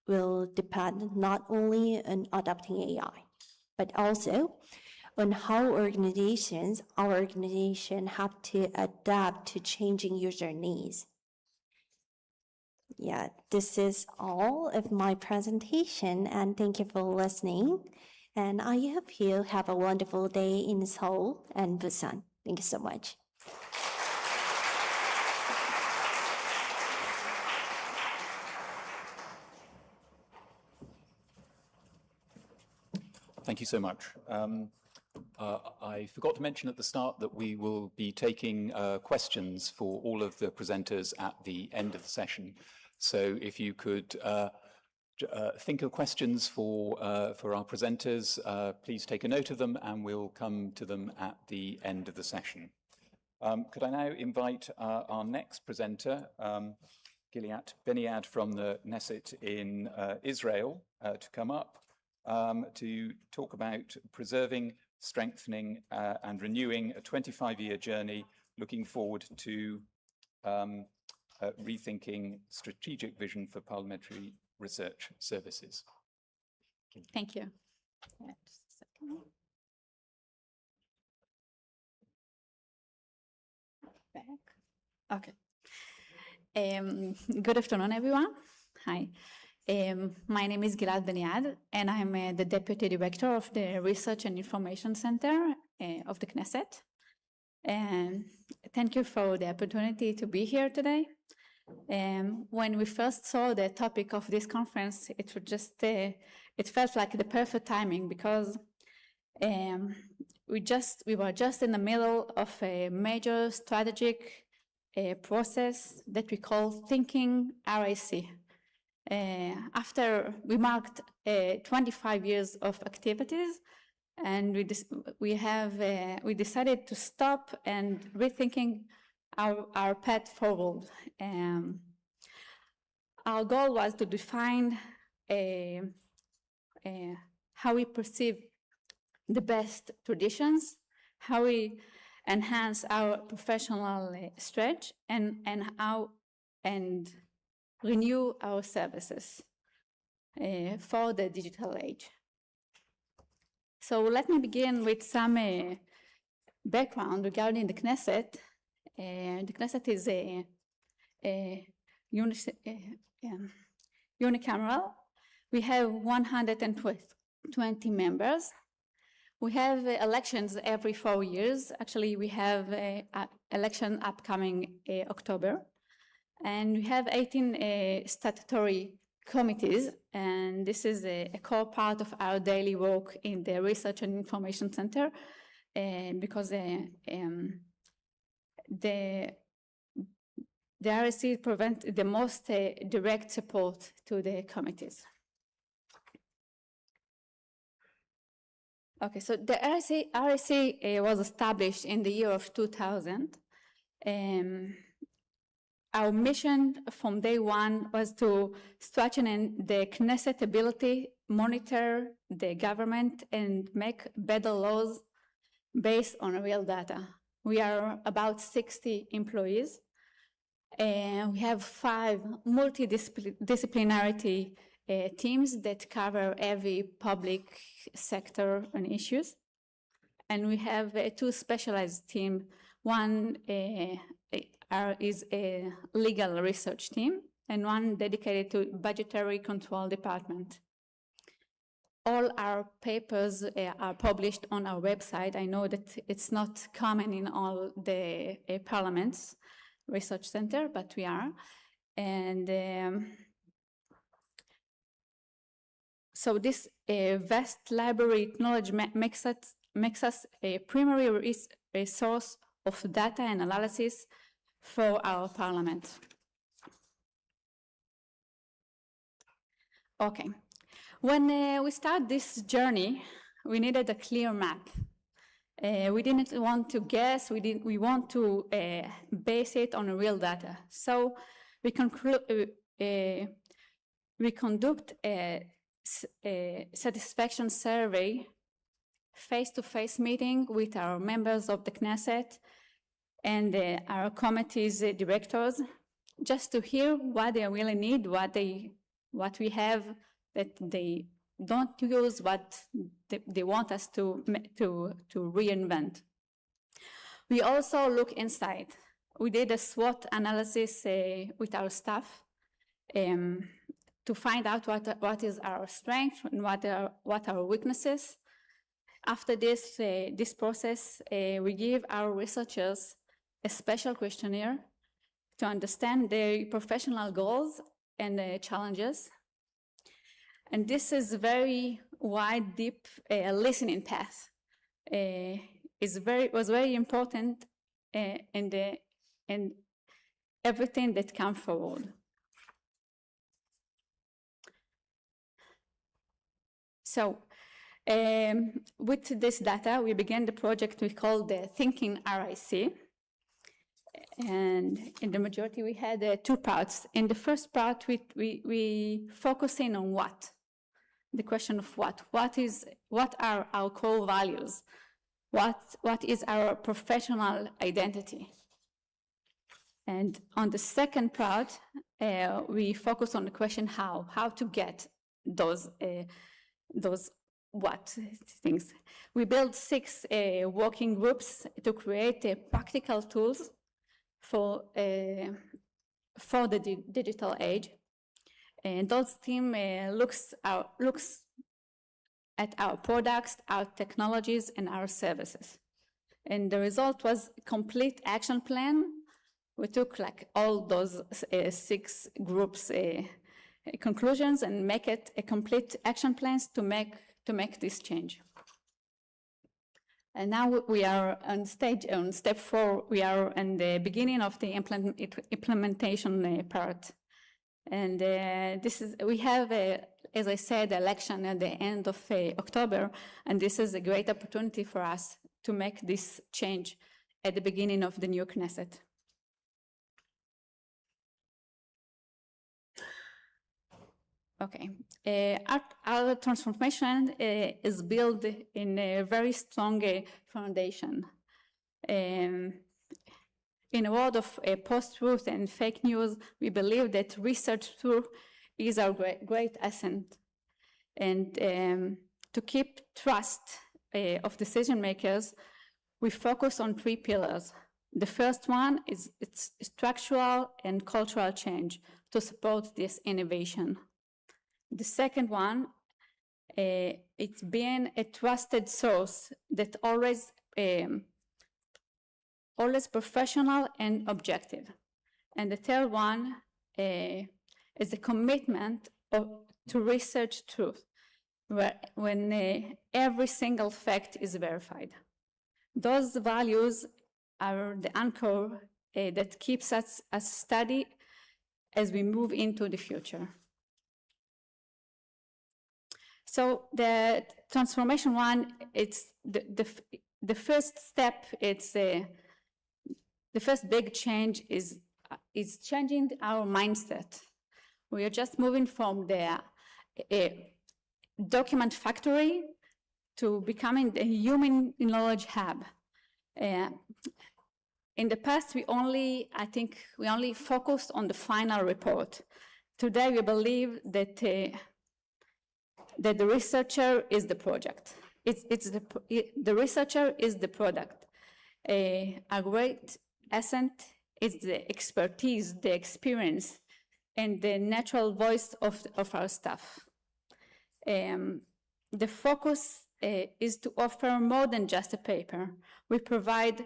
will depend not only on adopting AI, but also on how our organization have to adapt to changing user needs. Yeah, this is all of my presentation, and thank you for listening. And I hope you have a wonderful day in Seoul and Busan. Thank you so much. Thank you so much. I forgot to mention at the start that we will be taking questions for all of the presenters at the end of the session. So if you could think of questions for our presenters, please take a note of them and we'll come to them at the end of the session. Could I now invite our next presenter, Gilead Beniad from the Knesset in Israel, to come up to talk about preserving, strengthening and renewing a 25-year journey, looking forward to rethinking strategic vision for parliamentary research services. Thank you. Yeah, just a second. Back. Okay. Good afternoon, everyone. Hi. My name is Gilad Beniad, and I'm the Deputy Director of the Research and Information Center of the Knesset. And thank you for the opportunity to be here today. When we first saw the topic of this conference, it felt like the perfect timing because we were just in the middle of a major strategic process that we call Thinking RIC. After we marked 25 years of activities, and we decided to stop and rethinking our path forward. Our goal was to define how we perceive the best traditions, how we enhance our professional stretch, and renew our services for the digital age. So let me begin with some background regarding the Knesset. The Knesset is a unicameral. We have 120 members. We have elections every 4 years. Actually, we have an election upcoming October. And we have 18 statutory committees, and this is a core part of our daily work in the Research and Information Center, because the RSC provides the most direct support to the committees. Okay, so the RSC was established in the year of 2000. Our mission from day one was to strengthen the Knesset ability, monitor the government, and make better laws based on real data. We are about 60 employees, and we have 5 multidisciplinary teams that cover every public sector and issues. And we have 2 specialized teams. One is a legal research team, and one dedicated to budgetary control department. All our papers are published on our website. I know that it's not common in all the parliaments research center, but we are. And so this vast library knowledge makes us a primary resource of data and analysis for our parliament. Okay, when we start this journey, we needed a clear map. We didn't want to guess, we want to base it on real data. So we conduct a satisfaction survey, face-to-face meeting with our members of the Knesset and our committee's directors, just to hear what they really need, what we have that they don't use, what they want us to reinvent. We also look inside. We did a SWOT analysis with our staff to find out what is our strength and what our weaknesses. After this process, we give our researchers a special questionnaire to understand their professional goals and challenges. And this is a very wide, deep listening path. Was very important in everything that comes forward. So with this data, we began the project we call the Thinking RIC. And in the majority, we had 2 parts. In the first part, we focus in on what? The question of what? What are our core values? What is our professional identity? And on the second part, we focus on the question how to get those what things. We built 6 working groups to create practical tools for the digital age. And those team looks at our products, our technologies, and our services. And the result was a complete action plan. We took like all those 6 groups conclusions and make it a complete action plans to make this change. And now we are on step 4. We are in the beginning of the implementation part. And we have, as I said, election at the end of October, and this is a great opportunity for us to make this change at the beginning of the new Knesset. Okay, our transformation is built in a very strong foundation. In a world of post-truth and fake news, we believe that research truth is our great asset. And to keep trust of decision makers, we focus on 3 pillars. The first one is structural and cultural change to support this innovation. The second one it's being a trusted source that always professional and objective. And the third one is the commitment to research truth, when every single fact is verified. Those values are the anchor that keeps us steady as we move into the future. So the transformation one, it's the first step. It's the first big change is changing our mindset. We are just moving from the document factory to becoming the human knowledge hub. In the past, we only focused on the final report. Today, we believe that the researcher is the project. The researcher is the product. A great asset is the expertise, the experience, and the natural voice of our staff. The focus is to offer more than just a paper. We provide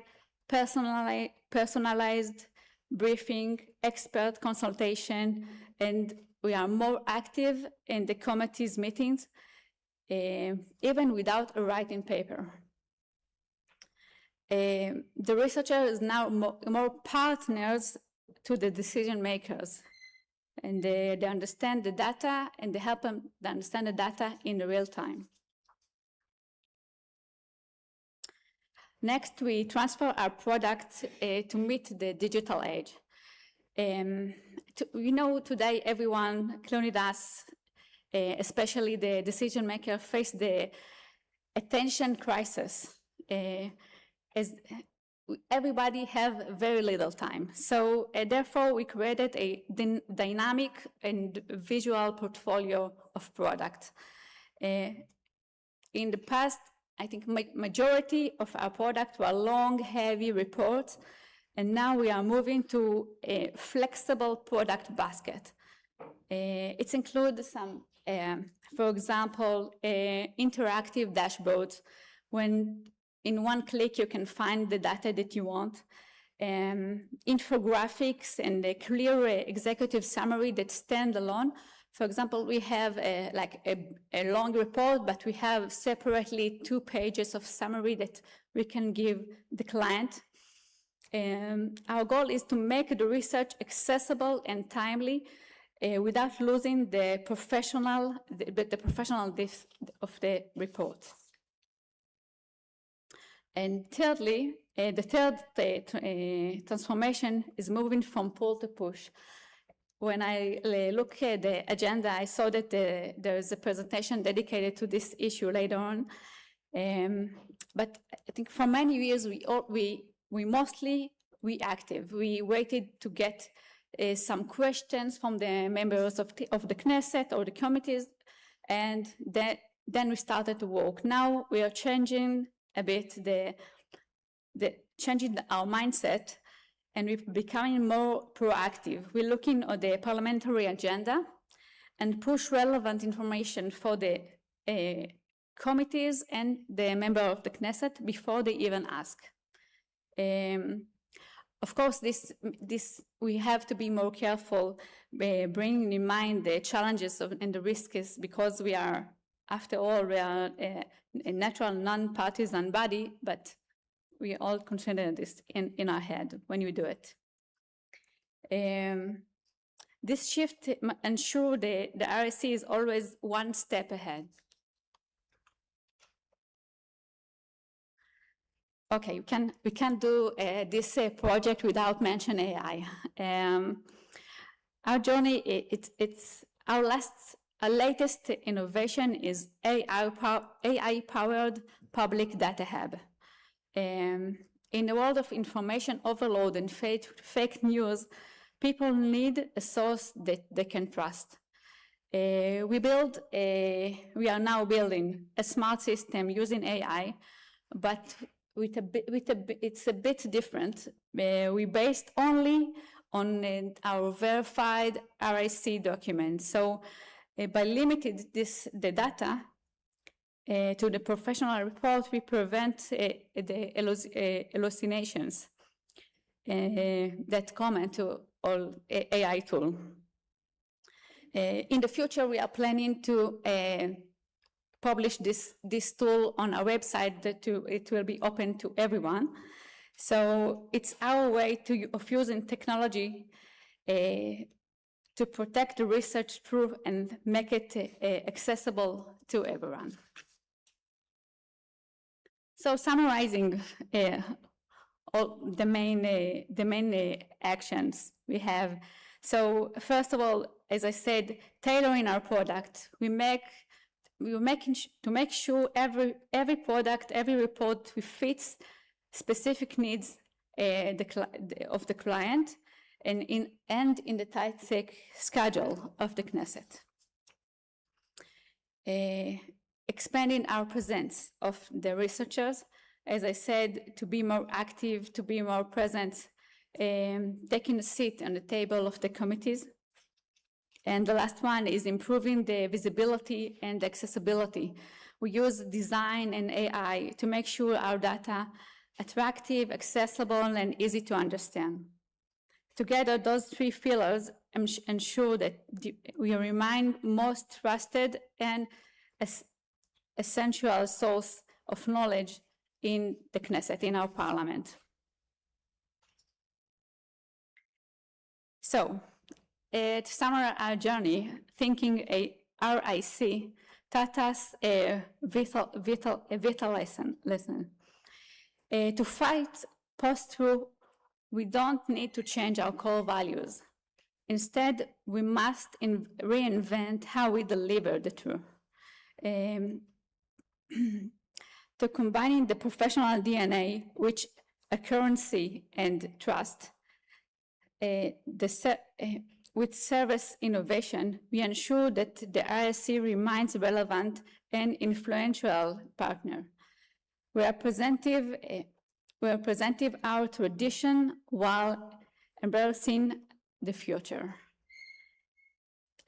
personalized briefing, expert consultation, and we are more active in the committee's meetings, even without a writing paper. The researcher is now more partners to the decision makers, and they understand the data, and they help them understand the data in real time. Next, we transfer our product to meet the digital age. We know today everyone, including us, especially the decision maker, face the attention crisis. As everybody have very little time. So therefore, we created a dynamic and visual portfolio of product. In the past, I think majority of our products were long, heavy reports, and now we are moving to a flexible product basket. It includes some, for example, interactive dashboards, when in one click you can find the data that you want, infographics and a clear executive summary that stand alone. For example, we have a long report, but we have separately 2 pages of summary that we can give the client. Our goal is to make the research accessible and timely without losing the professional depth of the report. And thirdly, the third transformation is moving from pull to push. When I look at the agenda, I saw that there is a presentation dedicated to this issue later on. But I think for many years, we mostly reactive. We waited to get some questions from the members of the Knesset or the committees, and then we started to work. Now we are changing a bit changing our mindset, and we're becoming more proactive. We're looking at the parliamentary agenda and push relevant information for the committees and the member of the Knesset before they even ask. Of course, this we have to be more careful, bringing in mind the challenges and the risks, because we are, after all, we are a natural non-partisan body, but we all consider this in our head when we do it. This shift ensures the RSC is always one step ahead. Okay, we can't do this project without mentioning AI. Our journey, our latest innovation is AI-powered public data hub. In the world of information overload and fake news, people need a source that they can trust. We are now building a smart system using AI, but it's a bit different. We based only on our verified RIC documents. So by limiting the data, to the professional report, we prevent the hallucinations that common to all AI tools. In the future, we are planning to publish this tool on our website it will be open to everyone. So it's our way of using technology to protect the research truth and make it accessible to everyone. So summarizing all the main actions we have. So first of all, as I said, tailoring our product. We make sure every product, every report fits specific needs of the client and in the tight schedule of the Knesset. Expanding our presence of the researchers, as I said, to be more active, to be more present, taking a seat on the table of the committees. And the last one is improving the visibility and accessibility. We use design and AI to make sure our data attractive, accessible, and easy to understand. Together, those three pillars ensure that we remain most trusted and essential source of knowledge in the Knesset, in our parliament. So, to summarize our journey, thinking RIC taught us a vital lesson. To fight post-truth, we don't need to change our core values. Instead, we must reinvent how we deliver the truth. To combining the professional DNA with accuracy and trust, with service innovation, we ensure that the RSC remains relevant and influential partner. We are presenting our tradition while embracing the future.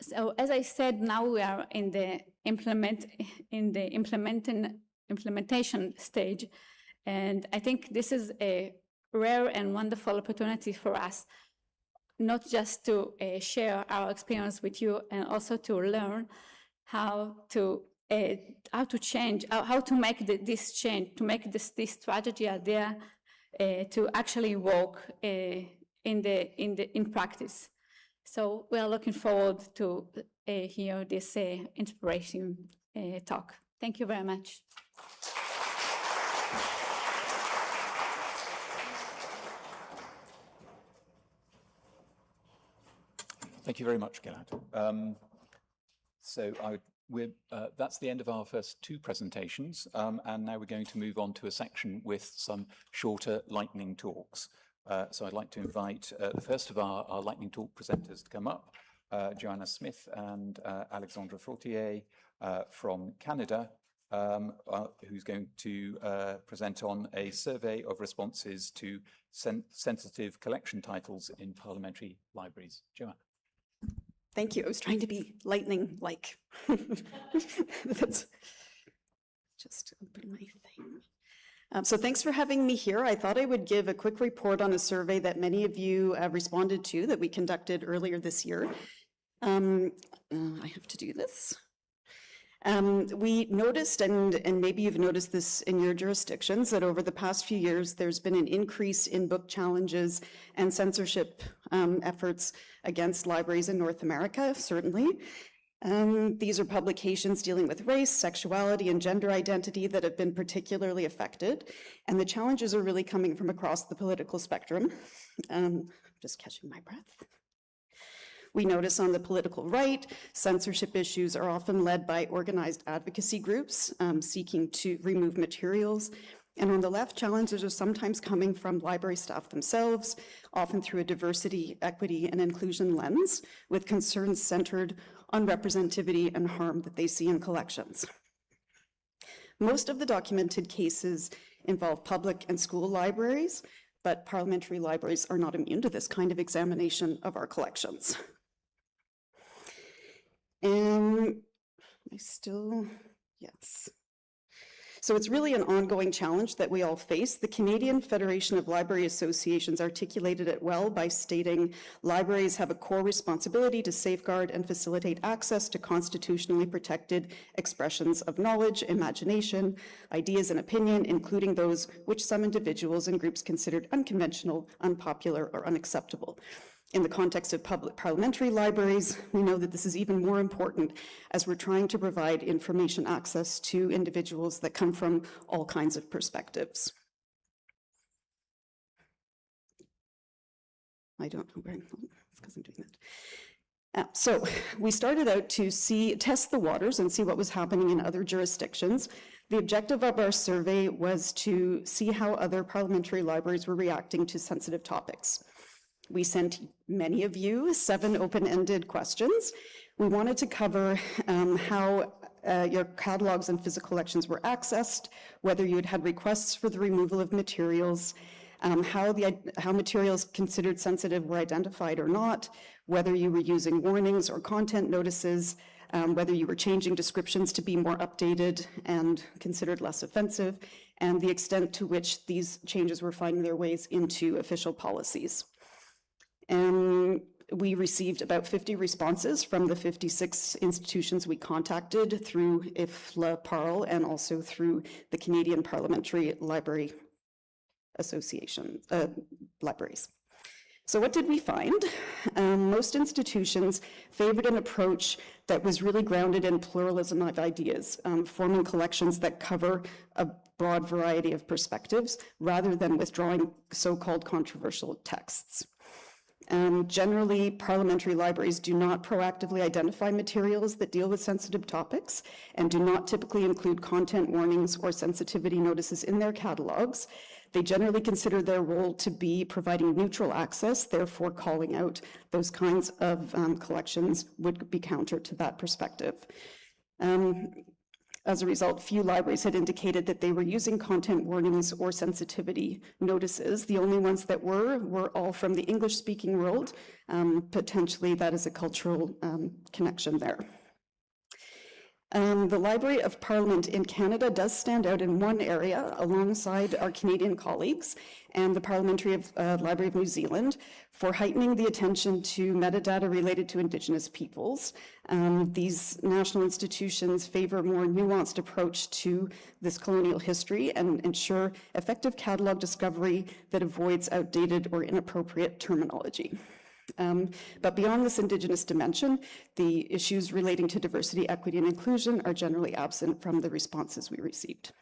So, as I said, now we are in the implementation stage, and I think this is a rare and wonderful opportunity for us, not just to share our experience with you, and also to learn how to change, how to make this change, to make this strategy idea to actually work in practice. So we are looking forward to hear this inspiration talk. Thank you very much. Thank you very much, Gilad. That's the end of our first two presentations, and now we're going to move on to a section with some shorter lightning talks. So I'd like to invite the first of our lightning talk presenters to come up, Joanna Smith and Alexandra Fortier from Canada, who's going to present on a survey of responses to sensitive collection titles in parliamentary libraries. Joanna. Thank you. I was trying to be lightning-like. That's just open my thing. So thanks for having me here. I thought I would give a quick report on a survey that many of you responded to that we conducted earlier this year. I have to do this. We noticed, and maybe you've noticed this in your jurisdictions, that over the past few years, there's been an increase in book challenges and censorship efforts against libraries in North America, certainly. These are publications dealing with race, sexuality, and gender identity that have been particularly affected. And the challenges are really coming from across the political spectrum. Just catching my breath. We notice on the political right, censorship issues are often led by organized advocacy groups seeking to remove materials. And on the left, challenges are sometimes coming from library staff themselves, often through a diversity, equity, and inclusion lens, with concerns centered on representativity and harm that they see in collections. Most of the documented cases involve public and school libraries, but parliamentary libraries are not immune to this kind of examination of our collections. And yes. So it's really an ongoing challenge that we all face. The Canadian Federation of Library Associations articulated it well by stating, libraries have a core responsibility to safeguard and facilitate access to constitutionally protected expressions of knowledge, imagination, ideas, and opinion, including those which some individuals and groups considered unconventional, unpopular, or unacceptable. In the context of public parliamentary libraries, we know that this is even more important as we're trying to provide information access to individuals that come from all kinds of perspectives. I don't know where, it's because I'm doing that. So we started out to test the waters and see what was happening in other jurisdictions. The objective of our survey was to see how other parliamentary libraries were reacting to sensitive topics. We sent many of you 7 open-ended questions. We wanted to cover how your catalogs and physical collections were accessed, whether you had had requests for the removal of materials, how materials considered sensitive were identified or not, whether you were using warnings or content notices, whether you were changing descriptions to be more updated and considered less offensive, and the extent to which these changes were finding their ways into official policies. And we received about 50 responses from the 56 institutions we contacted through IFLA Parl and also through the Canadian Parliamentary Library Association, libraries. So what did we find? Most institutions favored an approach that was really grounded in pluralism of ideas, forming collections that cover a broad variety of perspectives rather than withdrawing so-called controversial texts. Generally, parliamentary libraries do not proactively identify materials that deal with sensitive topics and do not typically include content warnings or sensitivity notices in their catalogs. They generally consider their role to be providing neutral access, therefore calling out those kinds of collections would be counter to that perspective. As a result, few libraries had indicated that they were using content warnings or sensitivity notices. The only ones that were all from the English-speaking world. Potentially that is a cultural connection there. The Library of Parliament in Canada does stand out in one area alongside our Canadian colleagues and the Parliamentary Library of New Zealand for heightening the attention to metadata related to Indigenous peoples. These national institutions favor a more nuanced approach to this colonial history and ensure effective catalog discovery that avoids outdated or inappropriate terminology. But beyond this Indigenous dimension, the issues relating to diversity, equity, and inclusion are generally absent from the responses we received.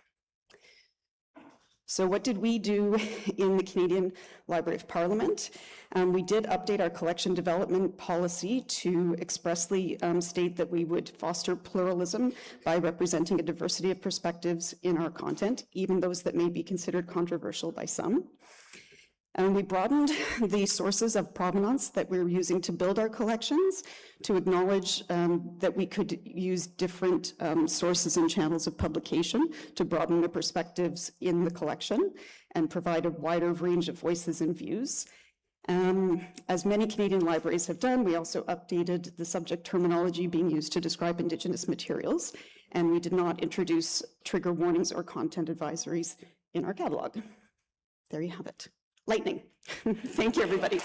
So what did we do in the Canadian Library of Parliament? We did update our collection development policy to expressly state that we would foster pluralism by representing a diversity of perspectives in our content, even those that may be considered controversial by some. And we broadened the sources of provenance that we're using to build our collections to acknowledge that we could use different sources and channels of publication to broaden the perspectives in the collection and provide a wider range of voices and views. As many Canadian libraries have done, we also updated the subject terminology being used to describe Indigenous materials, and we did not introduce trigger warnings or content advisories in our catalog. There you have it. Lightning. Thank you, everybody.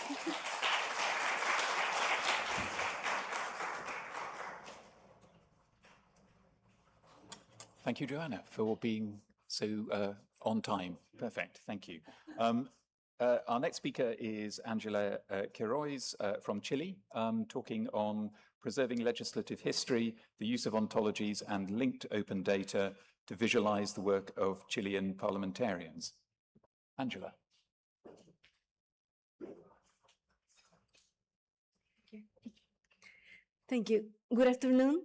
Thank you, Joanna, for being so on time. Perfect, thank you. Our next speaker is Angela Quiroz from Chile, talking on preserving legislative history, the use of ontologies and linked open data to visualize the work of Chilean parliamentarians. Angela. Thank you. Good afternoon.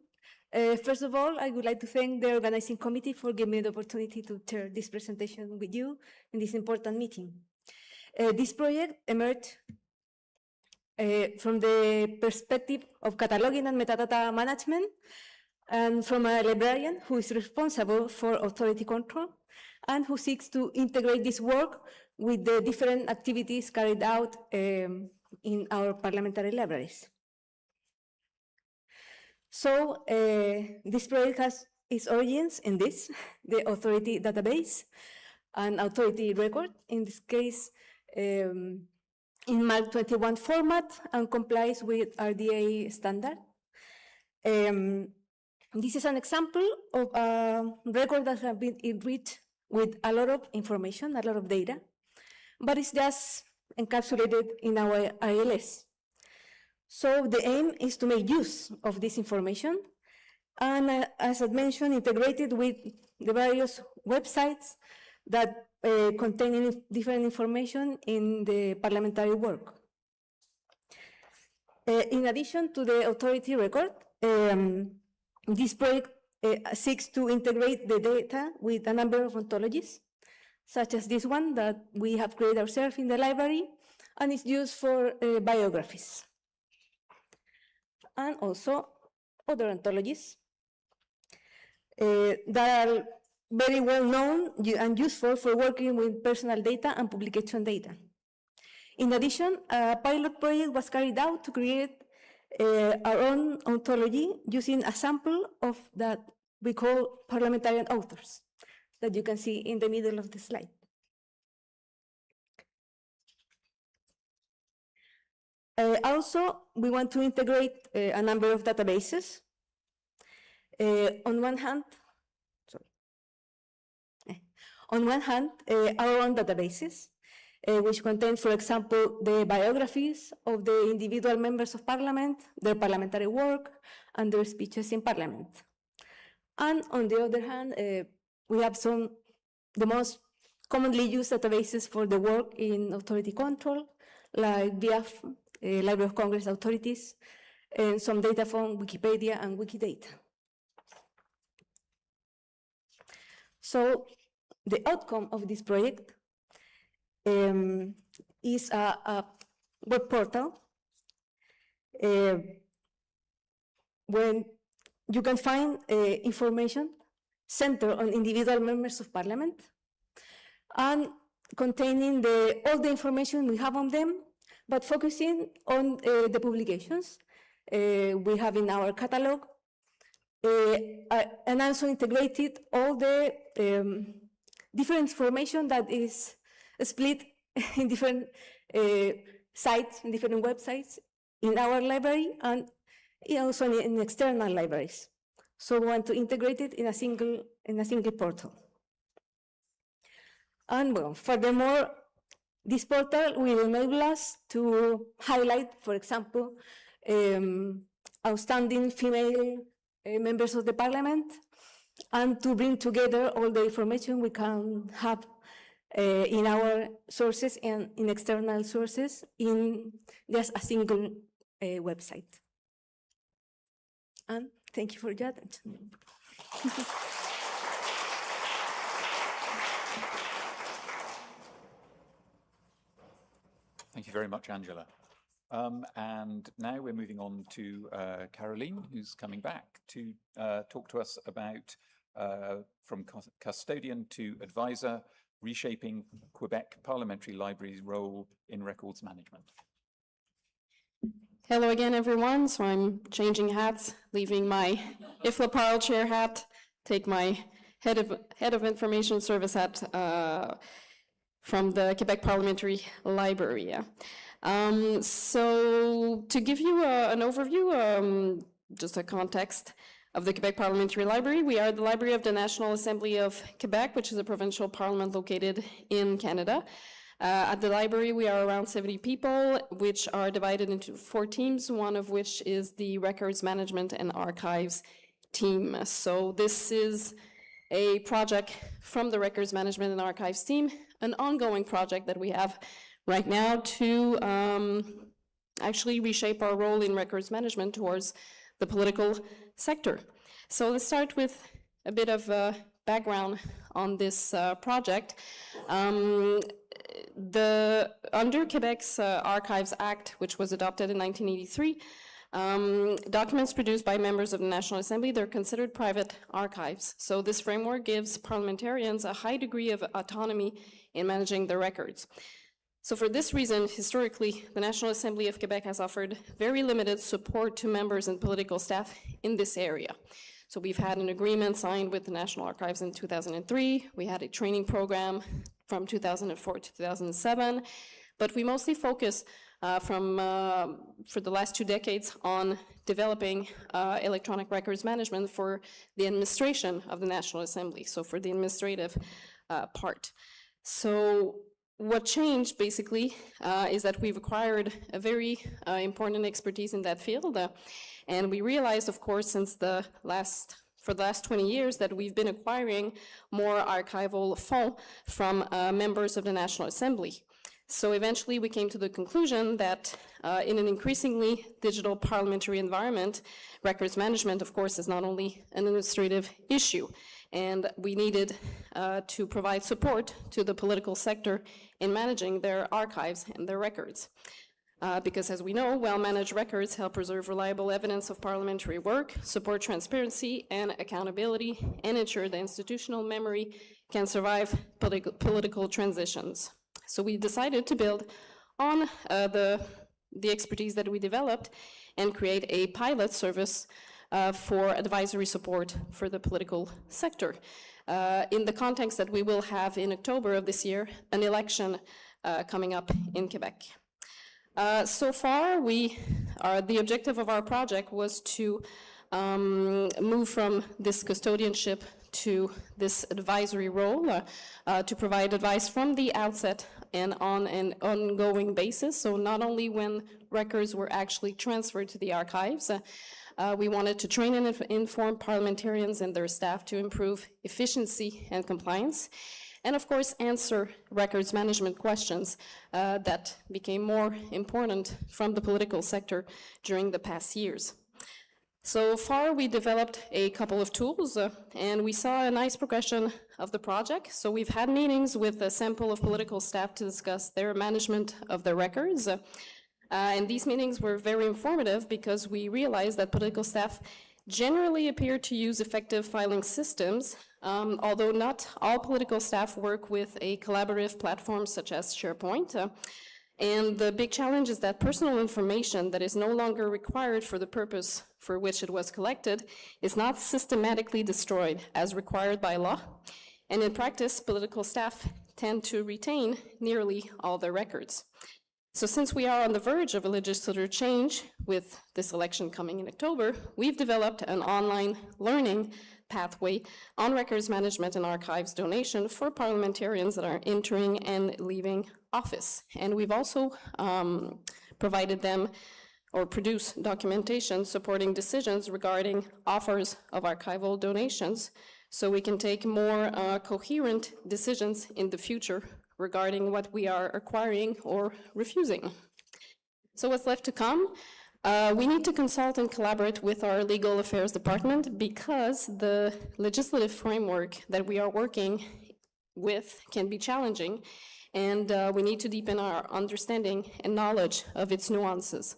First of all, I would like to thank the organizing committee for giving me the opportunity to share this presentation with you in this important meeting. This project emerged from the perspective of cataloging and metadata management, and from a librarian who is responsible for authority control and who seeks to integrate this work with the different activities carried out in our parliamentary libraries. So this project has its origins in this, the authority database, an authority record, in this case, in MARC 21 format and complies with RDA standard. This is an example of a record that has been enriched with a lot of information, a lot of data, but it's just encapsulated in our ILS. So the aim is to make use of this information and, as I mentioned, integrated with the various websites that contain different information in the parliamentary work. In addition to the authority record, this project seeks to integrate the data with a number of ontologies, such as this one that we have created ourselves in the library, and is used for biographies. And also other ontologies that are very well known and useful for working with personal data and publication data. In addition, a pilot project was carried out to create our own ontology using a sample of that we call parliamentarian authors that you can see in the middle of the slide. Also, we want to integrate a number of databases. On one hand, our own databases, which contain, for example, the biographies of the individual members of parliament, their parliamentary work, and their speeches in parliament. And on the other hand, we have the most commonly used databases for the work in authority control, like VIAF, Library of Congress authorities, and some data from Wikipedia and Wikidata. So the outcome of this project is a web portal when you can find information centered on individual members of parliament and containing all the information we have on them, but focusing on the publications we have in our catalog, and also integrated all the different information that is split in different sites, in different websites in our library and also in external libraries. So we want to integrate it in a single portal. And well, furthermore, this portal will enable us to highlight, for example, outstanding female members of the parliament, and to bring together all the information we can have in our sources and in external sources in just a single website. And thank you for your attention. Thank you very much, Angela. And now we're moving on to Caroline, who's coming back to talk to us about from custodian to advisor, reshaping Quebec Parliamentary Library's role in records management. Hello again, everyone. So I'm changing hats, leaving my IFLA Parl chair hat, take my head of information service hat from the Quebec Parliamentary Library. So to give you an overview, just a context of the Quebec Parliamentary Library, we are the Library of the National Assembly of Quebec, which is a provincial parliament located in Canada. At the library, we are around 70 people, which are divided into 4 teams, one of which is the Records Management and Archives team. So this is a project from the Records Management and Archives team, an ongoing project that we have right now to actually reshape our role in records management towards the political sector. So let's start with a bit of background on this project. Under Quebec's Archives Act, which was adopted in 1983, documents produced by members of the National Assembly, they're considered private archives. So this framework gives parliamentarians a high degree of autonomy in managing their records. So for this reason, historically, the National Assembly of Quebec has offered very limited support to members and political staff in this area. So we've had an agreement signed with the National Archives in 2003. We had a training program from 2004 to 2007, but we mostly focus for the last 2 decades on developing electronic records management for the administration of the National Assembly, so for the administrative part. So what changed basically is that we've acquired a very important expertise in that field, and we realized, of course, for the last 20 years that we've been acquiring more archival funds from members of the National Assembly. So eventually we came to the conclusion that in an increasingly digital parliamentary environment, records management, of course, is not only an administrative issue, and we needed to provide support to the political sector in managing their archives and their records. Because as we know, well-managed records help preserve reliable evidence of parliamentary work, support transparency and accountability, and ensure that institutional memory can survive political transitions. So we decided to build on the expertise that we developed and create a pilot service for advisory support for the political sector. In the context that we will have in October of this year, an election coming up in Quebec. So far, the objective of our project was to move from this custodianship to this advisory role, to provide advice from the outset and on an ongoing basis. So not only when records were actually transferred to the archives, we wanted to train and inform parliamentarians and their staff to improve efficiency and compliance, and of course answer records management questions that became more important from the political sector during the past years. So far, we developed a couple of tools, and we saw a nice progression of the project. So we've had meetings with a sample of political staff to discuss their management of their records. And these meetings were very informative because we realized that political staff generally appear to use effective filing systems, although not all political staff work with a collaborative platform such as SharePoint. And the big challenge is that personal information that is no longer required for the purpose for which it was collected is not systematically destroyed as required by law. And in practice, political staff tend to retain nearly all their records. So since we are on the verge of a legislative change with this election coming in October, we've developed an online learning pathway on records management and archives donation for parliamentarians that are entering and leaving office. And we've also provided them or produced documentation supporting decisions regarding offers of archival donations so we can take more coherent decisions in the future regarding what we are acquiring or refusing. So what's left to come? We need to consult and collaborate with our legal affairs department because the legislative framework that we are working with can be challenging, and we need to deepen our understanding and knowledge of its nuances,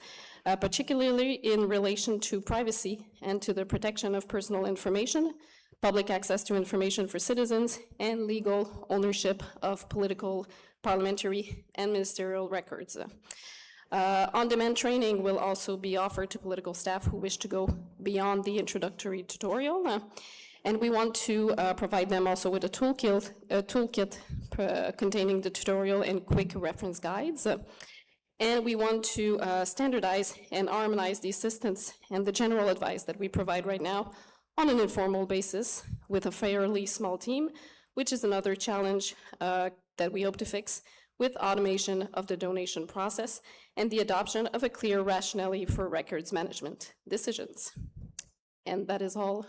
particularly in relation to privacy and to the protection of personal information, public access to information for citizens, and legal ownership of political, parliamentary, and ministerial records. On-demand training will also be offered to political staff who wish to go beyond the introductory tutorial. And we want to provide them also with a toolkit containing the tutorial and quick reference guides. And we want to standardize and harmonize the assistance and the general advice that we provide right now on an informal basis with a fairly small team, which is another challenge that we hope to fix with automation of the donation process and the adoption of a clear rationale for records management decisions. And that is all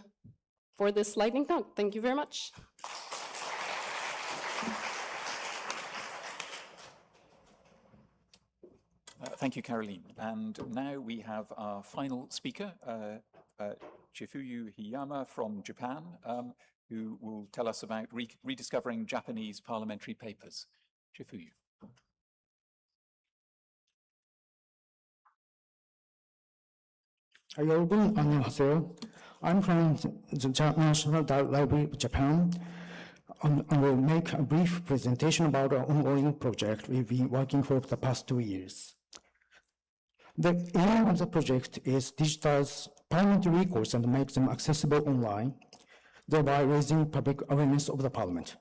for this lightning talk. Thank you very much. Thank you, Caroline. And now we have our final speaker, Chifuyu Hiyama from Japan, who will tell us about rediscovering Japanese parliamentary papers. Chifuyu. 여러분 안녕하세요. I'm from the National Library of Japan. I will make a brief presentation about our ongoing project we've been working for the past 2 years. The aim of the project is digitize parliamentary records and make them accessible online, thereby raising public awareness of the parliament.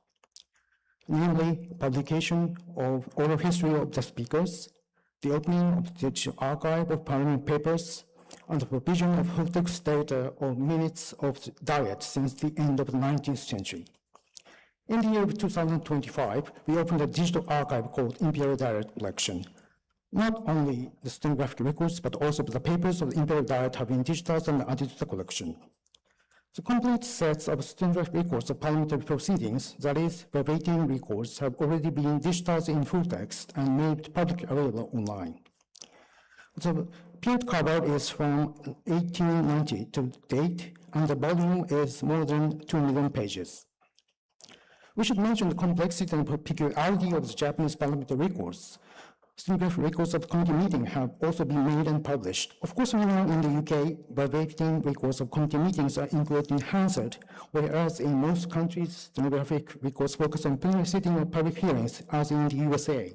Namely, publication of oral history of the speakers, the opening of the archive of parliament papers, and the provision of full text data or minutes of the diet since the end of the 19th century. In the year of 2025, we opened a digital archive called Imperial Diet Collection. Not only the stenographic records, but also the papers of the Imperial Diet have been digitized and added to the collection. The complete sets of stenographic records of parliamentary proceedings, that is, verbatim records, have already been digitized in full text and made publicly available online. The period covered is from 1890 to date, and the volume is more than 2 million pages. We should mention the complexity and peculiarity of the Japanese parliamentary records. Stenographic records of committee meetings have also been made and published. Of course, in the UK, verbatim records of committee meetings are included in Hansard, whereas in most countries, stenographic records focus on plenary sitting or public hearings, as in the USA.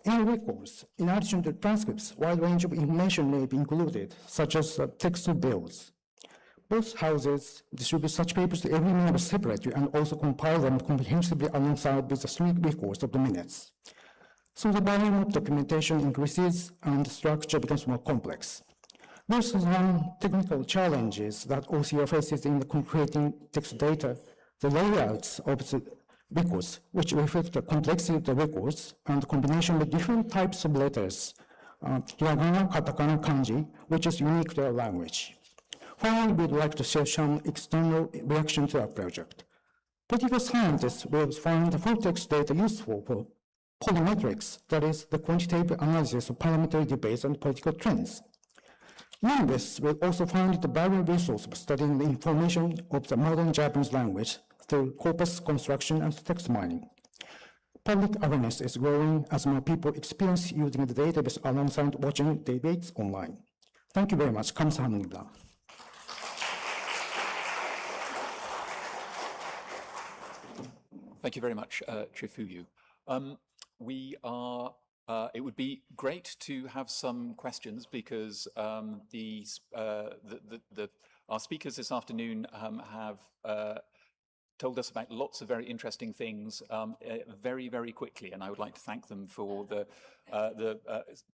In records, in addition to transcripts, a wide range of information may be included, such as text of bills. Both houses distribute such papers to every member separately and also compile them comprehensively alongside with the strict records of the minutes. So the volume of documentation increases and the structure becomes more complex. There's some technical challenges that OCR faces in creating text data, the layouts of the records, which reflect the complexity of the records and the combination of different types of letters, hiragana, katakana, kanji, which is unique to our language. Finally, we'd like to share some external reaction to our project. Political scientists will find the full text data useful for polymetrics, that is, the quantitative analysis of parliamentary debates and political trends. Linguists will also find it a valuable resource for studying the information of the modern Japanese language through corpus construction and text mining. Public awareness is growing as more people experience using the database alongside watching debates online. Thank you very much. 감사합니다. Thank you very much, Chifuyu. It would be great to have some questions because our speakers this afternoon have told us about lots of very interesting things very, very quickly, and I would like to thank them for the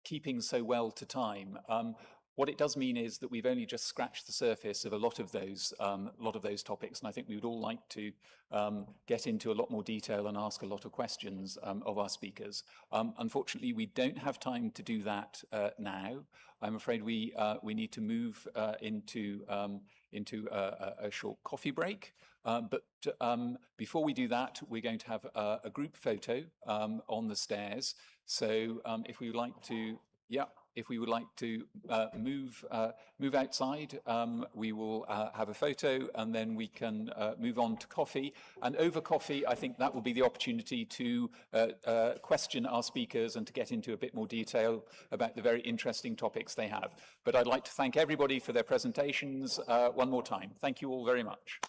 keeping so well to time. What it does mean is that we've only just scratched the surface of a lot of those topics, and I think we would all like to get into a lot more detail and ask a lot of questions of our speakers. Unfortunately, we don't have time to do that now. I'm afraid we need to move into a short coffee break. But before we do that, we're going to have a group photo on the stairs. So if we would like to, move outside, we will have a photo, and then we can move on to coffee. And over coffee, I think that will be the opportunity to question our speakers and to get into a bit more detail about the very interesting topics they have. But I'd like to thank everybody for their presentations one more time. Thank you all very much.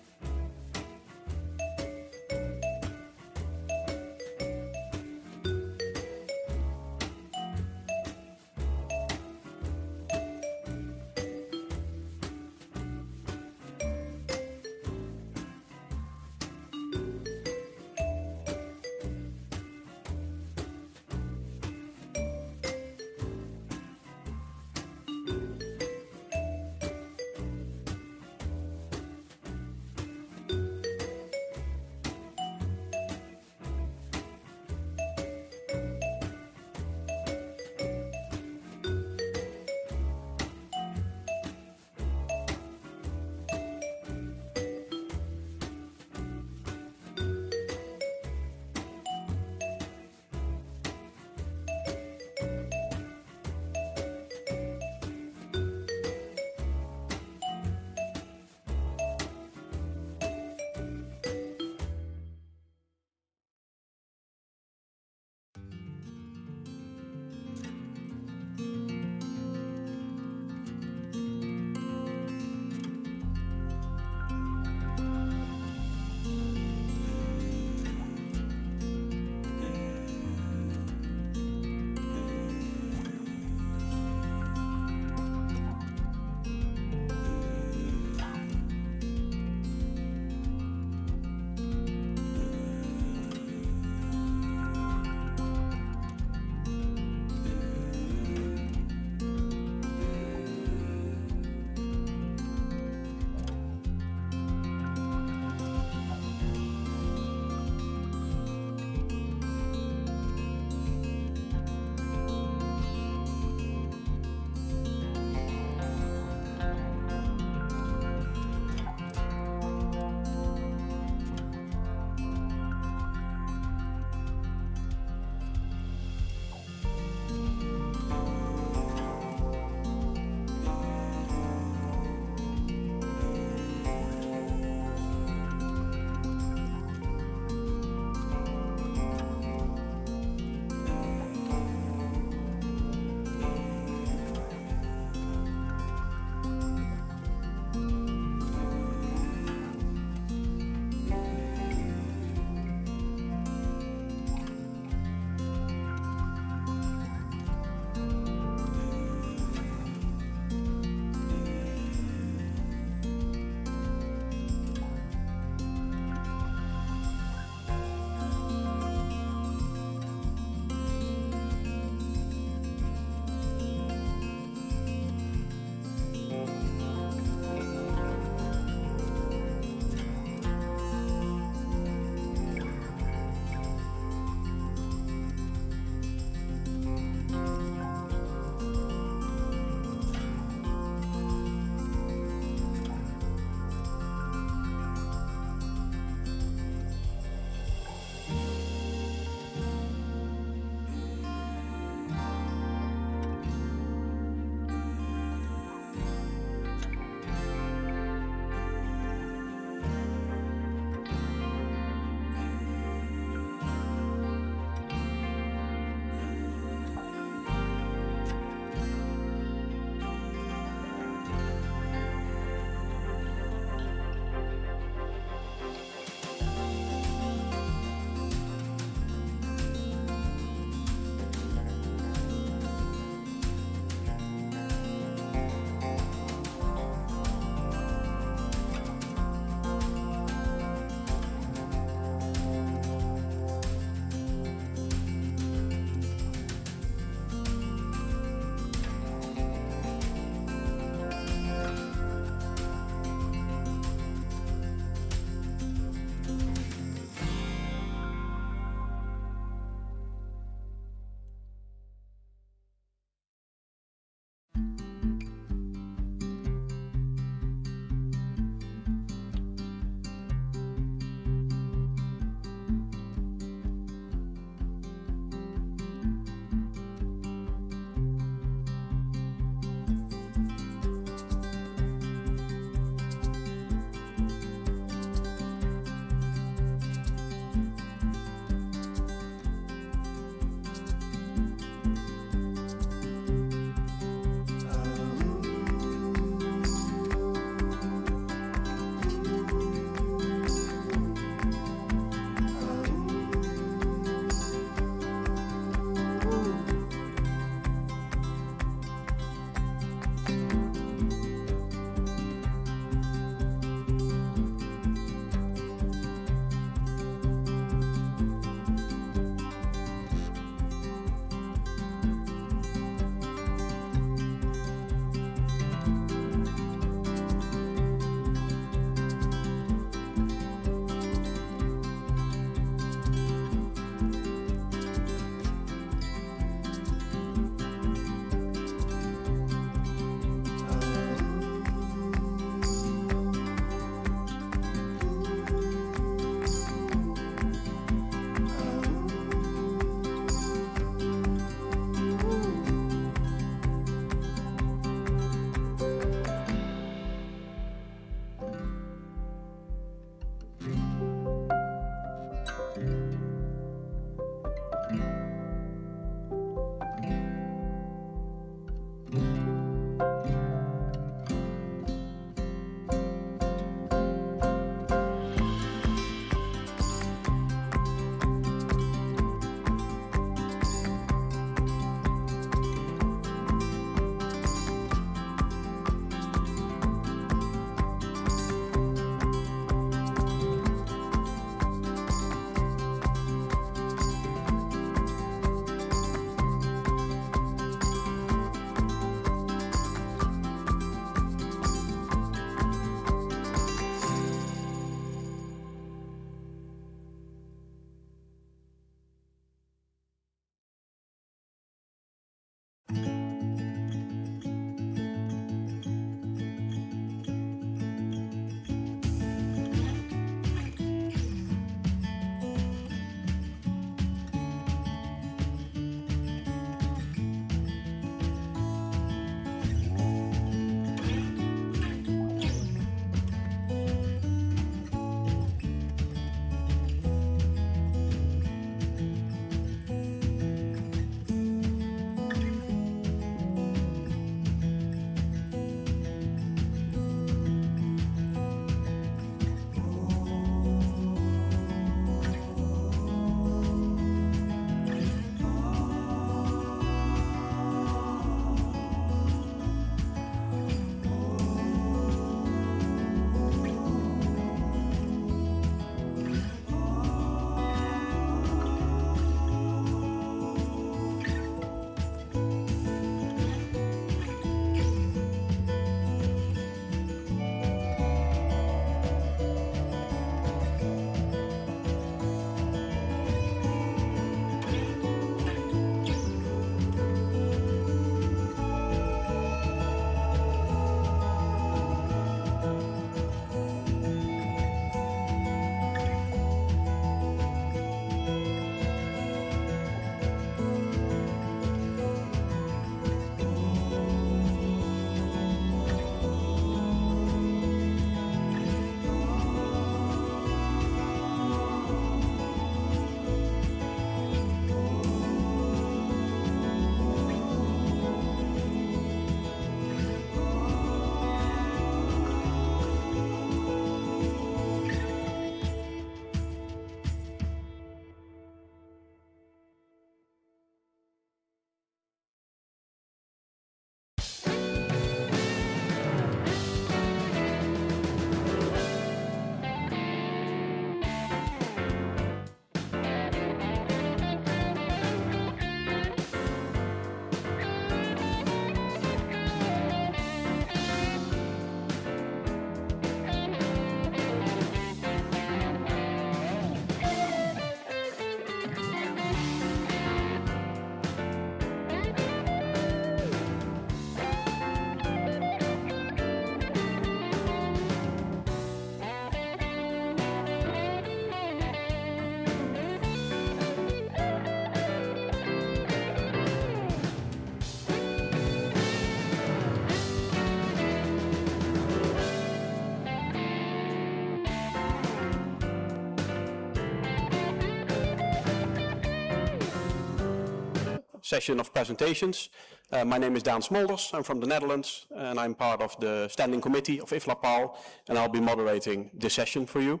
session of presentations. My name is Daan Smolders. I'm from the Netherlands, and I'm part of the standing committee of IFLA-PAL, and I'll be moderating this session for you.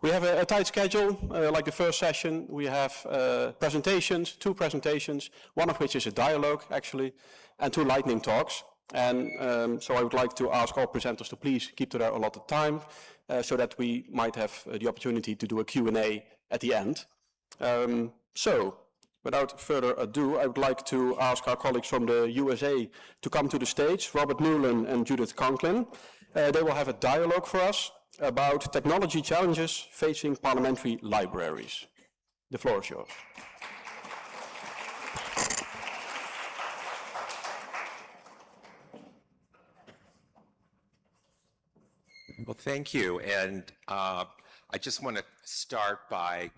We have a tight schedule. Like the first session, we have two presentations, one of which is a dialogue, actually, and 2 lightning talks. And so I would like to ask all presenters to please keep to their allotted time so that we might have the opportunity to do a Q&A at the end. So, without further ado, I would like to ask our colleagues from the USA to come to the stage, Robert Newland and Judith Conklin. They will have a dialogue for us about technology challenges facing parliamentary libraries. The floor is yours. Well, thank you. And I just want to start by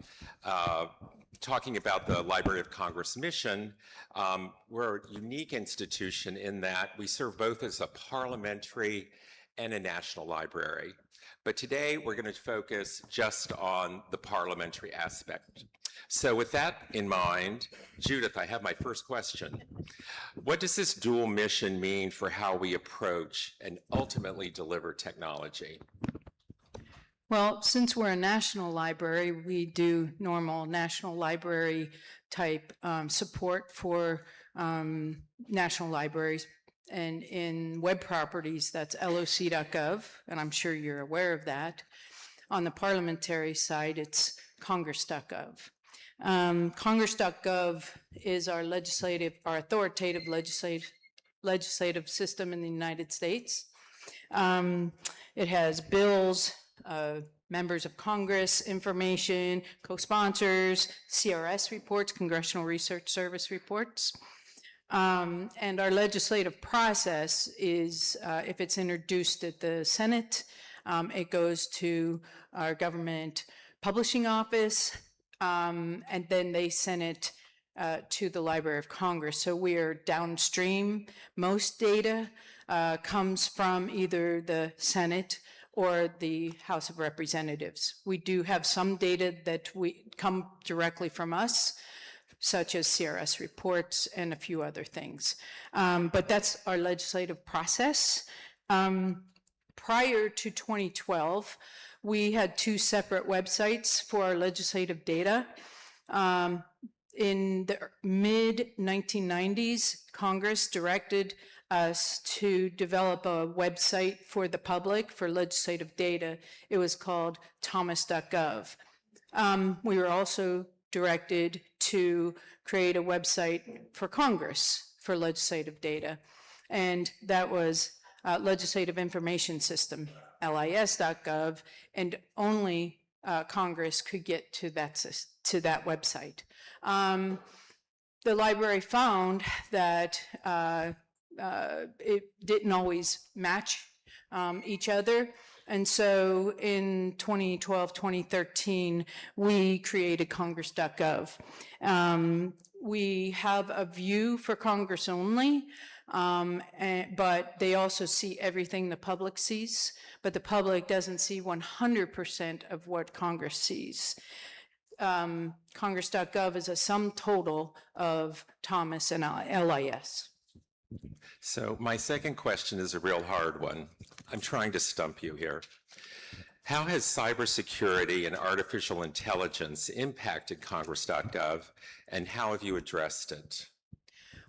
talking about the Library of Congress mission. We're a unique institution in that we serve both as a parliamentary and a national library. But today we're going to focus just on the parliamentary aspect. So with that in mind, Judith, I have my first question. What does this dual mission mean for how we approach and ultimately deliver technology? Well, since we're a national library, we do normal national library type support for national libraries. And in web properties, that's loc.gov, and I'm sure you're aware of that. On the parliamentary side, it's congress.gov. Congress.gov is our authoritative legislative system in the United States. It has bills, members of Congress, information, co-sponsors, CRS reports, Congressional Research Service reports. And our legislative process is, if it's introduced at the Senate, it goes to our government publishing office, and then they send it to the Library of Congress. So we are downstream. Most data comes from either the Senate or the House of Representatives. We do have some data that come directly from us, such as CRS reports and a few other things. But that's our legislative process. Prior to 2012, we had 2 separate websites for our legislative data. In the mid-1990s, Congress directed us to develop a website for the public for legislative data. It was called thomas.gov. We were also directed to create a website for Congress for legislative data, and that was Legislative Information System, lis.gov, and only Congress could get to that website. The library found that it didn't always match each other. And so in 2012, 2013, we created congress.gov. We have a view for Congress only, but they also see everything the public sees, but the public doesn't see 100% of what Congress sees. Congress.gov is a sum total of Thomas and LIS. So my second question is a real hard one. I'm trying to stump you here. How has cybersecurity and artificial intelligence impacted Congress.gov, and how have you addressed it?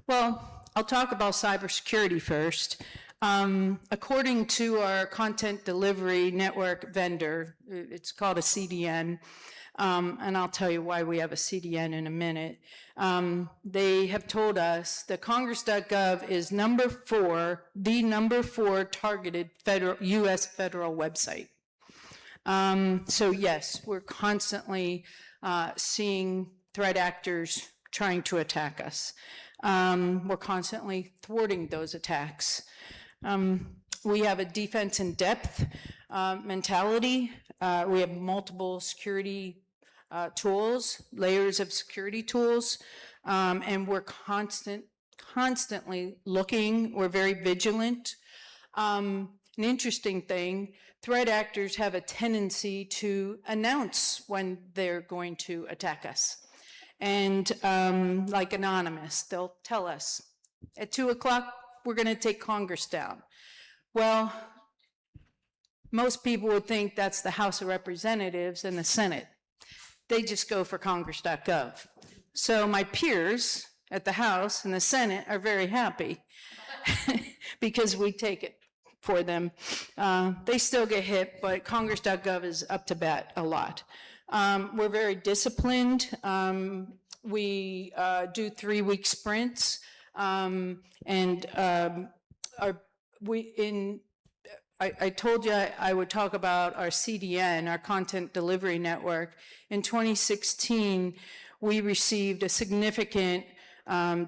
Well, I'll talk about cybersecurity first. According to our content delivery network vendor, it's called a CDN, and I'll tell you why we have a CDN in a minute. They have told us that Congress.gov is the number 4 targeted U.S. federal website. So yes, we're constantly seeing threat actors trying to attack us. We're constantly thwarting those attacks. We have a defense in depth mentality. We have multiple security tools, layers of security tools, and we're constantly looking. We're very vigilant. An interesting thing, threat actors have a tendency to announce when they're going to attack us. And like Anonymous, they'll tell us, at 2 o'clock, we're going to take Congress down. Well, most people would think that's the House of Representatives and the Senate. They just go for congress.gov. So my peers at the House and the Senate are very happy because we take it for them. They still get hit, but congress.gov is up to bat a lot. We're very disciplined. We do 3-week sprints, I told you I would talk about our CDN, our Content Delivery Network. In 2016, we received a significant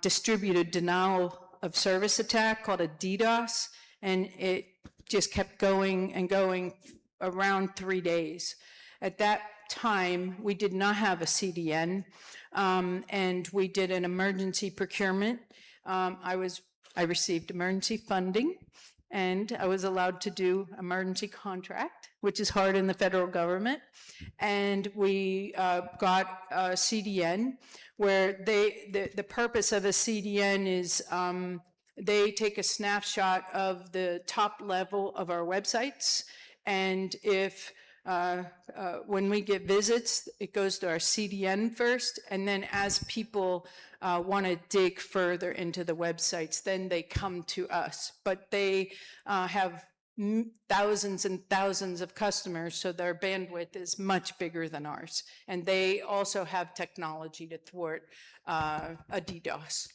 distributed denial of service attack called a DDoS, and it just kept going and going around 3 days. At that time, we did not have a CDN, and we did an emergency procurement. I received emergency funding, and I was allowed to do emergency contract, which is hard in the federal government. And we got a CDN where the purpose of a CDN is they take a snapshot of the top level of our websites. And if when we get visits, it goes to our CDN first, and then as people want to dig further into the websites, then they come to us. But they have thousands and thousands of customers, so their bandwidth is much bigger than ours. And they also have technology to thwart a DDoS.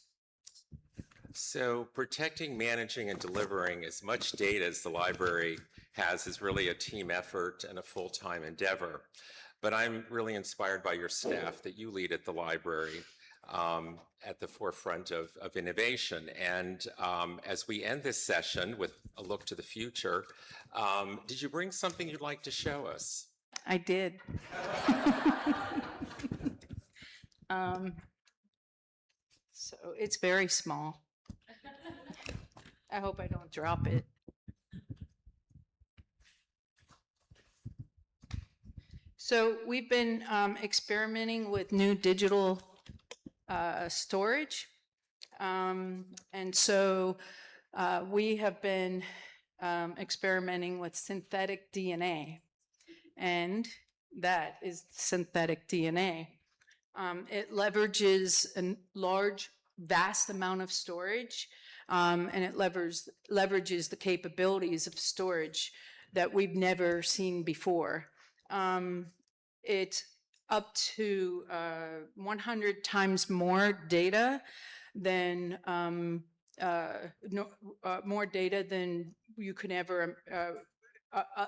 So protecting, managing, and delivering as much data as the library has is really a team effort and a full-time endeavor. But I'm really inspired by your staff that you lead at the library at the forefront of innovation. And as we end this session with a look to the future, did you bring something you'd like to show us? I did. So it's very small. I hope I don't drop it. So we've been experimenting with new digital storage. And so we have been experimenting with synthetic DNA. And that is synthetic DNA. It leverages a large, vast amount of storage, and it leverages the capabilities of storage that we've never seen before. It's up to 100 times more data than more data than you could ever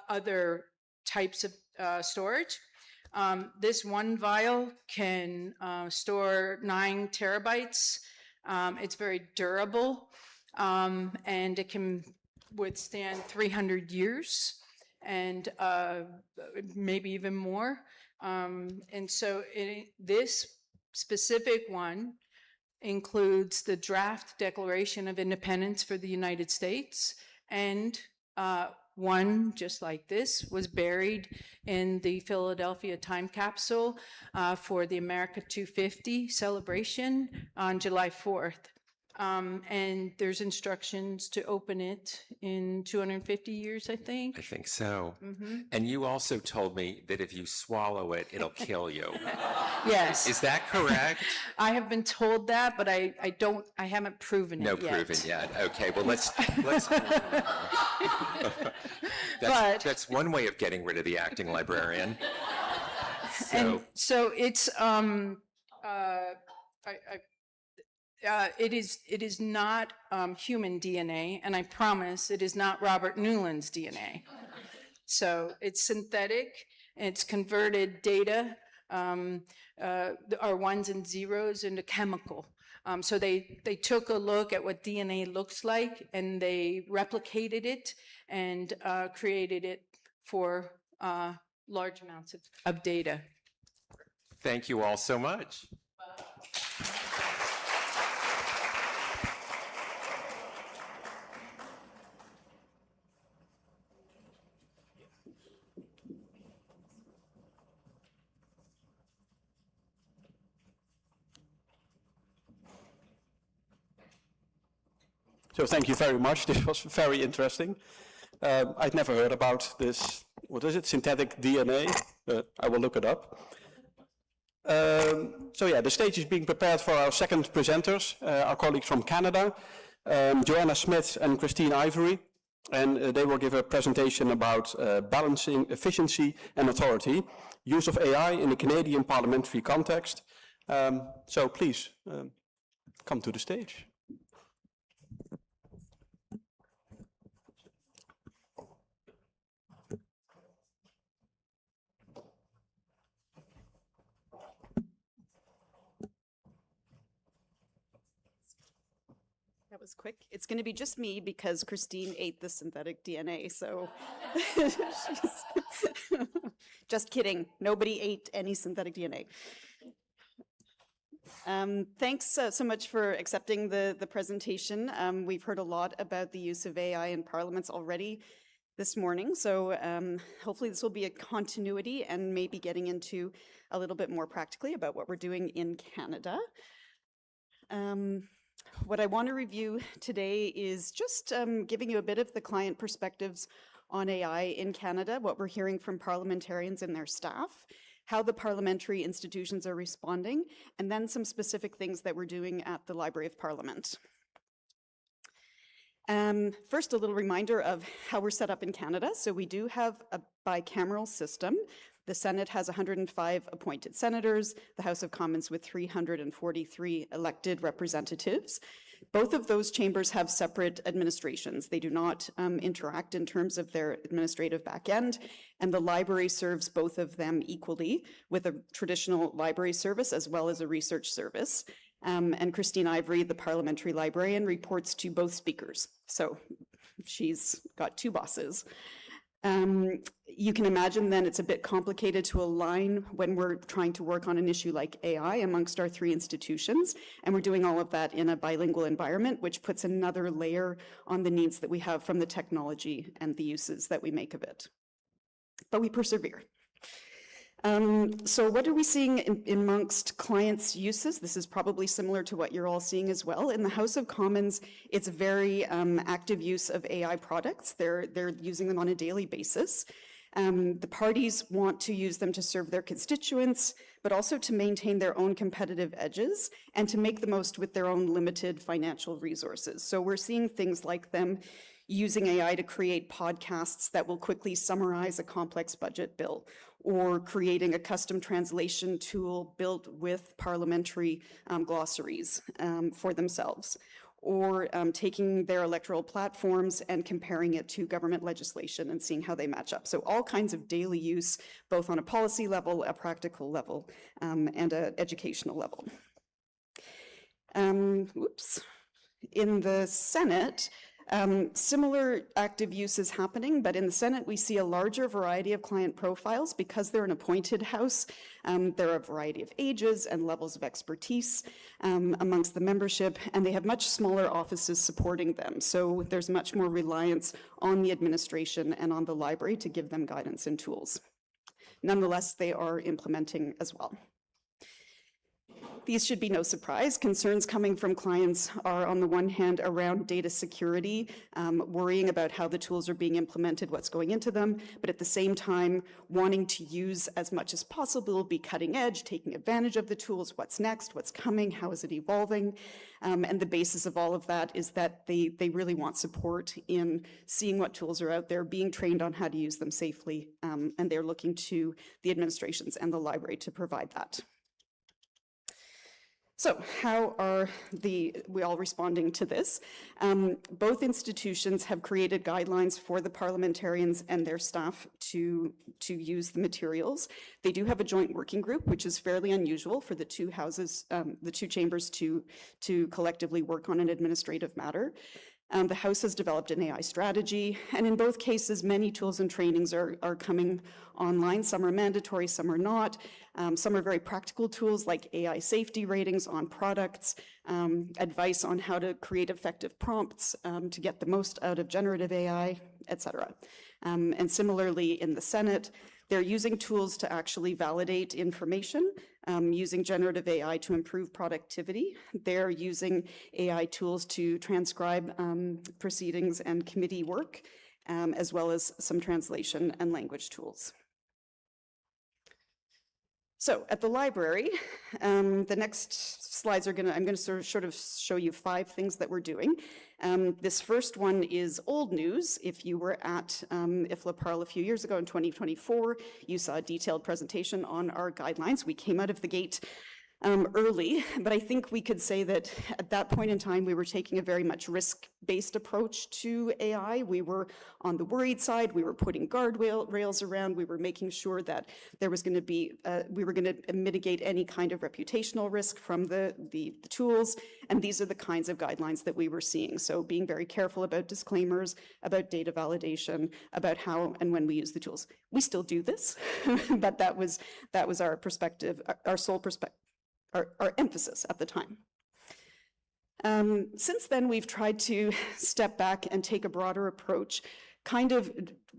other types of storage. This one vial can store 9 terabytes. It's very durable, and it can withstand 300 years and maybe even more. And so this specific one includes the draft Declaration of Independence for the United States, and one just like this was buried in the Philadelphia time capsule for the America 250 celebration on July 4th. And there's instructions to open it in 250 years, I think. I think so. Mm-hmm. And you also told me that if you swallow it, it'll kill you. Yes. Is that correct? I have been told that, but I haven't proven it yet. No proven yet. Okay, well, let's that's one way of getting rid of the acting librarian. And so it's it is not human DNA, and I promise it is not Robert Newland's DNA. So it's synthetic. It's converted data, our ones and zeros, into chemical. So they took a look at what DNA looks like, and they replicated it and created it for large amounts of data. Thank you all so much. So thank you very much. This was very interesting. I'd never heard about this, what is it, synthetic DNA? I will look it up. So yeah, the stage is being prepared for our second presenters, our colleagues from Canada, Joanna Smith and Christine Ivory, and they will give a presentation about balancing efficiency and authority, use of AI in the Canadian parliamentary context. So please, come to the stage. That was quick. It's going to be just me because Christine ate the synthetic DNA, so just kidding. Nobody ate any synthetic DNA. Thanks so much for accepting the presentation. We've heard a lot about the use of AI in parliaments already this morning, so hopefully this will be a continuity and maybe getting into a little bit more practically about what we're doing in Canada. What I want to review today is just giving you a bit of the client perspectives on AI in Canada, what we're hearing from parliamentarians and their staff, how the parliamentary institutions are responding, and then some specific things that we're doing at the Library of Parliament. First, a little reminder of how we're set up in Canada. So we do have a bicameral system. The Senate has 105 appointed senators, the House of Commons with 343 elected representatives. Both of those chambers have separate administrations. They do not interact in terms of their administrative back end, and the library serves both of them equally with a traditional library service as well as a research service. And Christine Ivory, the parliamentary librarian, reports to both speakers. So she's got two bosses. You can imagine then it's a bit complicated to align when we're trying to work on an issue like AI amongst our three institutions, and we're doing all of that in a bilingual environment, which puts another layer on the needs that we have from the technology and the uses that we make of it. But we persevere. So what are we seeing amongst clients' uses? This is probably similar to what you're all seeing as well. In the House of Commons, it's very active use of AI products. They're using them on a daily basis. The parties want to use them to serve their constituents, but also to maintain their own competitive edges and to make the most with their own limited financial resources. So we're seeing things like them using AI to create podcasts that will quickly summarize a complex budget bill, or creating a custom translation tool built with parliamentary glossaries for themselves, or taking their electoral platforms and comparing it to government legislation and seeing how they match up. So all kinds of daily use, both on a policy level, a practical level, and an educational level. In the Senate, similar active use is happening, but in the Senate we see a larger variety of client profiles because they're an appointed house. There are a variety of ages and levels of expertise amongst the membership, and they have much smaller offices supporting them. So there's much more reliance on the administration and on the library to give them guidance and tools. Nonetheless, they are implementing as well. These should be no surprise. Concerns coming from clients are, on the one hand, around data security, worrying about how the tools are being implemented, what's going into them, but at the same time, wanting to use as much as possible, be cutting edge, taking advantage of the tools, what's next, what's coming, how is it evolving? And the basis of all of that is that they really want support in seeing what tools are out there, being trained on how to use them safely, and they're looking to the administrations and the library to provide that. So how are we all responding to this? Both institutions have created guidelines for the parliamentarians and their staff to use the materials. They do have a joint working group, which is fairly unusual for the two houses, the two chambers to collectively work on an administrative matter. The House has developed an AI strategy, and in both cases, many tools and trainings are coming online. Some are mandatory, some are not. Some are very practical tools like AI safety ratings on products, advice on how to create effective prompts to get the most out of generative AI, etc. And similarly in the Senate, they're using tools to actually validate information using generative AI to improve productivity. They're using AI tools to transcribe proceedings and committee work, as well as some translation and language tools. So at the library, the next slides I'm going to sort of show you 5 things that we're doing. This first one is old news. If you were at IFLA Parl a few years ago in 2024, you saw a detailed presentation on our guidelines. We came out of the gate early, but I think we could say that at that point in time, we were taking a very much risk-based approach to AI. We were on the worried side. We were putting guardrails around. We were making sure that there was going to be, we were going to mitigate any kind of reputational risk from the tools. And these are the kinds of guidelines that we were seeing. So being very careful about disclaimers, about data validation, about how and when we use the tools. We still do this, but that was our perspective, our sole perspective. Our emphasis at the time. Since then, we've tried to step back and take a broader approach, kind of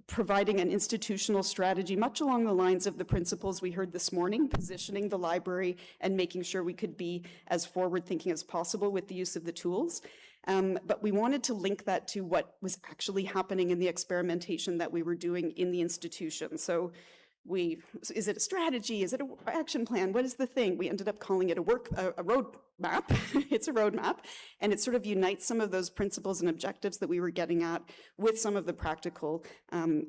providing an institutional strategy, much along the lines of the principles we heard this morning, positioning the library and making sure we could be as forward-thinking as possible with the use of the tools. But we wanted to link that to what was actually happening in the experimentation that we were doing in the institution. So is it a strategy? Is it an action plan? What is the thing? We ended up calling it a roadmap. It's a roadmap, and it sort of unites some of those principles and objectives that we were getting at with some of the practical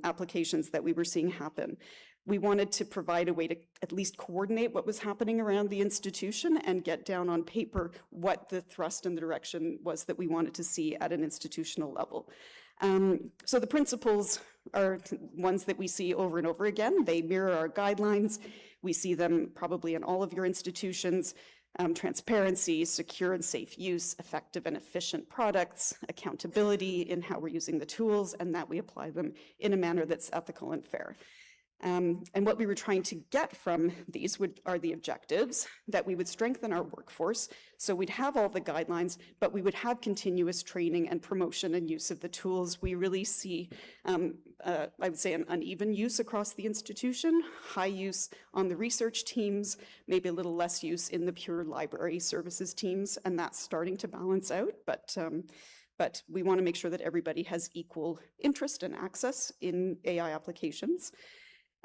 applications that we were seeing happen. We wanted to provide a way to at least coordinate what was happening around the institution and get down on paper what the thrust and the direction was that we wanted to see at an institutional level. So the principles are ones that we see over and over again. They mirror our guidelines. We see them probably in all of your institutions. Transparency, secure and safe use, effective and efficient products, accountability in how we're using the tools, and that we apply them in a manner that's ethical and fair. And what we were trying to get from these are the objectives, that we would strengthen our workforce, so we'd have all the guidelines, but we would have continuous training and promotion and use of the tools. We really see, I would say, an uneven use across the institution, high use on the research teams, maybe a little less use in the pure library services teams, and that's starting to balance out, but we want to make sure that everybody has equal interest and access in AI applications.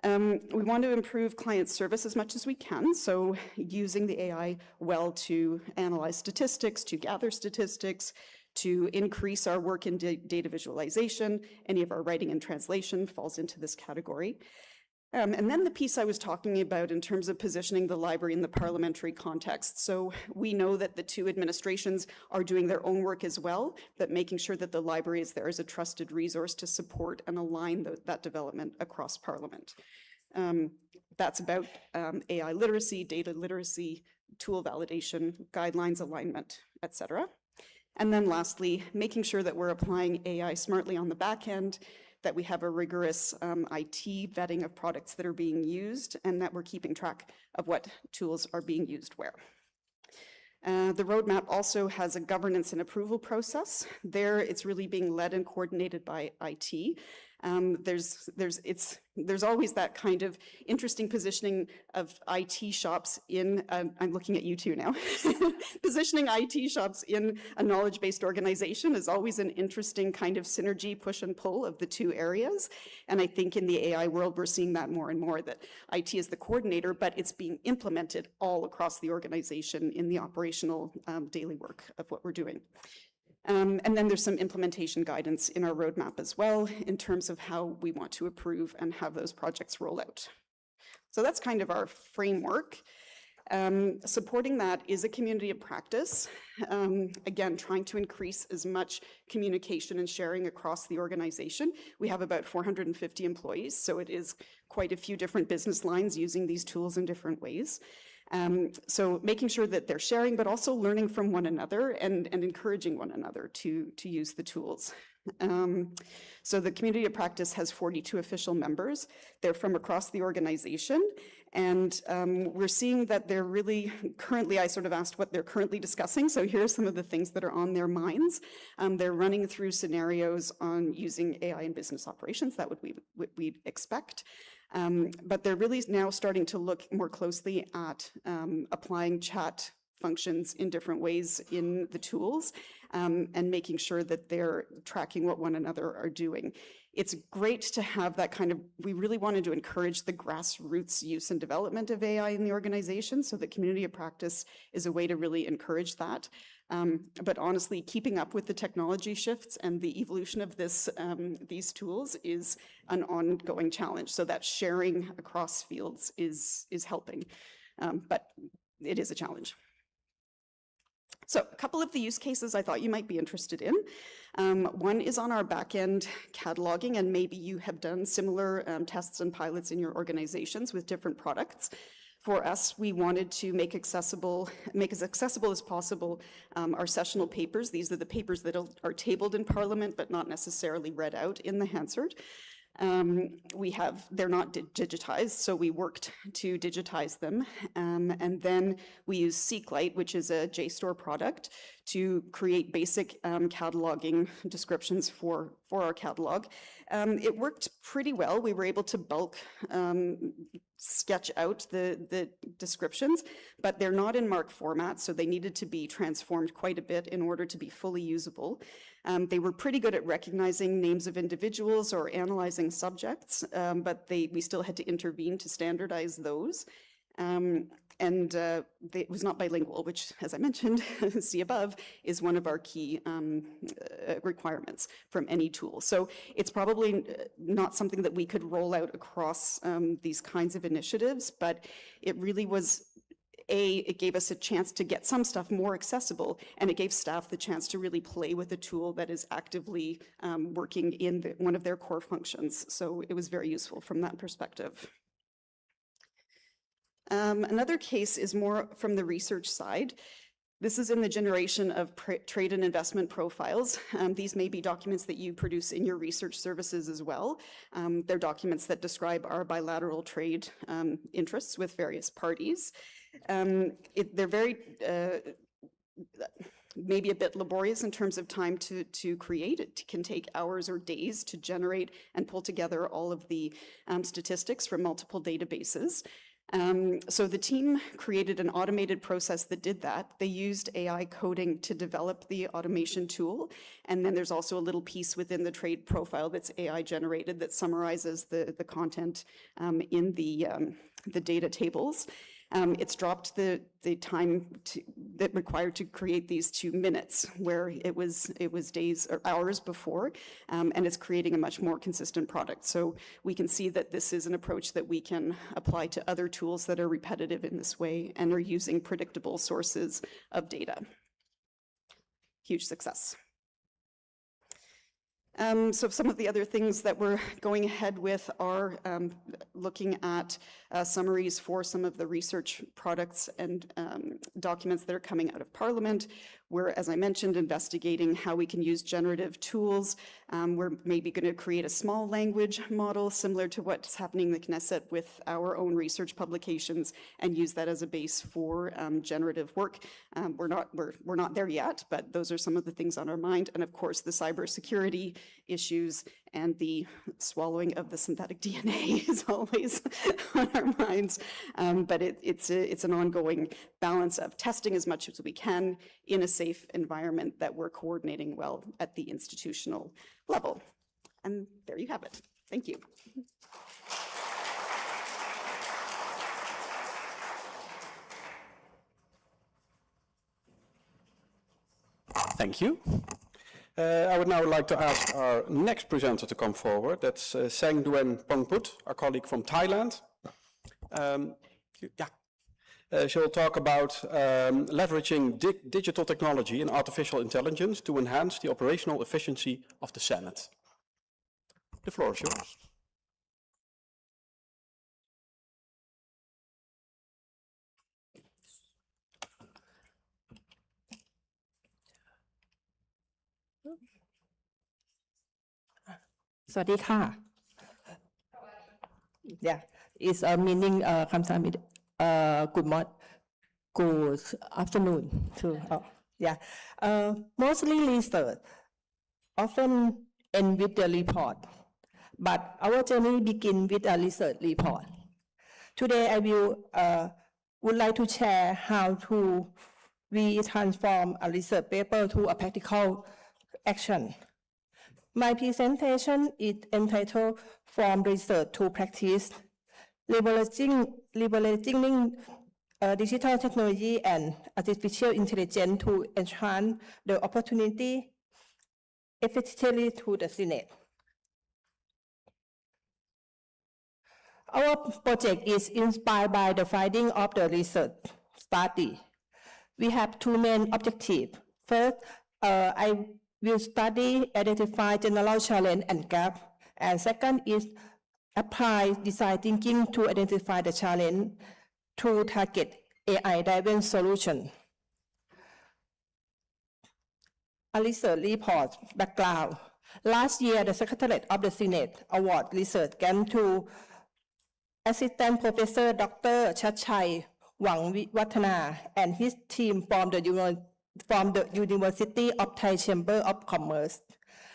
We want to improve client service as much as we can, so using the AI well to analyze statistics, to gather statistics, to increase our work in data visualization. Any of our writing and translation falls into this category. And then the piece I was talking about in terms of positioning the library in the parliamentary context. So we know that the two administrations are doing their own work as well, but making sure that the library is there as a trusted resource to support and align that development across Parliament. That's about AI literacy, data literacy, tool validation, guidelines alignment, etc. And then lastly, making sure that we're applying AI smartly on the back end, that we have a rigorous IT vetting of products that are being used, and that we're keeping track of what tools are being used where. The roadmap also has a governance and approval process. There, it's really being led and coordinated by IT. There's always that kind of interesting positioning of IT shops in, I'm looking at you two now, positioning IT shops in a knowledge-based organization is always an interesting kind of synergy, push and pull of the two areas. And I think in the AI world, we're seeing that more and more, that IT is the coordinator, but it's being implemented all across the organization in the operational daily work of what we're doing. And then there's some implementation guidance in our roadmap as well in terms of how we want to approve and have those projects roll out. So that's kind of our framework. Supporting that is a community of practice. Again, trying to increase as much communication and sharing across the organization. We have about 450 employees, so it is quite a few different business lines using these tools in different ways. So making sure that they're sharing, but also learning from one another and encouraging one another to use the tools. So the community of practice has 42 official members. They're from across the organization. And we're seeing that they're really currently, I sort of asked what they're currently discussing. So here are some of the things that are on their minds. They're running through scenarios on using AI in business operations. That would what we'd expect. But they're really now starting to look more closely at applying chat functions in different ways in the tools and making sure that they're tracking what one another are doing. It's great to have that kind of, we really wanted to encourage the grassroots use and development of AI in the organization, so that community of practice is a way to really encourage that. But honestly, keeping up with the technology shifts and the evolution of these tools is an ongoing challenge. So that sharing across fields is helping, but it is a challenge. So a couple of the use cases I thought you might be interested in. One is on our back-end cataloging, and maybe you have done similar tests and pilots in your organizations with different products. For us, we wanted to make as accessible as possible our sessional papers. These are the papers that are tabled in Parliament, but not necessarily read out in the Hansard. They're not digitized, so we worked to digitize them. And then we use SeqLite, which is a JSTOR product, to create basic cataloging descriptions for our catalog. It worked pretty well. We were able to bulk sketch out the descriptions, but they're not in MARC format, so they needed to be transformed quite a bit in order to be fully usable. They were pretty good at recognizing names of individuals or analyzing subjects, but we still had to intervene to standardize those. It was not bilingual, which, as I mentioned, see above, is one of our key requirements from any tool. So it's probably not something that we could roll out across these kinds of initiatives, but it really was, it gave us a chance to get some stuff more accessible, and it gave staff the chance to really play with a tool that is actively working in one of their core functions. So it was very useful from that perspective. Another case is more from the research side. This is in the generation of trade and investment profiles. These may be documents that you produce in your research services as well. They're documents that describe our bilateral trade interests with various parties. They're very, maybe a bit laborious in terms of time to create. It can take hours or days to generate and pull together all of the statistics from multiple databases. So the team created an automated process that did that. They used AI coding to develop the automation tool. And then there's also a little piece within the trade profile that's AI generated that summarizes the content in the data tables. It's dropped the time that required to create these to minutes, where it was days or hours before, and it's creating a much more consistent product. So we can see that this is an approach that we can apply to other tools that are repetitive in this way and are using predictable sources of data. Huge success. So some of the other things that we're going ahead with are looking at summaries for some of the research products and documents that are coming out of Parliament. We're, as I mentioned, investigating how we can use generative tools. We're maybe going to create a small language model similar to what's happening in the Knesset with our own research publications and use that as a base for generative work. We're not there yet, but those are some of the things on our mind. And of course, the cybersecurity issues and the swallowing of the synthetic DNA is always on our minds. But it's an ongoing balance of testing as much as we can in a safe environment that we're coordinating well at the institutional level. And there you have it. Thank you. Thank you. I would now like to ask our next presenter to come forward. That's Sang Duen Pongput, our colleague from Thailand. She'll talk about leveraging digital technology and artificial intelligence to enhance the operational efficiency of the Senate. The floor is yours. Swadika. Yeah, it's a meaning good afternoon to mostly research often end with the report, but our journey begins with a research report. Today, I would like to share how we transform a research paper to a practical action. My presentation is entitled From Research to Practice, Leveraging Digital Technology and Artificial Intelligence to Enhance the Opportunity Efficiently to the Senate. Our project is inspired by the finding of the research study. We have two main objectives. First, I will identify general challenge and gap. And second is apply design thinking to identify the challenge to target AI-driven solution. A research report background. Last year, the Secretariat of the Senate awarded research grant to Assistant Professor Dr. Chachai Wangviwathana and his team from the University of Thai Chamber of Commerce.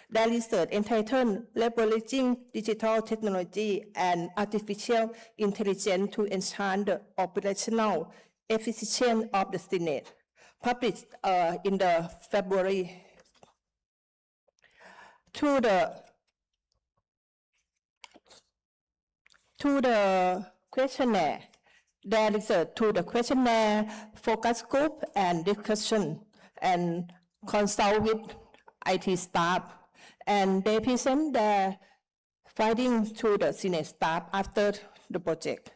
Their research entitled Leveraging Digital Technology and Artificial Intelligence to Enhance the Operational Efficiency of the Senate, published in the February. To the questionnaire, their research to the questionnaire, focus group and discussion, and consult with IT staff, and they present their findings to the Senate staff after the project.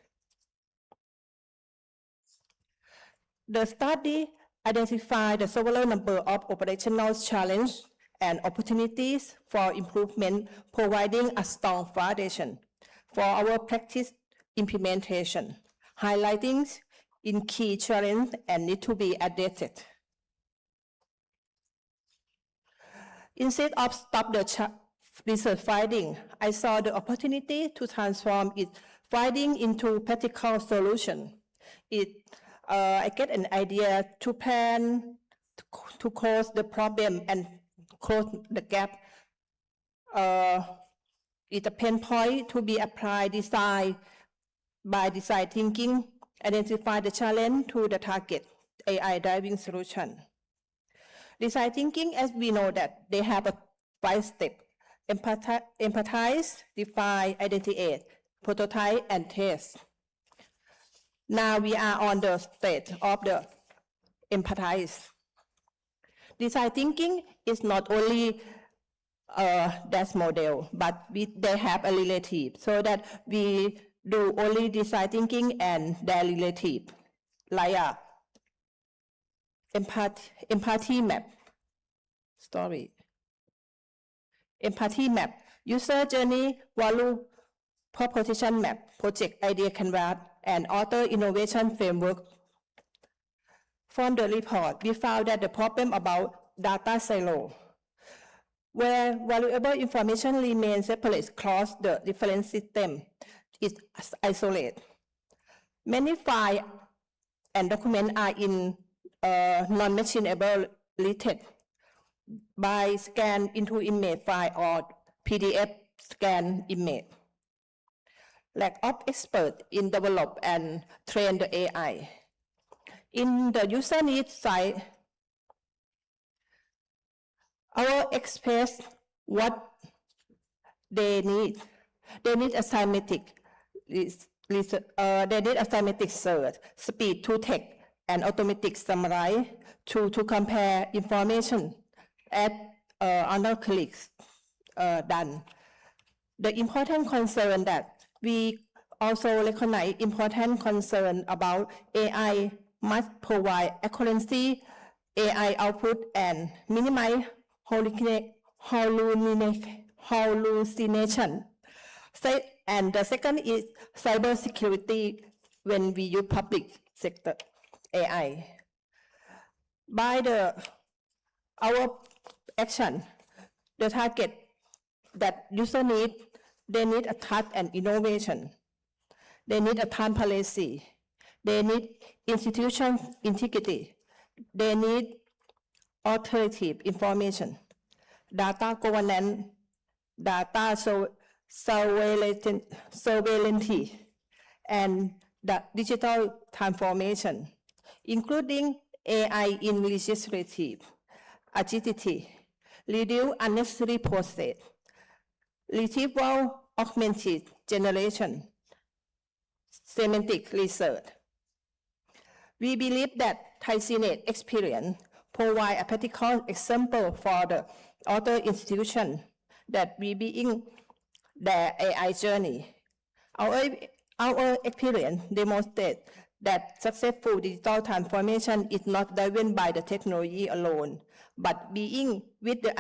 The study identified the several number of operational challenges and opportunities for improvement, providing a strong foundation for our practice implementation, highlighting in key challenges and need to be addressed. Instead of stop the research finding, I saw the opportunity to transform its finding into practical solution. I get an idea to plan to close the problem and close the gap. It's a pain point to be applied by design thinking, identify the challenge to the target AI-driving solution. Design thinking, as we know that they have a 5-step: empathize, define, identify, prototype, and test. Now we are on the stage of the empathize. Design thinking is not only that model, but they have a relative, so that we do only design thinking and their relative, like a empathy map, empathy map, user journey, value proposition map, project idea canvas, and author innovation framework. From the report, we found that the problem about data silo, where valuable information remains separate across the different systems, is isolated. Many files and documents are in non-machinable related by scan into image file or PDF scan image. Lack of expert in develop and train the AI. In the user needs side, our express what they need. They need a semantic search, speed to text, and automatic summary to compare information at other clicks done. The important concern that we also recognize important concern about AI must provide accuracy, AI output, and minimize hallucination. And the second is cybersecurity when we use public sector AI. By our action, the target that user need, they need a trust and innovation. They need a transparency. They need institution integrity. They need authoritative information, data governance, data sovereignty, and the digital transformation, including AI in legislative, agility, reduce unnecessary process, retrieval augmented generation, semantic research. We believe that Thai Senate experience provide a practical example for the other institutions that we begin their AI journey. Our experience demonstrates that successful digital transformation is not driven by the technology alone, but being with the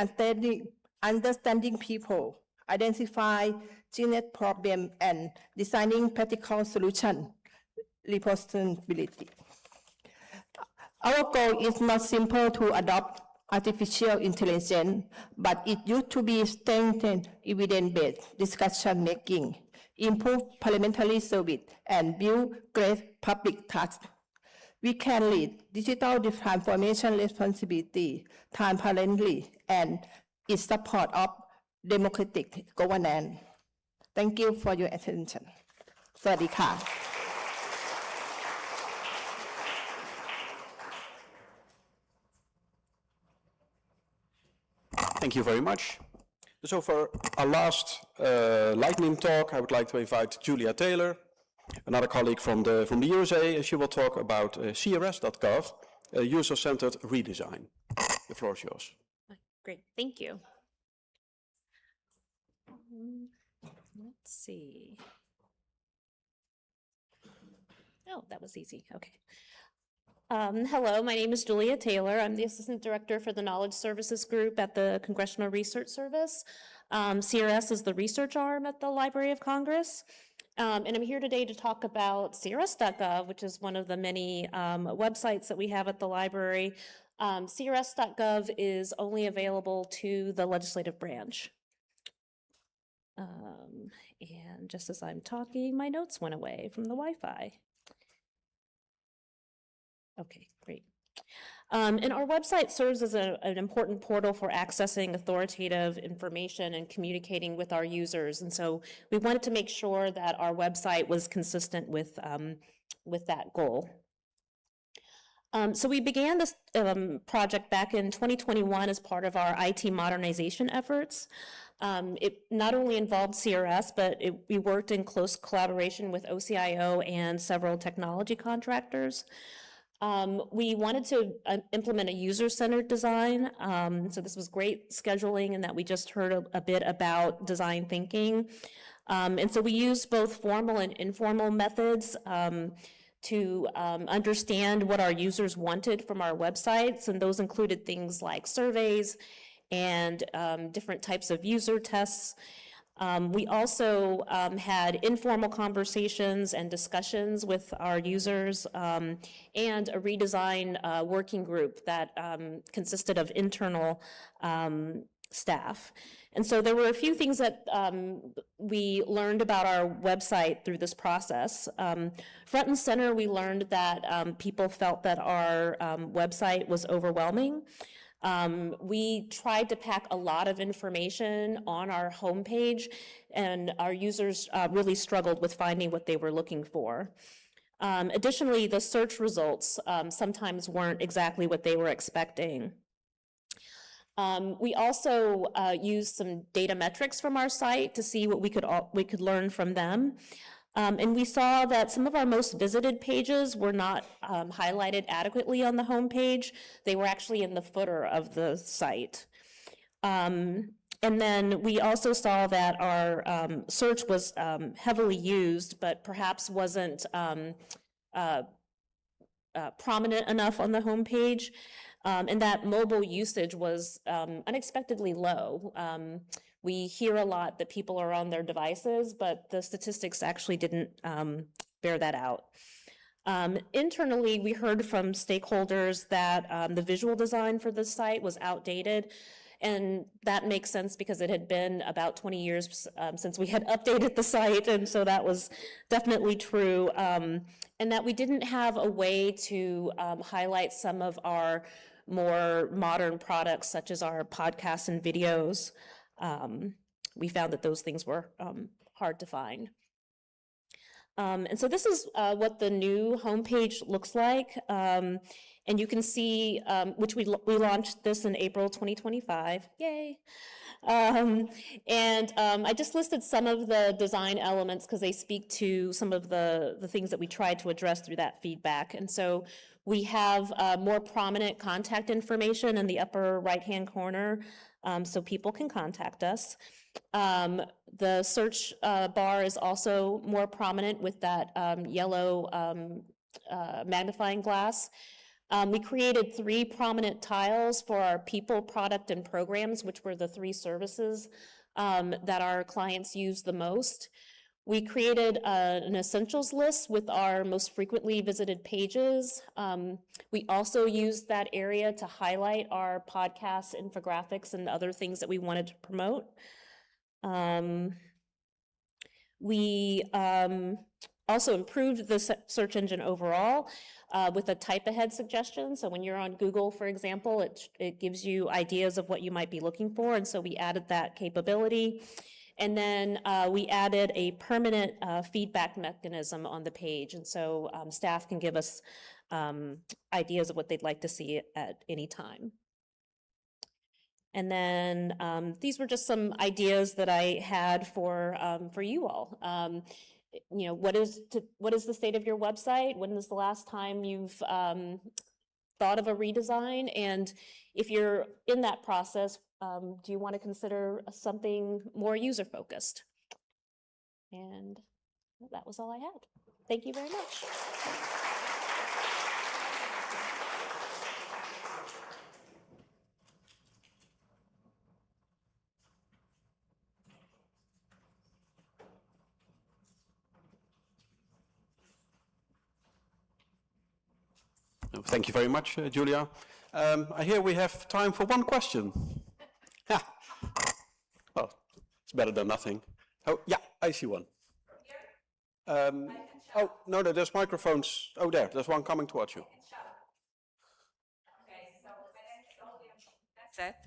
understanding people, identify genetic problems, and designing practical solutions, responsibility. Our goal is not simple to adopt artificial intelligence, but it used to be strengthened evidence-based discussion-making, improve parliamentary service, and build great public trust. We can lead digital transformation responsibility transparently and in support of democratic governance. Thank you for your attention. สวัสดีค่ะ Thank you very much. So for our last lightning talk, I would like to invite Julia Taylor, another colleague from the USA, and she will talk about CRS.gov, user-centered redesign. The floor is yours. Great, thank you. Let's see. Oh, that was easy, okay. Hello, my name is Julia Taylor. I'm the Assistant Director for the Knowledge Services Group at the Congressional Research Service. CRS is the research arm at the Library of Congress. And I'm here today to talk about CRS.gov, which is one of the many websites that we have at the library. CRS.gov is only available to the legislative branch. And just as I'm talking, my notes went away from the Wi-Fi. Okay, great. And our website serves as an important portal for accessing authoritative information and communicating with our users. And so we wanted to make sure that our website was consistent with that goal. So we began this project back in 2021 as part of our IT modernization efforts. It not only involved CRS, but we worked in close collaboration with OCIO and several technology contractors. We wanted to implement a user-centered design. So this was great scheduling, and that we just heard a bit about design thinking. And so we used both formal and informal methods to understand what our users wanted from our websites, and those included things like surveys and different types of user tests. We also had informal conversations and discussions with our users and a redesign working group that consisted of internal staff. And so there were a few things that we learned about our website through this process. Front and center, we learned that people felt that our website was overwhelming. We tried to pack a lot of information on our homepage, and our users really struggled with finding what they were looking for. Additionally, the search results sometimes weren't exactly what they were expecting. We also used some data metrics from our site to see what we could learn from them. And we saw that some of our most visited pages were not highlighted adequately on the homepage. They were actually in the footer of the site. And then we also saw that our search was heavily used, but perhaps wasn't prominent enough on the homepage, and that mobile usage was unexpectedly low. We hear a lot that people are on their devices, but the statistics actually didn't bear that out. Internally, we heard from stakeholders that the visual design for the site was outdated, and that makes sense because it had been about 20 years since we had updated the site, and so that was definitely true, and that we didn't have a way to highlight some of our more modern products, such as our podcasts and videos. we found that those things were hard to find. And so this is what the new homepage looks like. And you can see, which we launched this in April 2025. Yay! I just listed some of the design elements because they speak to some of the things that we tried to address through that feedback. And so we have more prominent contact information in the upper right-hand corner, so people can contact us. The search bar is also more prominent with that yellow magnifying glass. We created 3 prominent tiles for our people, product, and programs, which were the 3 services that our clients use the most. We created an essentials list with our most frequently visited pages. We also used that area to highlight our podcasts, infographics, and other things that we wanted to promote. We also improved the search engine overall with a type ahead suggestion. So when you're on Google, for example, it gives you ideas of what you might be looking for. And so we added that capability. And then we added a permanent feedback mechanism on the page. And so staff can give us ideas of what they'd like to see at any time. And then these were just some ideas that I had for you all. You know, what is the state of your website? When was the last time you've thought of a redesign? And if you're in that process, do you want to consider something more user-focused? And that was all I had. Thank you very much. Thank you very much, Julia. I hear we have time for one question. Well, it's better than nothing. Oh, yeah, I see one. Oh, no, there's microphones. Oh, there's one coming towards you.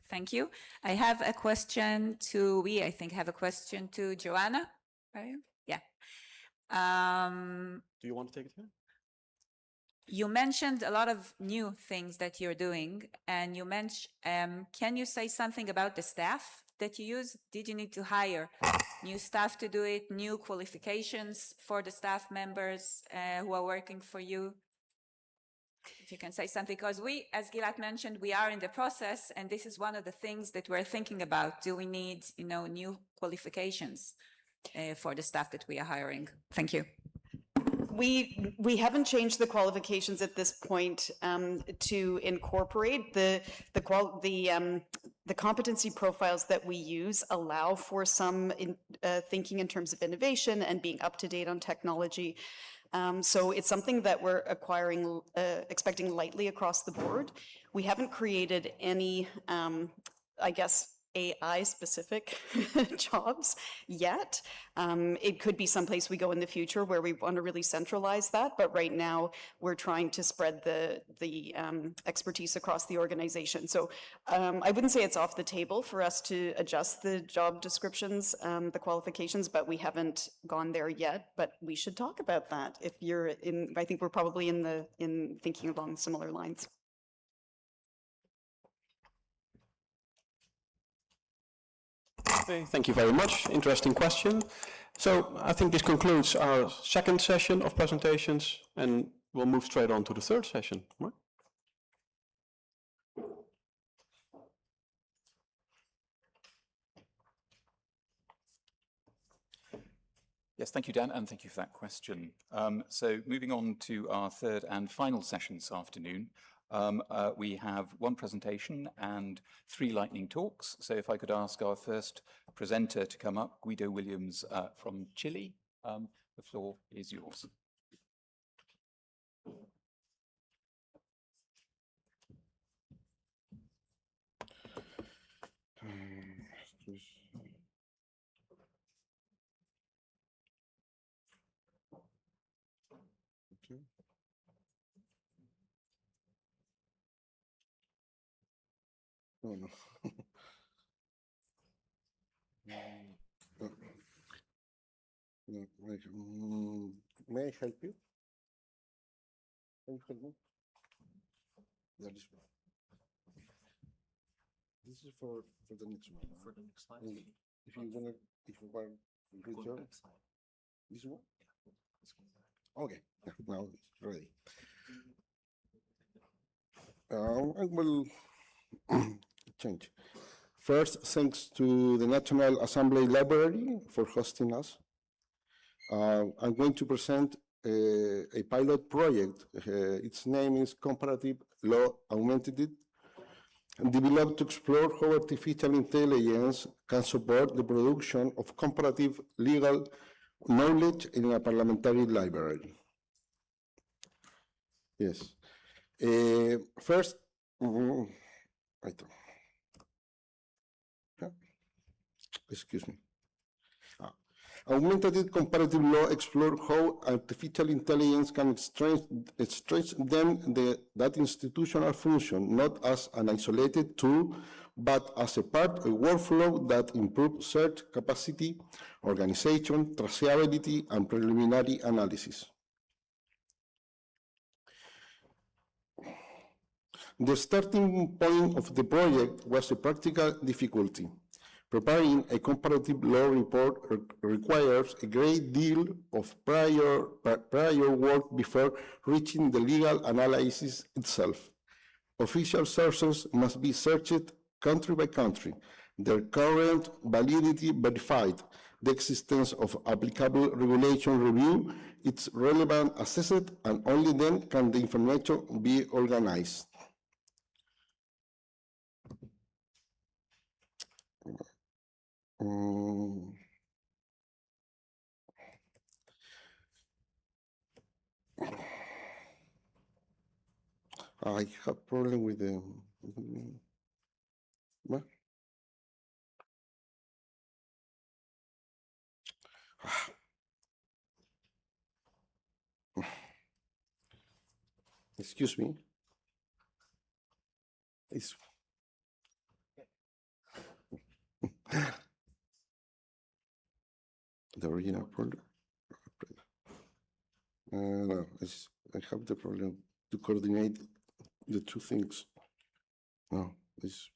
Thank you. I have a question to, I think have a question to Joanna. Right? Yeah. Do you want to take it here? You mentioned a lot of new things that you're doing, and you mentioned, can you say something about the staff that you use? Did you need to hire new staff to do it, new qualifications for the staff members who are working for you? If you can say something, because we, as Gilad mentioned, we are in the process, and this is one of the things that we're thinking about. Do we need, new qualifications for the staff that we are hiring? Thank you. We haven't changed the qualifications at this point to incorporate the competency profiles that we use allow for some thinking in terms of innovation and being up to date on technology. So it's something that we're expecting lightly across the board. We haven't created any, I guess, AI-specific jobs yet. It could be someplace we go in the future where we want to really centralize that, but right now we're trying to spread the expertise across the organization. So I wouldn't say it's off the table for us to adjust the job descriptions, the qualifications, but we haven't gone there yet, but we should talk about that. If you're in, I think we're probably in thinking along similar lines. Okay, thank you very much. Interesting question. So I think this concludes our second session of presentations, and we'll move straight on to the third session. Right? Yes, thank you, Dan, and thank you for that question. So moving on to our third and final session this afternoon, we have one presentation and 3 lightning talks. So if I could ask our first presenter to come up, Guido Williams from Chile. The floor is yours. Oh, no. May I help you? Can you help me? There is one. This is for the next one. For the next slide. If you want return this one. Okay, now it's ready. I will change. First, thanks to the National Assembly Library for hosting us. I'm going to present a pilot project. Its name is Comparative Law Augmented, developed to explore how artificial intelligence can support the production of comparative legal knowledge in a parliamentary library. Yes. First, excuse me. Augmented comparative law explore how artificial intelligence can strengthen that institutional function, not as an isolated tool, but as a part of a workflow that improves search capacity, organization, traceability, and preliminary analysis. The starting point of the project was a practical difficulty. Preparing a comparative law report requires a great deal of prior work before reaching the legal analysis itself. Official sources must be searched country by country, their current validity verified, the existence of applicable regulation review, its relevance assessed, and only then can the information be organized. I have problem with the what? Excuse me. It's the original problem. No, I have the problem to coordinate the two things. No, it's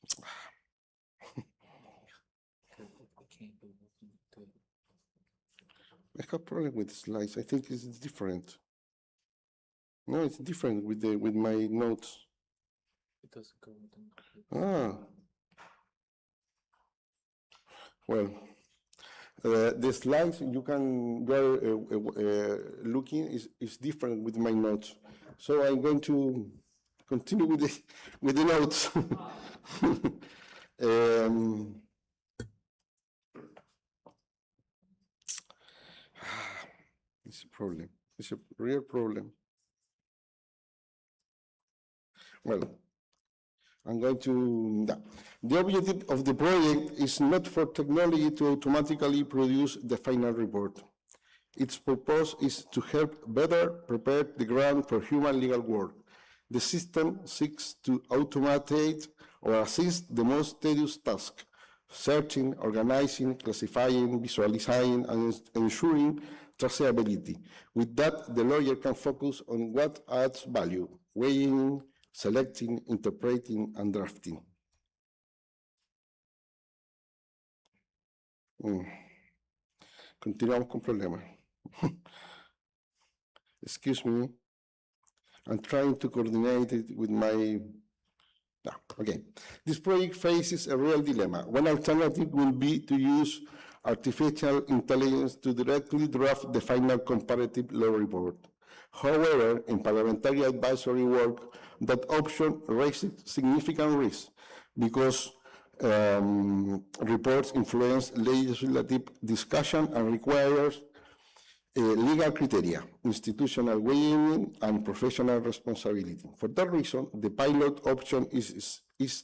I have problem with slides. I think it's different. No, it's different with my notes. It doesn't go with them. Ah. Well, the slides you can go looking is different with my notes. So I'm going to continue with the notes. It's a problem. It's a real problem. Well, I'm going to. The objective of the project is not for technology to automatically produce the final report. Its purpose is to help better prepare the ground for human legal work. The system seeks to automate or assist the most tedious task: searching, organizing, classifying, visualizing, and ensuring traceability. With that, the lawyer can focus on what adds value: weighing, selecting, interpreting, and drafting. Continuamos con problemas. Excuse me. I'm trying to coordinate it with my... No, okay. This project faces a real dilemma. One alternative will be to use artificial intelligence to directly draft the final comparative law report. However, in parliamentary advisory work, that option raises significant risks because reports influence legislative discussion and requires legal criteria, institutional weighing, and professional responsibility. For that reason, the pilot option is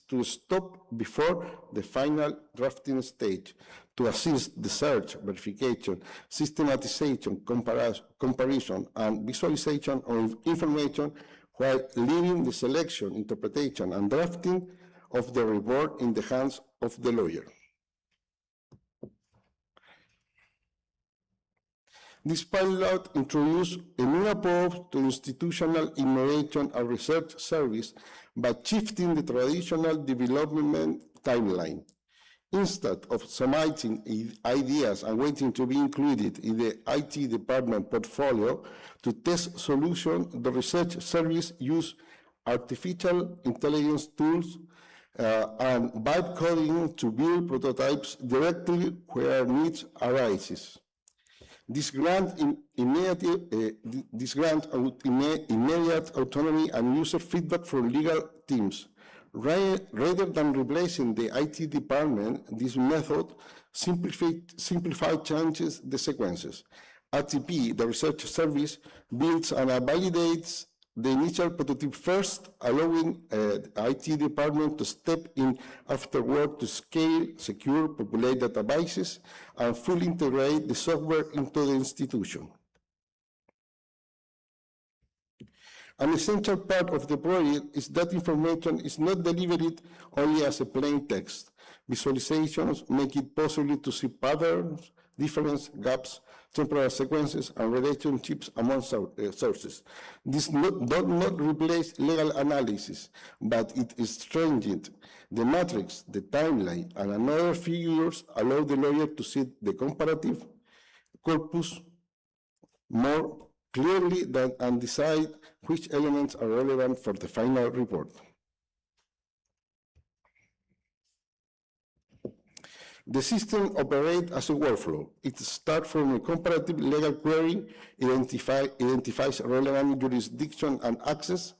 to stop before the final drafting stage to assist the search, verification, systematization, comparison, and visualization of information while leaving the selection, interpretation, and drafting of the report in the hands of the lawyer. This pilot introduced a new approach to institutional innovation and research service by shifting the traditional development timeline. Instead of submitting ideas and waiting to be included in the IT department portfolio to test solutions, the research service used artificial intelligence tools and vibe coding to build prototypes directly where needs arises. This grant immediate autonomy and user feedback from legal teams. Rather than replacing the IT department, this method simplifies changes the sequences. ATP, the research service, builds and validates the initial prototype first, allowing the IT department to step in afterward to scale, secure, populate databases, and fully integrate the software into the institution. An essential part of the project is that information is not delivered only as a plain text. Visualizations make it possible to see patterns, differences, gaps, temporal sequences, and relationships among sources. This does not replace legal analysis, but it strengthens the matrix, the timeline, and another figures allow the lawyer to see the comparative corpus more clearly and decide which elements are relevant for the final report. The system operates as a workflow. It starts from a comparative legal query, identifies relevant jurisdiction and access,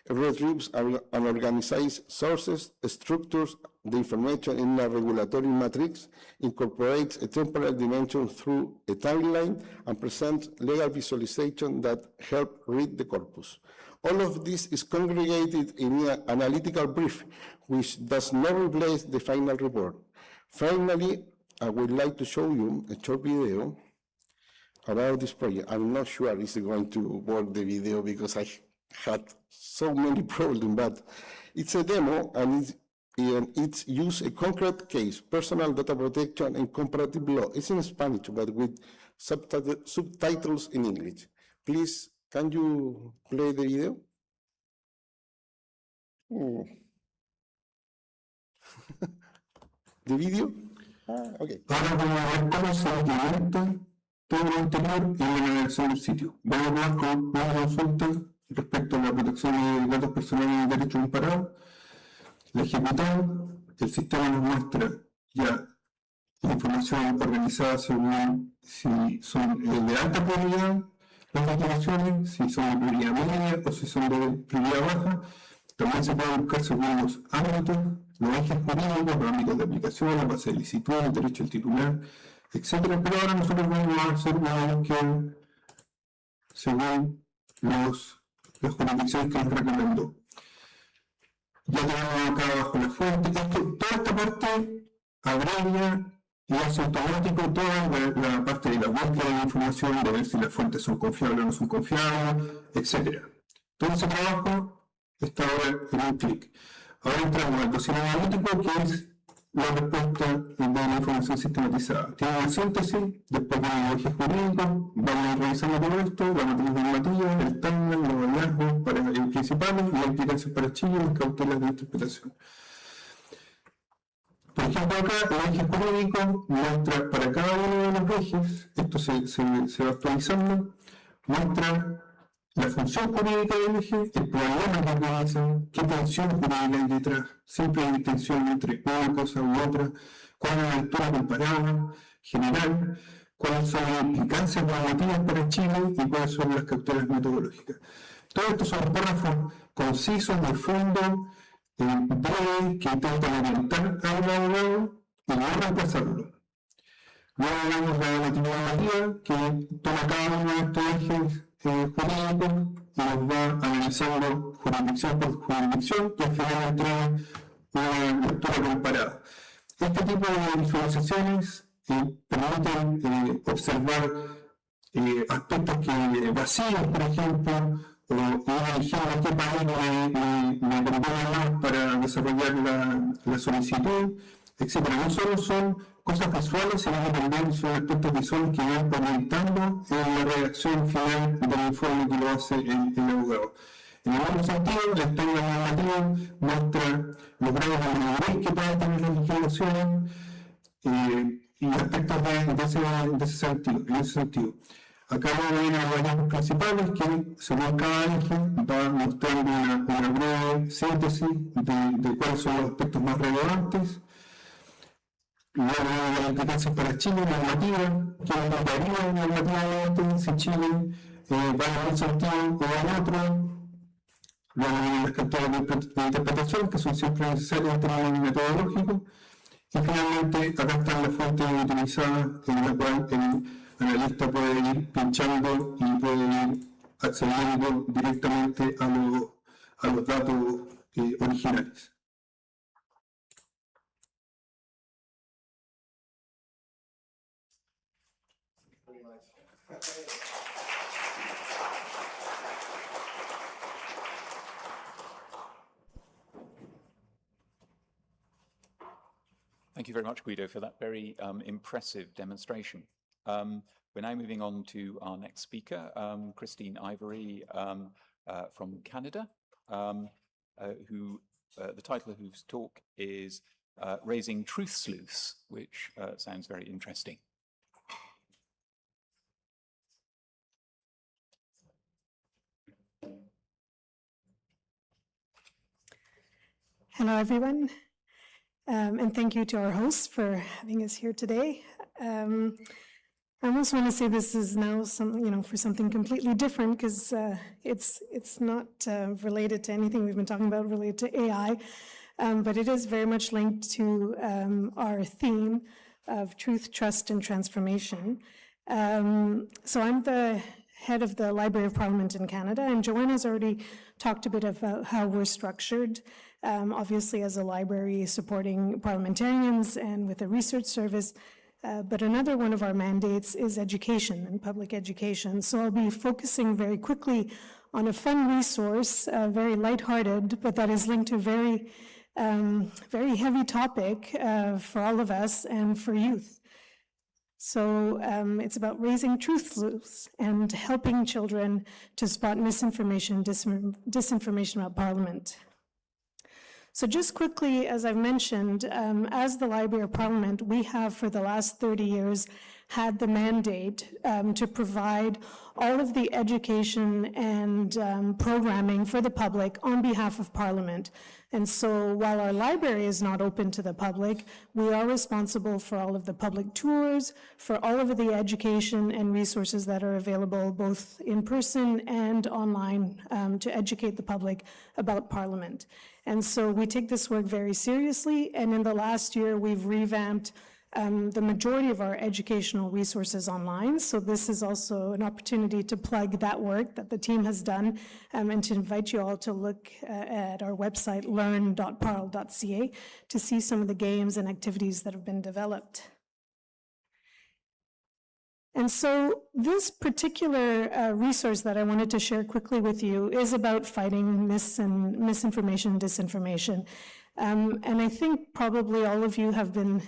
retrieves and organizes sources, structures the information in a regulatory matrix, incorporates a temporal dimension through a timeline, and presents legal visualization that help read the corpus. All of this is congregated in an analytical brief, which does not replace the final report. Finally, I would like to show you a short video about this project. I'm not sure it's going to work, the video, because I had so many problems, but it's a demo and it's use a concrete case, personal data protection and comparative law. It's in Spanish, but with subtitles in English. Please, can you play the video? ¿De video? Okay. Ahora vamos a ver cómo se implementa todo lo anterior en la navegación del sitio. Vamos a ver con una consulta respecto a la protección de datos personales y derechos amparados. La ejecutamos, el sistema nos muestra ya la información organizada según si son de alta prioridad las declaraciones, si son de prioridad media o si son de prioridad baja. También se puede buscar según los ámbitos, los ejes jurídicos, los ámbitos de aplicación, la base de licitud, el derecho al titular, etc. Pero ahora nosotros vamos a hacer una búsqueda según las jurisdicciones que nos recomendó. Ya tenemos acá abajo la fuente. Toda esta parte agrega y hace automático toda la parte de la búsqueda de información, de ver si las fuentes son confiables o no son confiables, etc. Todo ese trabajo está ahora en un clic. Ahora entramos al dossier analítico, que es la respuesta de la información sistematizada. Tiene una síntesis, después de los ejes jurídicos, vamos a ir revisando todo esto, la matriz normativa, el timeline, los hallazgos principales y las implicancias para Chile y las cautelas de interpretación. Por ejemplo, acá el eje jurídico muestra para cada uno de los ejes, esto se va actualizando, muestra la función jurídica del eje, el problema que realizan, qué tensión jurídica hay detrás, siempre hay tensión entre una cosa u otra, cuál es la lectura comparada, general, cuáles son las implicancias normativas para Chile y cuáles son las cautelas metodológicas. Todo esto son párrafos concisos, de fondo, breves, que intentan orientar a un abogado y no reemplazarlo. Luego vemos la normativa que toma cada uno de estos ejes jurídico y nos va analizando jurisdicción por jurisdicción y al final trae una lectura comparada. Este tipo de visualizaciones permiten observar aspectos que vacíos, por ejemplo, o elegir a qué país me conviene más para desarrollar la solicitud, etcétera. No solo son cosas visuales, sino que también son aspectos visuales que van orientando en la redacción final del informe que lo hace el abogado. En el mismo sentido, la estándar normativo muestra los grados de madurez que pueden tener las legislaciones y aspectos de ese sentido. Acá van a ver las variables principales que, según cada eje, va mostrando una breve síntesis de cuáles son los aspectos más relevantes. Luego, las implicancias para Chile, normativa, que varía normativamente si Chile va en un sentido o en otro. Luego, las categorías de interpretación, que son siempre necesarias en términos metodológicos. Y finalmente, acá están las fuentes utilizadas en la cual el analista puede ir pinchando y puede ir accediendo directamente a los datos originales. Thank you very much, Guido, for that very impressive demonstration. We're now moving on to our next speaker, Christine Ivory from Canada, who the title of whose talk is Raising Truth Sleuths, which sounds very interesting. Hello, everyone. And thank you to our hosts for having us here today. I almost want to say this is now for something completely different because it's not related to anything we've been talking about related to AI, but it is very much linked to our theme of truth, trust, and transformation. So I'm the head of the Library of Parliament in Canada, and Joanna's already talked a bit about how we're structured. Obviously as a library supporting parliamentarians and with a research service, but another one of our mandates is education and public education. So I'll be focusing very quickly on a fun resource, very lighthearted, but that is linked to a very heavy topic for all of us and for youth. So it's about raising truth sleuths and helping children to spot misinformation, disinformation about Parliament. So just quickly, as I've mentioned, as the Library of Parliament, we have for the last 30 years had the mandate to provide all of the education and programming for the public on behalf of Parliament. And so while our library is not open to the public, we are responsible for all of the public tours, for all of the education and resources that are available both in person and online to educate the public about Parliament. And so we take this work very seriously, and in the last year, we've revamped the majority of our educational resources online. So this is also an opportunity to plug that work that the team has done and to invite you all to look at our website, learn.parl.ca, to see some of the games and activities that have been developed. And so this particular resource that I wanted to share quickly with you is about fighting misinformation, disinformation. And I think probably all of you have been,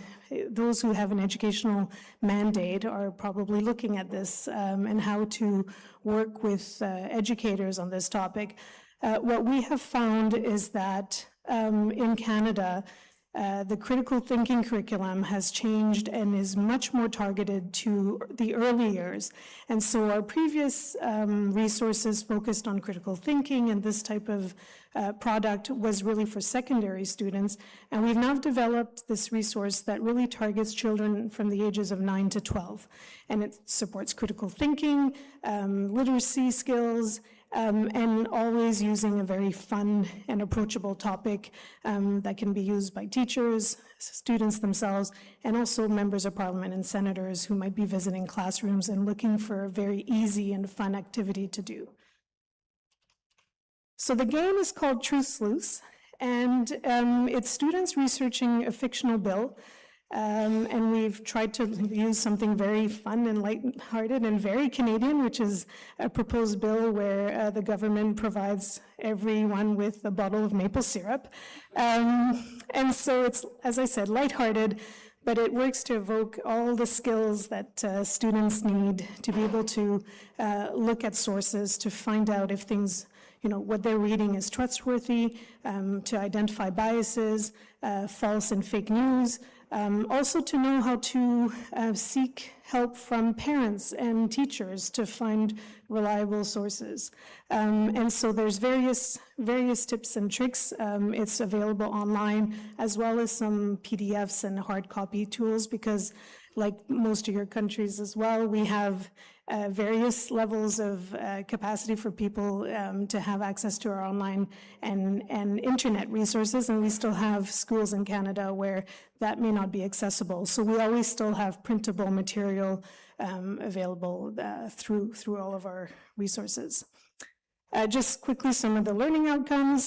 those who have an educational mandate are probably looking at this and how to work with educators on this topic. What we have found is that in Canada, the critical thinking curriculum has changed and is much more targeted to the early years. And so our previous resources focused on critical thinking, and this type of product was really for secondary students. And we've now developed this resource that really targets children from the ages of 9 to 12. And it supports critical thinking, literacy skills, and always using a very fun and approachable topic that can be used by teachers, students themselves, and also members of Parliament and senators who might be visiting classrooms and looking for a very easy and fun activity to do. So the game is called Truth Sleuths, and it's students researching a fictional bill And we've tried to use something very fun and lighthearted and very Canadian, which is a proposed bill where the government provides everyone with a bottle of maple syrup. And so it's, as I said, lighthearted, but it works to evoke all the skills that students need to be able to look at sources, to find out if things, what they're reading is trustworthy, to identify biases, false and fake news, also to know how to seek help from parents and teachers to find reliable sources. And so there's various tips and tricks. It's available online, as well as some PDFs and hard copy tools, because like most of your countries as well, we have various levels of capacity for people to have access to our online and internet resources, and we still have schools in Canada where that may not be accessible. So we always still have printable material available through all of our resources. Just quickly, some of the learning outcomes.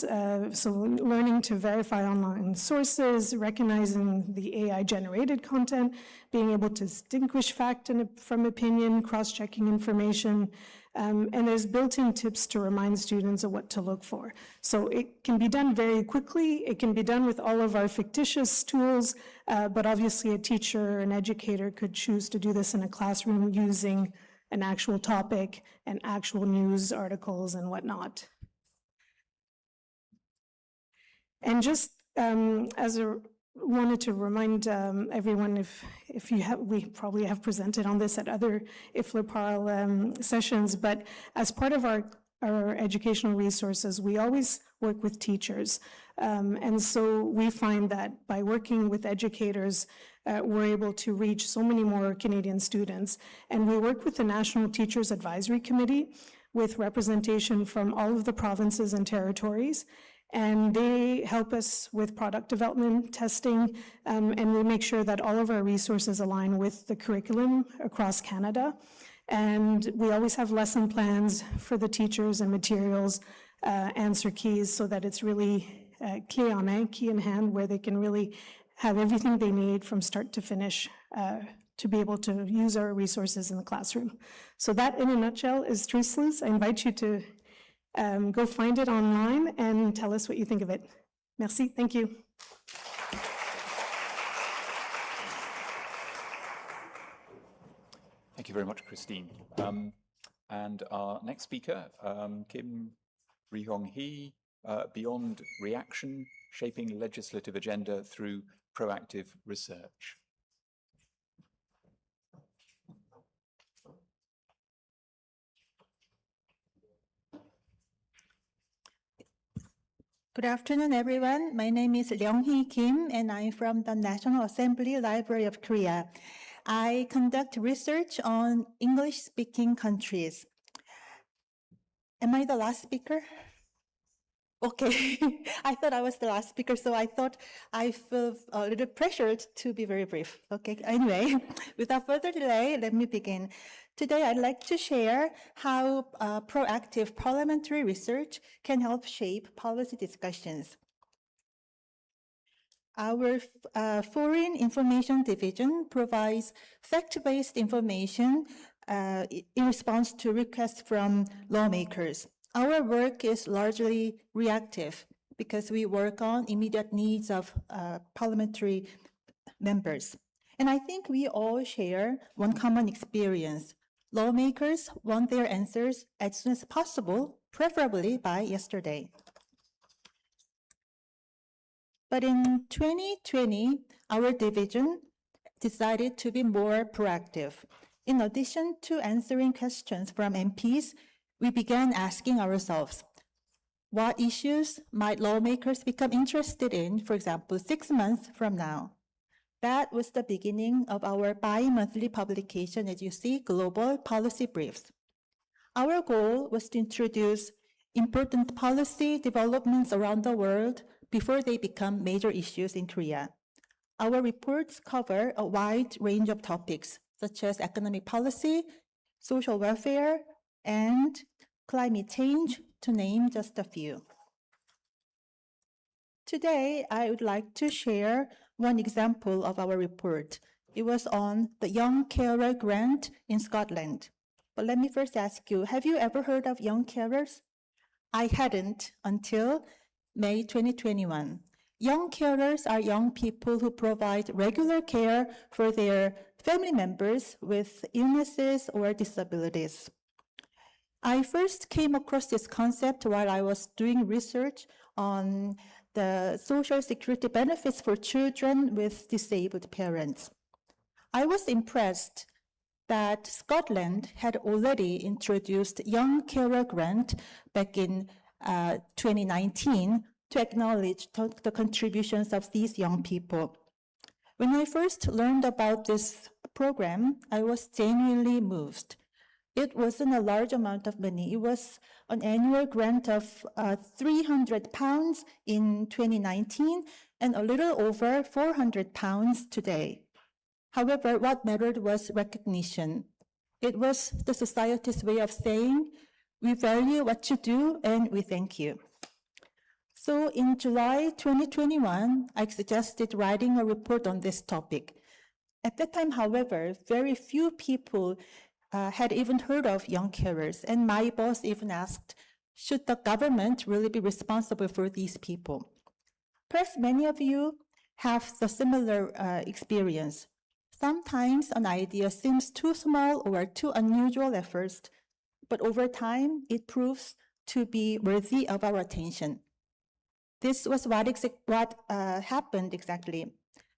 So learning to verify online sources, recognizing the AI-generated content, being able to distinguish fact from opinion, cross-checking information, and there's built-in tips to remind students of what to look for. So it can be done very quickly. It can be done with all of our fictitious tools, but obviously a teacher, an educator could choose to do this in a classroom using an actual topic and actual news articles and whatnot. And just wanted to remind everyone, if you have, we probably have presented on this at other IFLA Parl sessions, but as part of our educational resources, we always work with teachers. And so we find that by working with educators, we're able to reach so many more Canadian students. And we work with the National Teachers Advisory Committee with representation from all of the provinces and territories. And they help us with product development, testing, and we make sure that all of our resources align with the curriculum across Canada. And we always have lesson plans for the teachers and materials, answer keys, so that it's really clé en main, key in hand, where they can really have everything they need from start to finish to be able to use our resources in the classroom. So that, in a nutshell, is Truceless. I invite you to go find it online and tell us what you think of it. Merci, thank you. Thank you very much, Christine. And our next speaker, Kim Ri-Hong-hee, Beyond Reaction, Shaping Legislative Agenda Through Proactive Research. Good afternoon, everyone. My name is Ryung-hee Kim, and I'm from the National Assembly Library of Korea. I conduct research on English-speaking countries. Am I the last speaker? Okay, I thought I was the last speaker, so I thought I feel a little pressured to be very brief. Okay, anyway, without further delay, let me begin. Today, I'd like to share how proactive parliamentary research can help shape policy discussions. Our Foreign Information Division provides fact-based information in response to requests from lawmakers. Our work is largely reactive because we work on immediate needs of parliamentary members. And I think we all share one common experience. Lawmakers want their answers as soon as possible, preferably by yesterday. But in 2020, our division decided to be more proactive. In addition to answering questions from MPs, we began asking ourselves, what issues might lawmakers become interested in, for example, 6 months from now? That was the beginning of our bi-monthly publication, as you see, Global Policy Briefs. Our goal was to introduce important policy developments around the world before they become major issues in Korea. Our reports cover a wide range of topics, such as economic policy, social welfare, and climate change, to name just a few. Today, I would like to share one example of our report. It was on the Young Carer Grant in Scotland. But let me first ask you, have you ever heard of young carers? I hadn't until May 2021. Young carers are young people who provide regular care for their family members with illnesses or disabilities. I first came across this concept while I was doing research on the Social Security benefits for children with disabled parents. I was impressed that Scotland had already introduced Young Carer Grant back in 2019 to acknowledge the contributions of these young people. When I first learned about this program, I was genuinely moved. It wasn't a large amount of money. It was an annual grant of £300 in 2019 and a little over £400 today. However, what mattered was recognition. It was the society's way of saying, we value what you do and we thank you. So in July 2021, I suggested writing a report on this topic. At that time, however, very few people had even heard of young carers, and my boss even asked, should the government really be responsible for these people? Perhaps many of you have the similar experience. Sometimes an idea seems too small or too unusual at first, but over time it proves to be worthy of our attention. This was what happened exactly.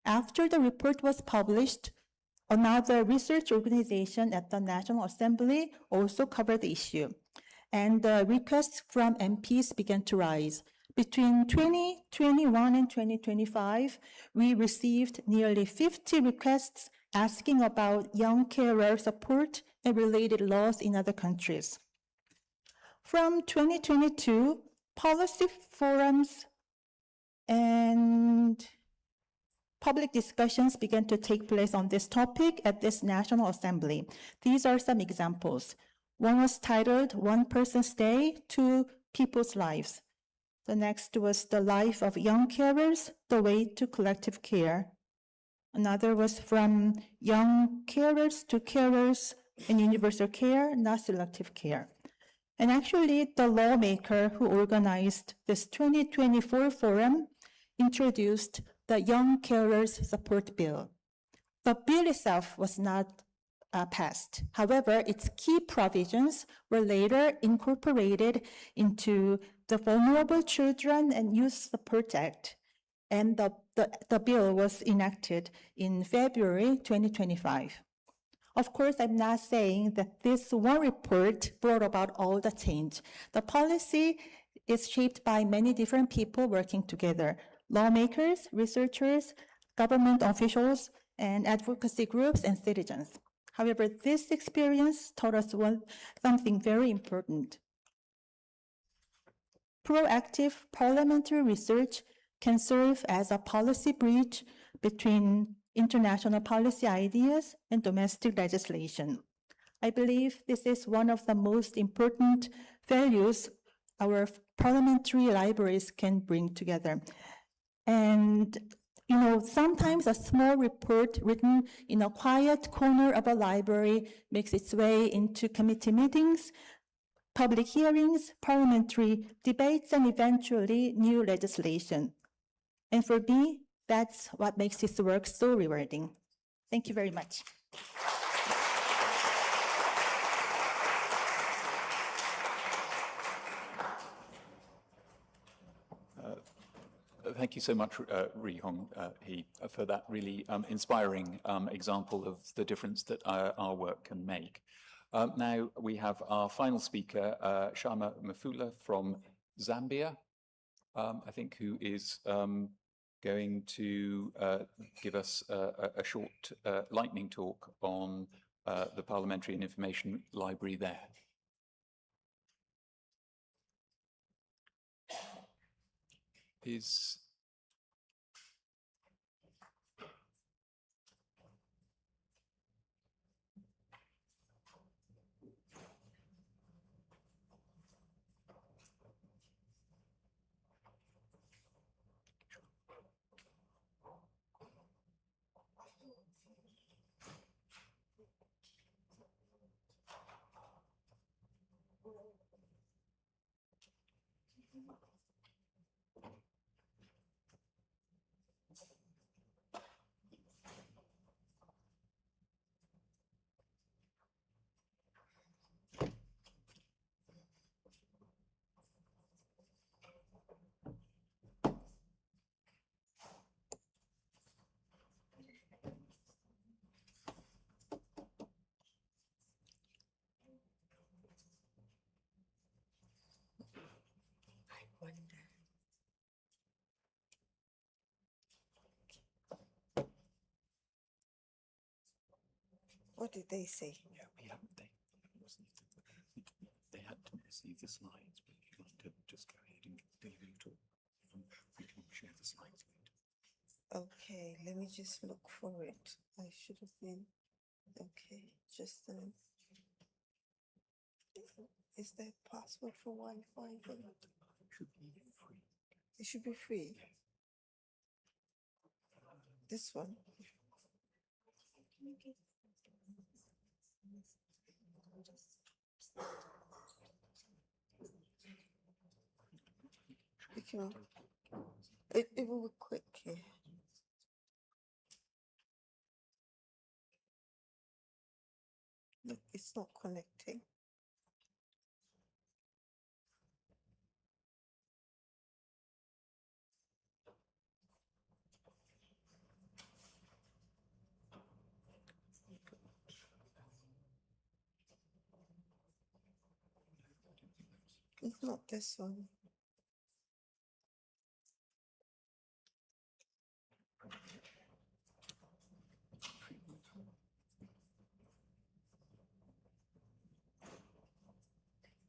After the report was published, another research organization at the National Assembly also covered the issue, and the requests from MPs began to rise. Between 2021 and 2025, we received nearly 50 requests asking about young carer support and related laws in other countries. From 2022, policy forums and public discussions began to take place on this topic at this National Assembly. These are some examples. One was titled One Person's Day, Two People's Lives. The next was The Life of Young Carers, The Way to Collective Care. Another was From Young Carers to Carers and Universal Care, Not Selective Care. And actually, the lawmaker who organized this 2024 forum introduced the Young Carers Support Bill. The bill itself was not passed. However, its key provisions were later incorporated into the Vulnerable Children and Youth Support Act, and the bill was enacted in February 2025. Of course, I'm not saying that this one report brought about all the change. The policy is shaped by many different people working together: lawmakers, researchers, government officials, and advocacy groups and citizens. However, this experience taught us something very important. Proactive parliamentary research can serve as a policy bridge between international policy ideas and domestic legislation. I believe this is one of the most important values our parliamentary libraries can bring together. And sometimes a small report written in a quiet corner of a library makes its way into committee meetings, public hearings, parliamentary debates, and eventually new legislation. And for me, that's what makes this work so rewarding. Thank you very much. Thank you so much, Ri-Hong Hee, for that really inspiring example of the difference that our work can make. Now we have our final speaker, Shama Mafula from Zambia, I think, who is going to give us a short lightning talk on the Parliamentary and Information Library there. What did they say? Yeah, they had to receive the slides, but if you want to just go ahead and do it all, we can share the slides. Okay, let me just look for it. I should have been, okay, just, is there a password for Wi-Fi? Should be free. It should be free. This one? We can, it will be quick here. Look, it's not connecting. It's not this one.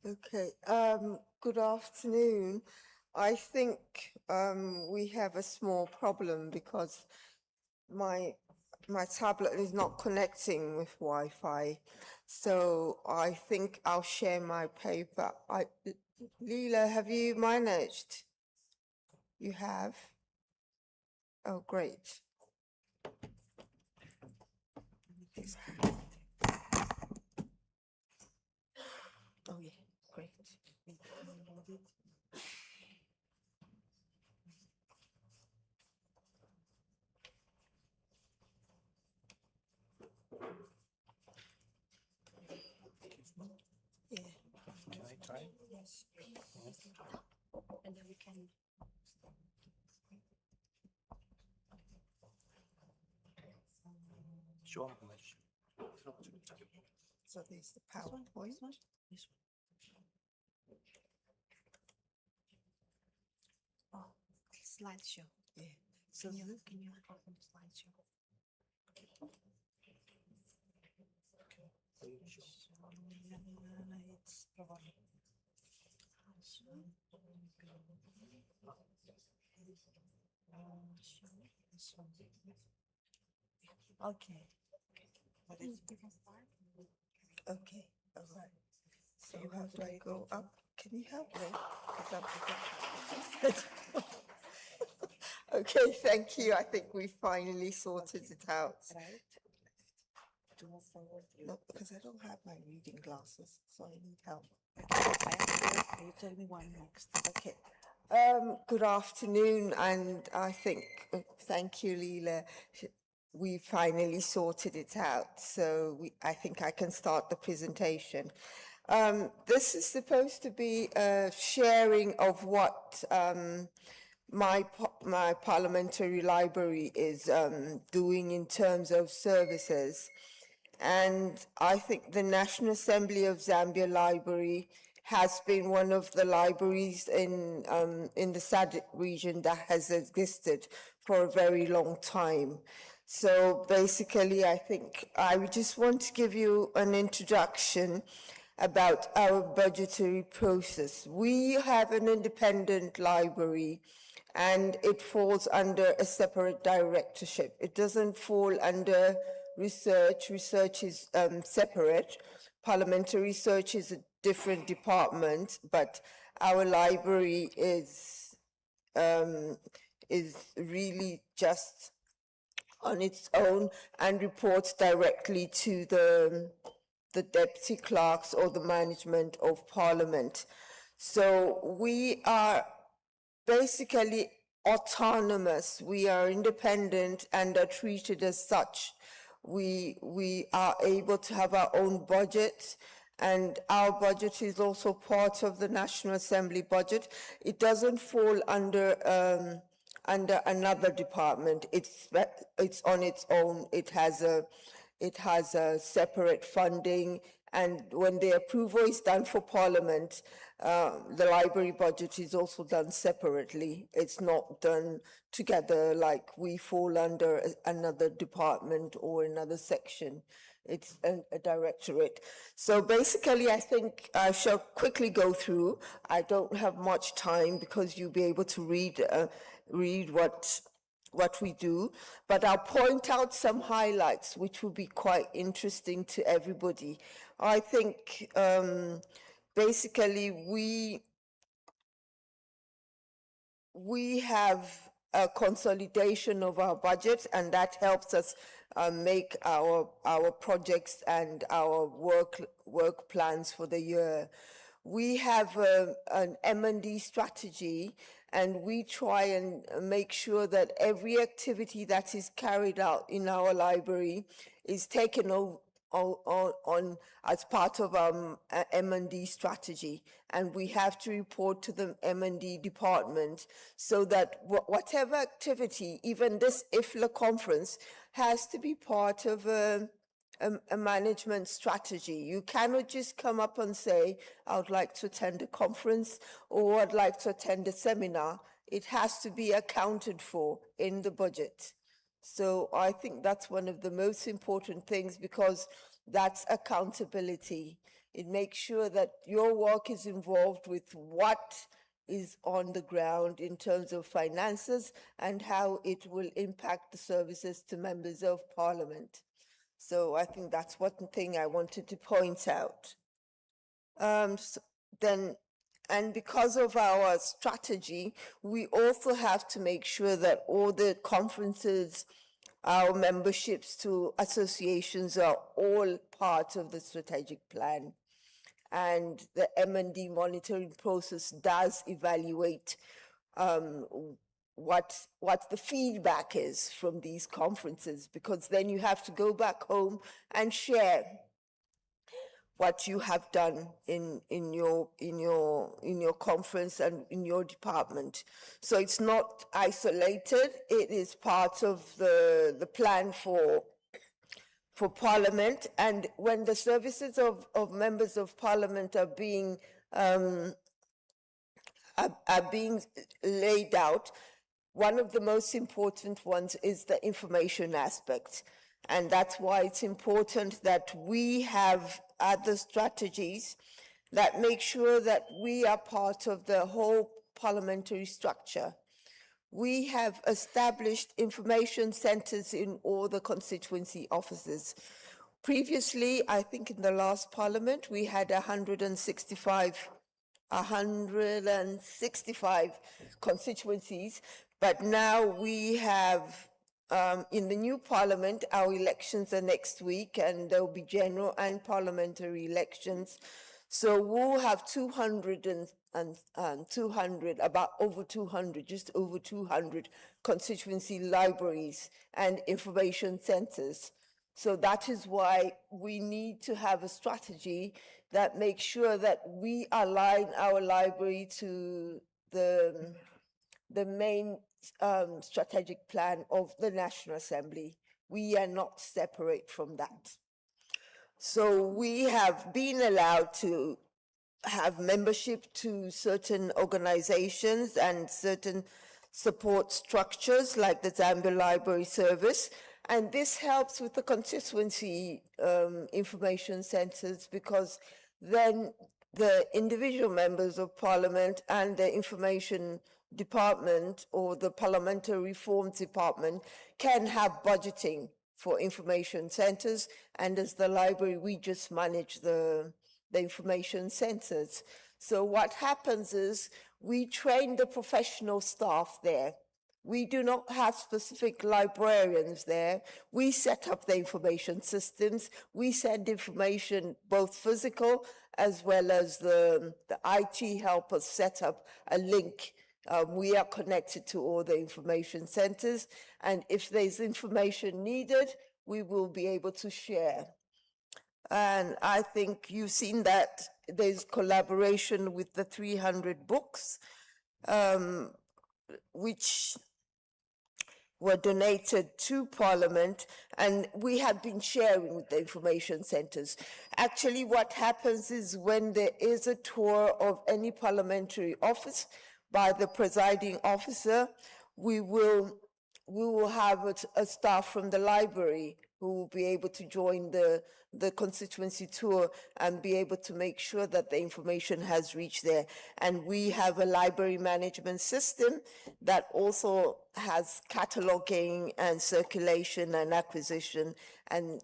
Okay, good afternoon. I think we have a small problem because my tablet is not connecting with Wi-Fi. So I think I'll share my paper. Leela, have you managed? You have? Oh, great. Oh, yeah, great. Yeah. Can I try? Yes. And then we can. Sure. So there's the PowerPoint. This one? Oh, slideshow. Yeah. So Can you open slideshow? It's probably. Okay. What is it? Okay, all right. So how do I go up? Can you help me? 'Cause I'm- Okay, thank you. I think we finally sorted it out. Right. To move forward. No, because I don't have my reading glasses, so I need help. You tell me one next. Okay. Good afternoon, and I think, thank you, Leela. We finally sorted it out, so I think I can start the presentation. This is supposed to be a sharing of what my parliamentary library is doing in terms of services. And I think the National Assembly of Zambia Library has been one of the libraries in the SADC region that has existed for a very long time. So basically, I think I would just want to give you an introduction about our budgetary process. We have an independent library and it falls under a separate directorship. It doesn't fall under research. Research is separate. Parliamentary research is a different department, but our library is really just on its own and reports directly to the deputy clerks or the management of Parliament. So we are basically autonomous. We are independent and are treated as such. We are able to have our own budget, and our budget is also part of the National Assembly budget. It doesn't fall under another department. It's on its own. It has a separate funding, and when the approval is done for Parliament, the library budget is also done separately. It's not done together like we fall under another department or another section. It's a directorate. So basically, I think I shall quickly go through. I don't have much time because you'll be able to read what we do, but I'll point out some highlights which will be quite interesting to everybody. I think basically we have a consolidation of our budget, and that helps us make our projects and our work plans for the year. We have an M&D strategy, and we try and make sure that every activity that is carried out in our library is taken on as part of our M&D strategy, and we have to report to the M&D department so that whatever activity, even this IFLA conference, has to be part of a management strategy. You cannot just come up and say, I would like to attend a conference or I'd like to attend a seminar. It has to be accounted for in the budget. So I think that's one of the most important things, because that's accountability. It makes sure that your work is involved with what is on the ground in terms of finances and how it will impact the services to members of Parliament. So I think that's one thing I wanted to point out. And because of our strategy, we also have to make sure that all the conferences, our memberships to associations are all part of the strategic plan. And the M&D monitoring process does evaluate what the feedback is from these conferences, because then you have to go back home and share what you have done in your conference and in your department. So it's not isolated, it is part of the plan for Parliament. And when the services of members of Parliament are being laid out, one of the most important ones is the information aspect. And that's why it's important that we have other strategies that make sure that we are part of the whole parliamentary structure. We have established information centers in all the constituency offices. Previously, I think in the last Parliament, we had 165 constituencies, but now we have, in the new Parliament, our elections are next week, and there will be general and parliamentary elections. So we'll have 200, about over 200, just over 200 constituency libraries and information centers. So that is why we need to have a strategy that makes sure that we align our library to the main strategic plan of the National Assembly. We are not separate from that. So we have been allowed to have membership to certain organizations and certain support structures like the Zambia Library Service. And this helps with the constituency information centers, because then the individual members of Parliament and the information department or the parliamentary reforms department can have budgeting for information centers. And as the library, we just manage the information centers. So what happens is we train the professional staff there. We do not have specific librarians there. We set up the information systems. We send information, both physical as well as the IT help us set up a link. We are connected to all the information centers. And if there's information needed, we will be able to share. And I think you've seen that there's collaboration with the 300 books, which were donated to Parliament, and we have been sharing with the information centers. Actually, what happens is when there is a tour of any parliamentary office by the presiding officer, we will we will have a staff from the library who will be able to join the constituency tour and be able to make sure that the information has reached there. And we have a library management system that also has cataloging and circulation and acquisition and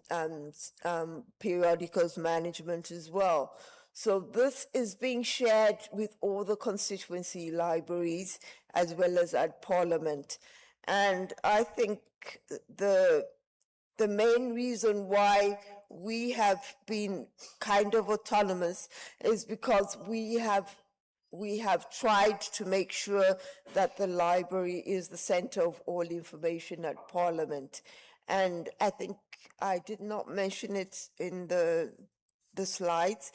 periodicals management as well. So this is being shared with all the constituency libraries as well as at Parliament. And I think the main reason why we have been kind of autonomous is because we have tried to make sure that the library is the center of all information at Parliament. And I think I did not mention it in the slides,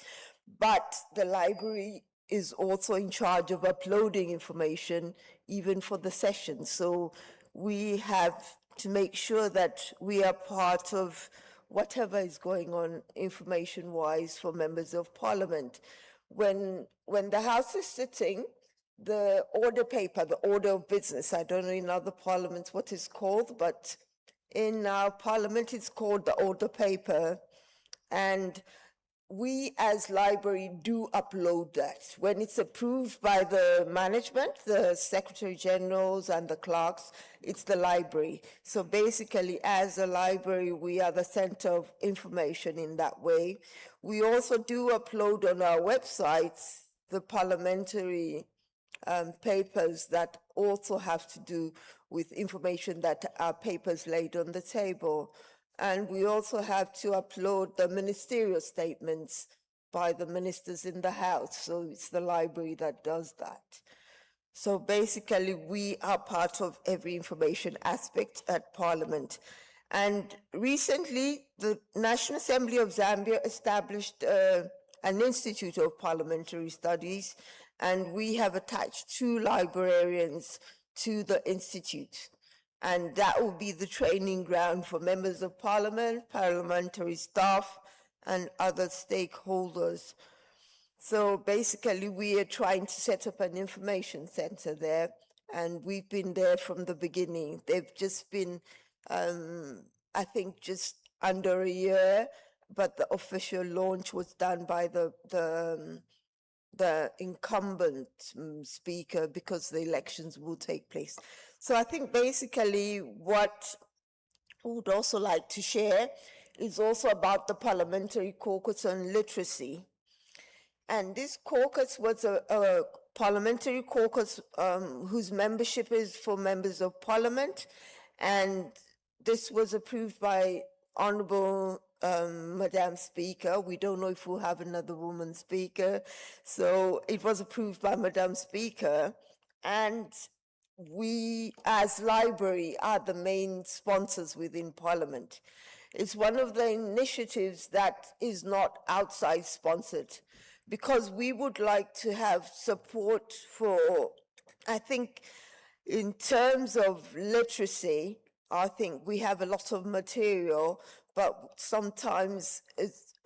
but the library is also in charge of uploading information even for the session. So we have to make sure that we are part of whatever is going on information-wise for members of Parliament. When the House is sitting, the order paper, the order of business, I don't know in other parliaments what it's called, but in our Parliament it's called the order paper, and we as library do upload that. When it's approved by the management, the Secretary Generals and the clerks, it's the library. So basically, as a library, we are the center of information in that way. We also do upload on our websites the parliamentary papers that also have to do with information that are papers laid on the table. And we also have to upload the ministerial statements by the ministers in the House. So it's the library that does that. So basically, we are part of every information aspect at Parliament. And recently, the National Assembly of Zambia established an Institute of Parliamentary Studies, and we have attached 2 librarians to the Institute. And that will be the training ground for members of Parliament, parliamentary staff, and other stakeholders. So basically, we are trying to set up an information center there, and we've been there from the beginning. They've just been, I think, just under a year, but the official launch was done by the incumbent speaker because the elections will take place. So I think basically what I would also like to share is also about the Parliamentary Caucus on Literacy. And this caucus was a parliamentary caucus whose membership is for members of Parliament. And this was approved by Honorable Madam Speaker. We don't know if we'll have another woman speaker. So it was approved by Madam Speaker. And we, as library, are the main sponsors within Parliament. It's one of the initiatives that is not outside sponsored, because we would like to have support for, I think, in terms of literacy, I think we have a lot of material, but sometimes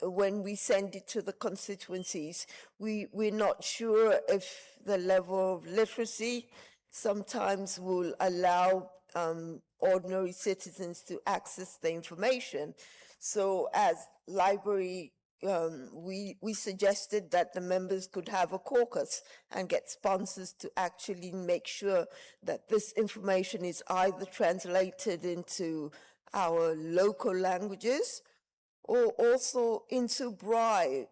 when we send it to the constituencies, we're not sure if the level of literacy sometimes will allow ordinary citizens to access the information. So as library, we suggested that the members could have a caucus and get sponsors to actually make sure that this information is either translated into our local languages or also into Braille,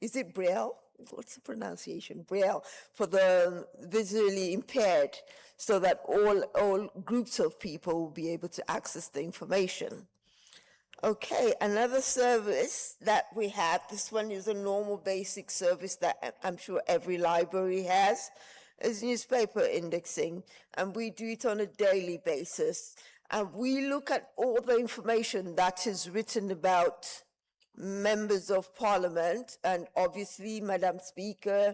is it Braille? What's the pronunciation? Braille, for the visually impaired, so that all groups of people will be able to access the information. Okay, another service that we have, this one is a normal basic service that I'm sure every library has, is newspaper indexing, and we do it on a daily basis. And we look at all the information that is written about members of Parliament, and obviously Madam Speaker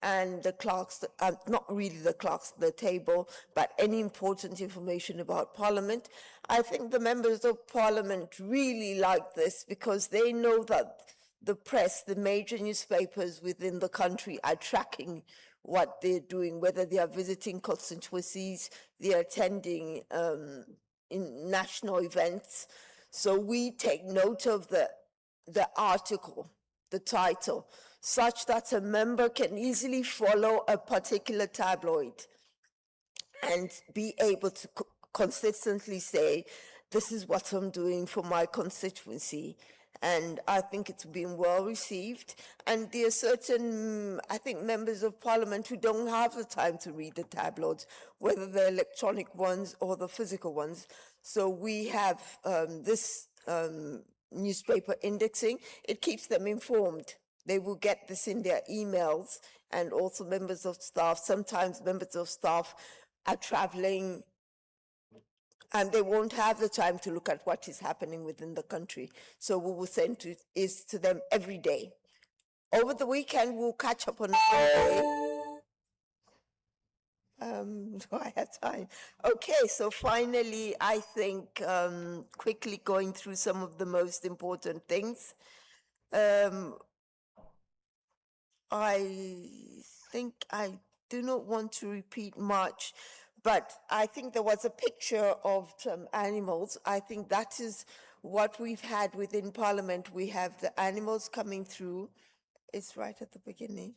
and the clerks, not really the clerks at the table, but any important information about Parliament. I think the members of Parliament really like this because they know that the press, the major newspapers within the country are tracking what they're doing, whether they are visiting constituencies, they are attending in national events. So we take note of the article, the title, such that a member can easily follow a particular tabloid and be able to consistently say, this is what I'm doing for my constituency. And I think it's been well received. And there are certain, I think, members of parliament who don't have the time to read the tabloids, whether the electronic ones or the physical ones. So we have this newspaper indexing. It keeps them informed. They will get this in their emails, and also members of staff. Sometimes members of staff are traveling and they won't have the time to look at what is happening within the country. So we will send it to them every day. Over the weekend, we'll catch up on Monday. Do I have time? Okay, so finally, I think quickly going through some of the most important things. I think I do not want to repeat much, but I think there was a picture of some animals. I think that is what we've had within Parliament. We have the animals coming through. It's right at the beginning.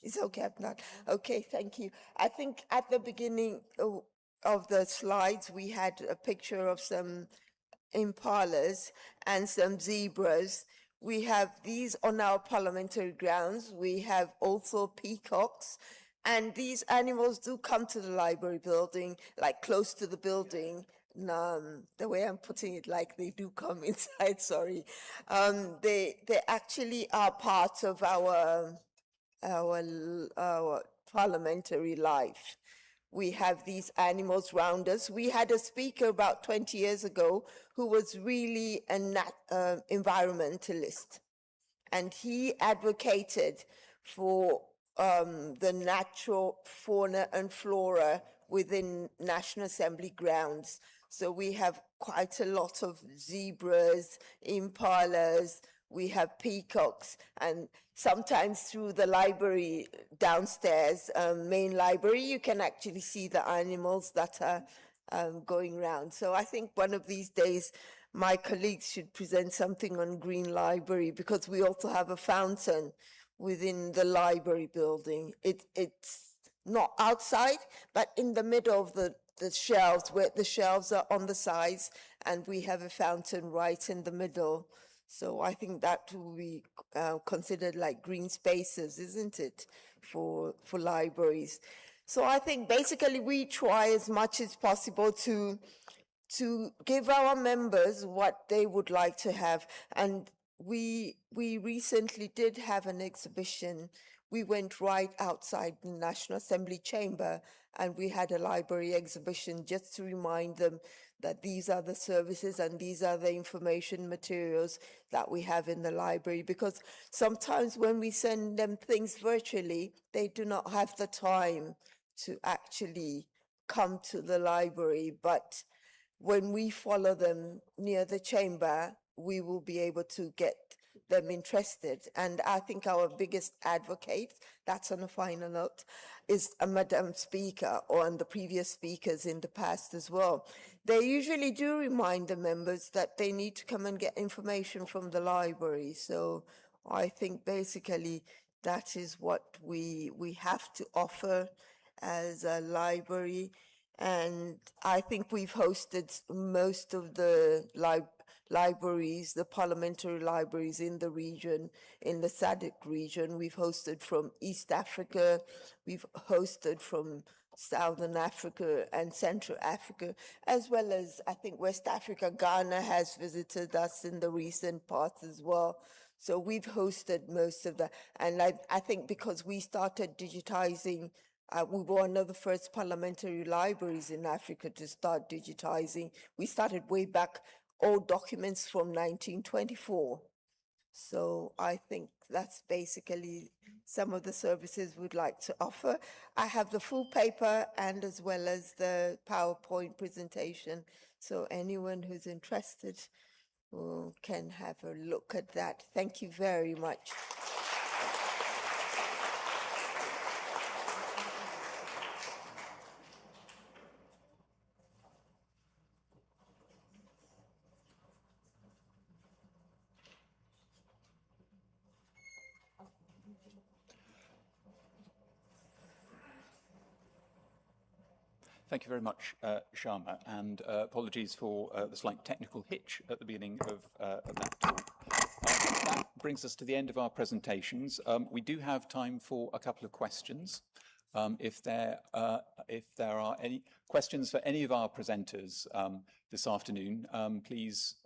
It's okay, I'm not. Okay, thank you. I think at the beginning of the slides, we had a picture of some impalas and some zebras. We have these on our parliamentary grounds. We have also peacocks. And these animals do come to the library building, like close to the building. The way I'm putting it, like they do come inside, sorry. They actually are part of our parliamentary life. We have these animals round us. We had a speaker about 20 years ago who was really an environmentalist. And he advocated for the natural fauna and flora within National Assembly grounds. So we have quite a lot of zebras, impalas, we have peacocks, and sometimes through the library downstairs, main library, you can actually see the animals that are going around. So I think one of these days, my colleagues should present something on Green Library, because we also have a fountain within the library building. It's not outside, but in the middle of the shelves, where the shelves are on the sides, and we have a fountain right in the middle. So I think that will be considered like green spaces, isn't it, for libraries? So I think basically we try as much as possible to give our members what they would like to have. And we recently did have an exhibition. We went right outside the National Assembly chamber, and we had a library exhibition just to remind them that these are the services and these are the information materials that we have in the library. Because sometimes when we send them things virtually, they do not have the time to actually come to the library. But when we follow them near the chamber, we will be able to get them interested. And I think our biggest advocate, that's on a final note, is a Madam Speaker, or and the previous speakers in the past as well. They usually do remind the members that they need to come and get information from the library. So I think basically that is what we have to offer as a library. And I think we've hosted most of the libraries, the parliamentary libraries in the region, in the SADC region. We've hosted from East Africa, we've hosted from Southern Africa and Central Africa, as well as, I think, West Africa. Ghana has visited us in the recent past as well. So we've hosted most of that. And I think because we started digitizing, we were one of the first parliamentary libraries in Africa to start digitizing. We started way back, old documents from 1924. So I think that's basically some of the services we'd like to offer. I have the full paper and as well as the PowerPoint presentation. So anyone who's interested can have a look at that. Thank you very much. Thank you very much, Sharma, and apologies for the slight technical hitch at the beginning of that talk. That brings us to the end of our presentations. We do have time for a couple of questions. If there are any questions for any of our presenters this afternoon, please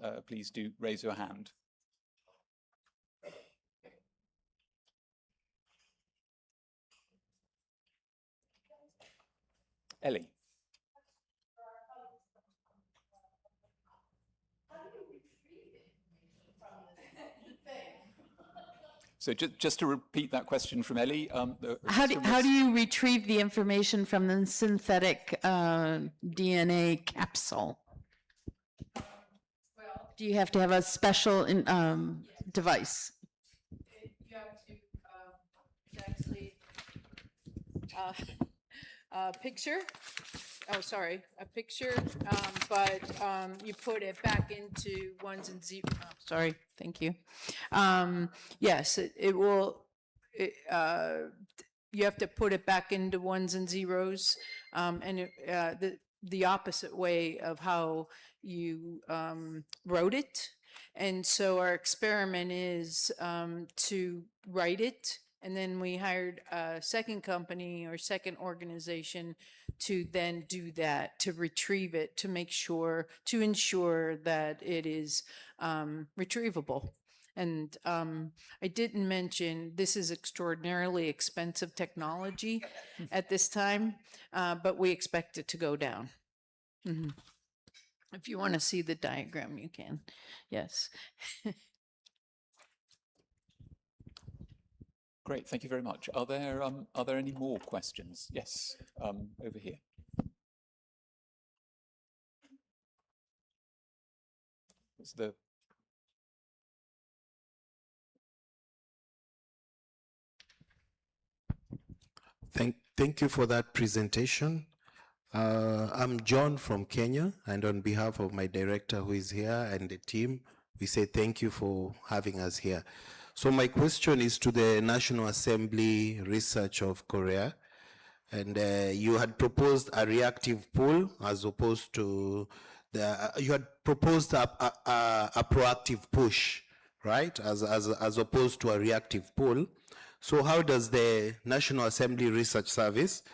do raise your hand. Ellie. So just to repeat that question from Ellie. How do you retrieve the information from the synthetic DNA capsule? Do you have to have a special device? You have to actually a picture. Oh, sorry, a picture, but you put it back into ones and zeros. Oh, sorry, thank you. Yes, it will. You have to put it back into ones and zeros, and the opposite way of how you wrote it. And so our experiment is to write it. And then we hired a second company or second organization to then do that, to retrieve it, to make sure, to ensure that it is retrievable. And I didn't mention, this is extraordinarily expensive technology at this time, but we expect it to go down. Mm-hmm. If you want to see the diagram, you can. Yes. Great, thank you very much. Are there any more questions? Yes, over here. What's the... Thank you for that presentation. I'm John from Kenya, and on behalf of my director who is here and the team, we say thank you for having us here. So my question is to the National Assembly Research of Korea, and you had proposed a reactive pull as opposed to you had proposed a proactive push, right? As opposed to a reactive pull. So how does the National Assembly Research Service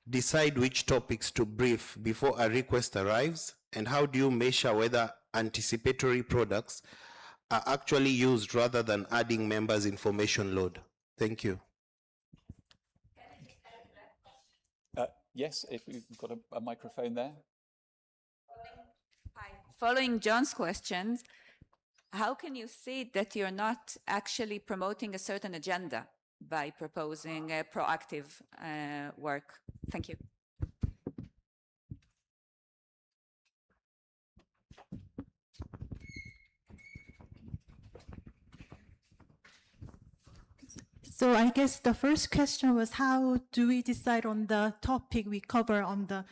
decide which topics to brief before a request arrives? And how do you measure whether anticipatory products are actually used rather than adding members' information load? Thank you. Yes, if you've got a microphone there. Hi. Following John's questions, how can you see that you're not actually promoting a certain agenda by proposing proactive work? Thank you. So I guess the first question was, how do we decide on the topic we cover on the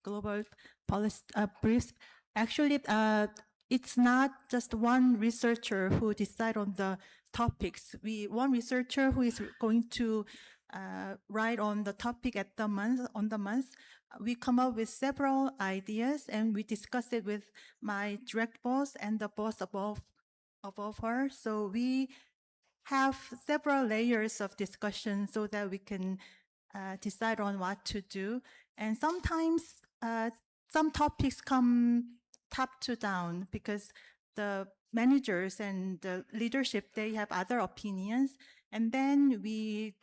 global policy briefs? Actually, it's not just one researcher who decide on the topics. One researcher who is going to write on the topic at the month, we come up with several ideas and we discuss it with my direct boss and the boss above her. So we have several layers of discussion so that we can decide on what to do. And sometimes some topics come top to down because the managers and the leadership, they have other opinions. And then we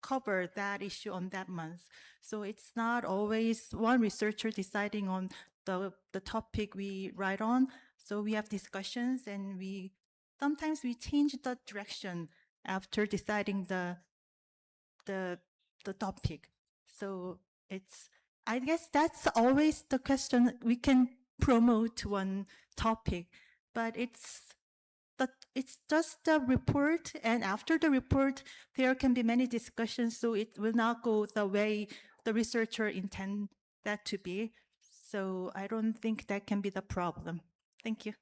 cover that issue on that month. So it's not always one researcher deciding on the topic we write on. So we have discussions and sometimes we change the direction after deciding the topic. So I guess that's always the question. We can promote one topic, but it's just a report, and after the report, there can be many discussions, so it will not go the way the researcher intend that to be. So I don't think that can be the problem. Thank you.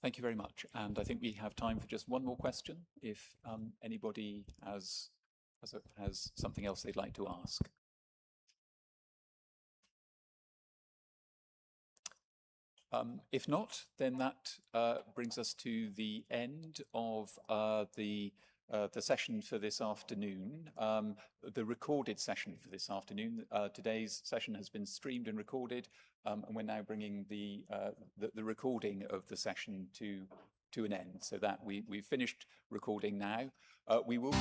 Thank you very much. And I think we have time for just one more question, if anybody has something else they'd like to ask. If not, then that brings us to the end of the session for this afternoon, the recorded session for this afternoon. Today's session has been streamed and recorded, and we're now bringing the recording of the session to an end, so that we've finished recording now. We will.